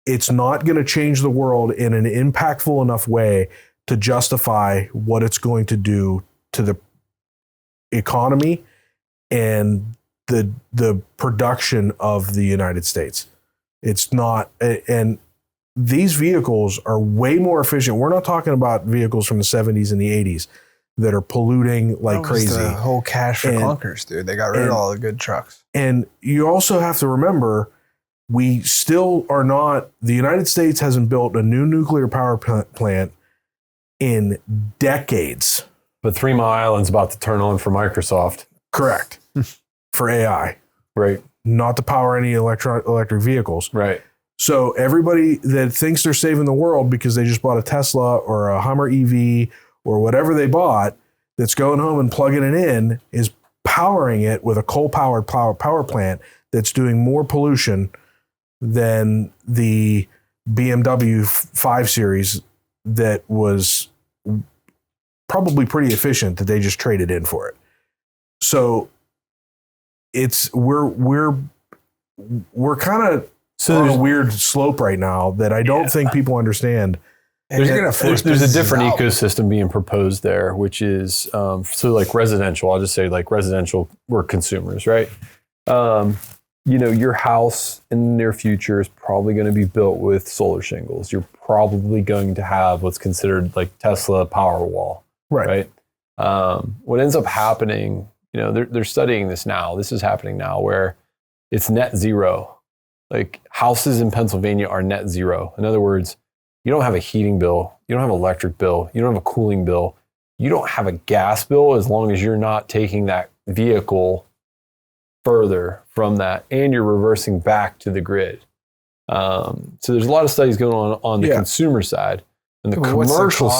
It's not going to change the world in an impactful enough way to justify what it's going to do to the economy and the production of the United States. It's not, and these vehicles are way more efficient. We're not talking about vehicles from the 70s and the 80s that are polluting like crazy. The whole cash for clunkers, dude. They got rid of all the good trucks. And you also have to remember, we still are not, the United States hasn't built a new nuclear power plant in decades. But 3 Mile Island's about to turn on for Microsoft. Correct. For AI. Right. Not to power any electric vehicles. Right. So everybody that thinks they're saving the world because they just bought a Tesla or a Hummer EV or whatever they bought, that's going home and plugging it in, is powering it with a coal-powered power plant that's doing more pollution than the BMW 5 Series that was probably pretty efficient that they just traded in for it. So we're kind of on a weird slope right now that I don't think people understand. There's a different ecosystem being proposed there, which is so like residential. I'll just say like residential, we're consumers, right? Your house in the near future is probably going to be built with solar shingles. You're probably going to have what's considered like Tesla Powerwall, right? What ends up happening, they're studying this now. This is happening now where it's net zero. Like houses in Pennsylvania are net zero. In other words, you don't have a heating bill, you don't have an electric bill, you don't have a cooling bill, you don't have a gas bill as long as you're not taking that vehicle further from that and you're reversing back to the grid. So there's a lot of studies going on the consumer side. And the commercial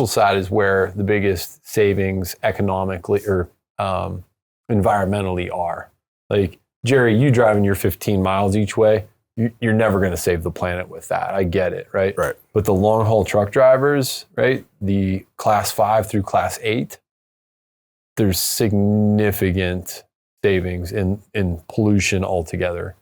side, is where the biggest savings economically or environmentally are. Like, Jerry, you driving your 15 miles each way, you're never going to save the planet with that. I get it, right? Right. But the long haul truck drivers, right? The class 5 through class 8, there's significant savings in pollution altogether.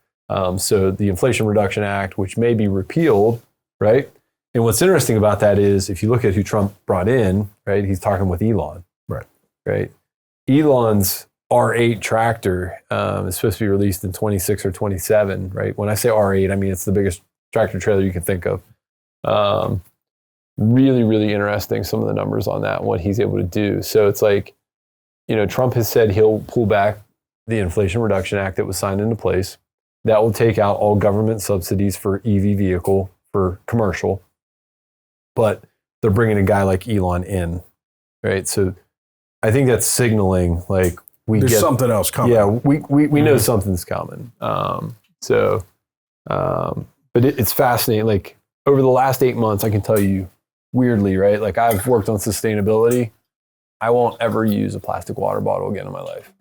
So the Inflation Reduction Act, which may be repealed, right? And what's interesting about that is if you look at who Trump brought in, right? He's talking with Elon. Right. Elon's R8 tractor is supposed to be released in 26 or 27, right? When I say R8, I mean it's the biggest tractor trailer you can think of. Really, really interesting, some of the numbers on that and what he's able to do. So it's like, Trump has said he'll pull back the Inflation Reduction Act that was signed into place. That will take out all government subsidies for EV vehicle, for commercial. But they're bringing a guy like Elon in, right? So I think that's signaling like there's something else coming. Yeah, we know something's coming. But it's fascinating. Like over the last 8 months, I can tell you weirdly, right? Like I've worked on sustainability. I won't ever use a plastic water bottle again in my life.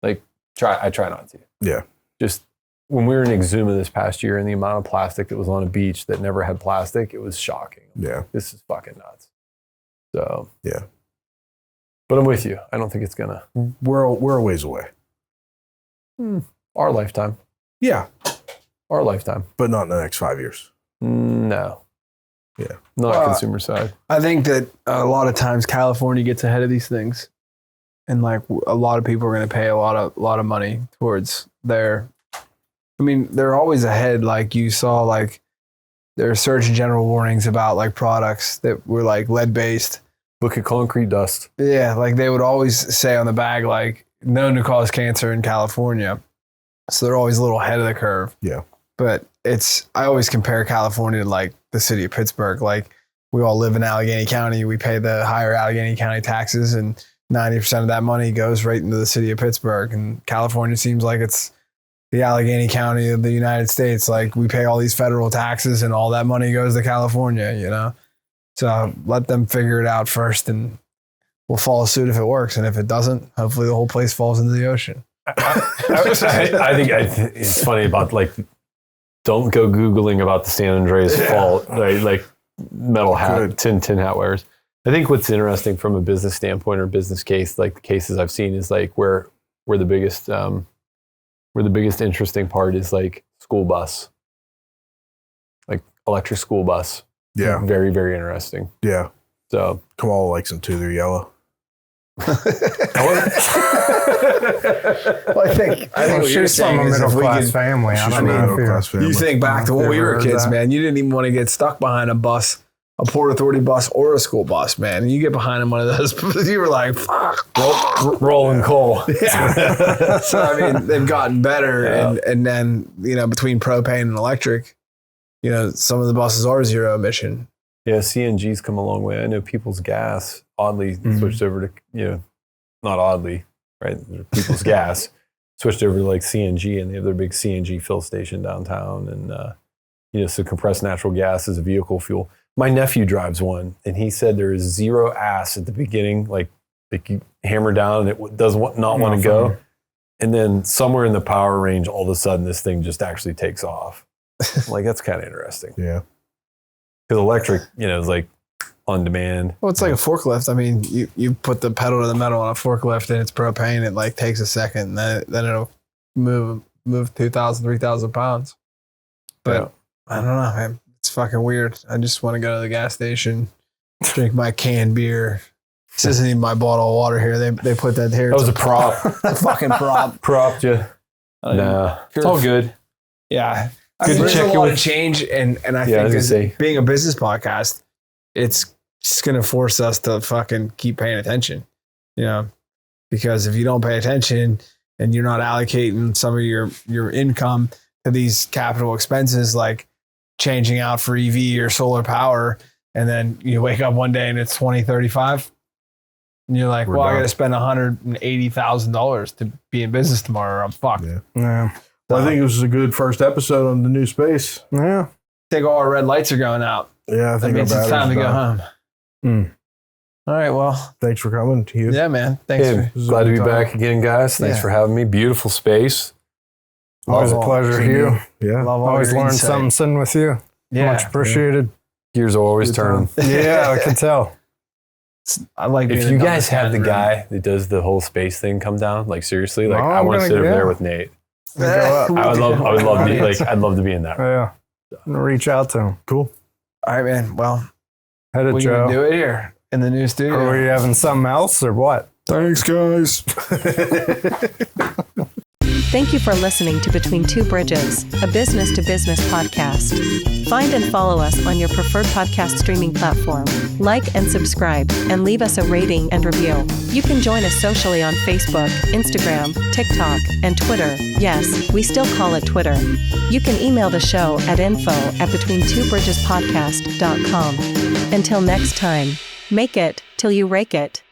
Like I try not to. Yeah. Just when we were in Exuma this past year and the amount of plastic that was on a beach that never had plastic, it was shocking. Yeah. This is fucking nuts. So yeah. But I'm with you. I don't think it's gonna. We're a ways away. Our lifetime. Yeah. Our lifetime. But not in the next 5 years. No. Yeah. Not consumer side. I think that a lot of times California gets ahead of these things. And like a lot of people are going to pay a lot of money towards their, I mean, they're always ahead. Like you saw, like there are Surgeon General warnings about like products that were like lead based. Look at concrete dust. Yeah. Like they would always say on the bag, like known to cause cancer in California. So they're always a little ahead of the curve. Yeah. But I always compare California to like the city of Pittsburgh. Like we all live in Allegheny County. We pay the higher Allegheny County taxes and 90% of that money goes right into the city of Pittsburgh. And California seems like it's the Allegheny County of the United States. Like we pay all these federal taxes and all that money goes to California, you know? So let them figure it out first and we'll follow suit if it works. And if it doesn't, hopefully the whole place falls into the ocean. I think it's funny about like, don't go Googling about the San Andreas fault, right? Like metal hat, tin hat wearers. I think what's interesting from a business standpoint or business case, like the cases I've seen, is like where the biggest interesting part is like school bus, like electric school bus. Yeah. Very, very interesting. Yeah. So Kamala likes them too. They're yellow. Well, I think what you're she's from saying a is middle if we class could, family. She's I from don't a know middle class family. you think back to when we were kids, man, you didn't even want to get stuck behind a bus, a Port Authority bus or a school bus, man. And you get behind one of those, you were like, fuck. rolling coal. Yeah. So, I mean, they've gotten better. Yeah. And then, you know, between propane and electric, you know, some of the buses are zero emission. Yeah, CNG's come a long way. I know People's Gas oddly switched over to, you know, not oddly, right? People's Gas switched over to like CNG, and they have their big CNG fill station downtown. And, you know, so compressed natural gas is a vehicle fuel. My nephew drives one, and he said there is zero ass at the beginning, like you hammer down and it does not want to go. And then somewhere in the power range, all of a sudden this thing just actually takes off. Like, that's kind of interesting. Yeah. Because electric, you know, is like on demand. Well, it's like a forklift. I mean, you put the pedal to the metal on a forklift and it's propane. It like takes a second, and then it'll move 2,000, 3,000 pounds. But I don't know, man. It's fucking weird. I just want to go to the gas station, drink my canned beer. This isn't even my bottle of water here. They put that here. That was a prop. A fucking prop. Propped you. Nah, it's all good. Yeah. Good to there's check a in lot with- of change, and I Yeah, I was think gonna as say. being a business podcast, it's just going to force us to fucking keep paying attention, you know, because if you don't pay attention and you're not allocating some of your income to these capital expenses, like changing out for EV or solar power, and then you wake up one day and it's 2035 and you're like, We're well, I done. got to spend $180,000 to be in business tomorrow, or I'm fucked. Yeah. Yeah. Well, I think it was a good first episode on the new space. Yeah. I think all our red lights are going out. Yeah, I That think means our it's time to battery's go done. home. All right. Well, Thanks for coming, Hugh. yeah, man. Thanks. Hey, for, glad to be back again, guys. Thanks Yeah. for having me. Beautiful space. Always a Love all- pleasure, Hugh. Yeah. love all Always your learn insight. something sitting with you. Yeah. Much appreciated. Gears are always Good turning. Yeah, I can tell. I like being If a you dumb guys have the cat. guy that does the whole space thing come down, like seriously, like No, I I'm want to gonna- sit over yeah. there with Nate. Go up. I would love to, like, I'd love to be in that. Yeah. Reach out to him. Cool. All right, man. Well, Headed we Joe. can do it here in the new studio. Or were you having something else or what? Thanks, guys. Thank you for listening to Between Two Bridges, a business-to-business podcast. Find and follow us on your preferred podcast streaming platform. Like and subscribe, and leave us a rating and review. You can join us socially on Facebook, Instagram, TikTok, and Twitter. Yes, we still call it Twitter. You can email the show at info@betweentwobridgespodcast.com. Until next time, make it till you rake it.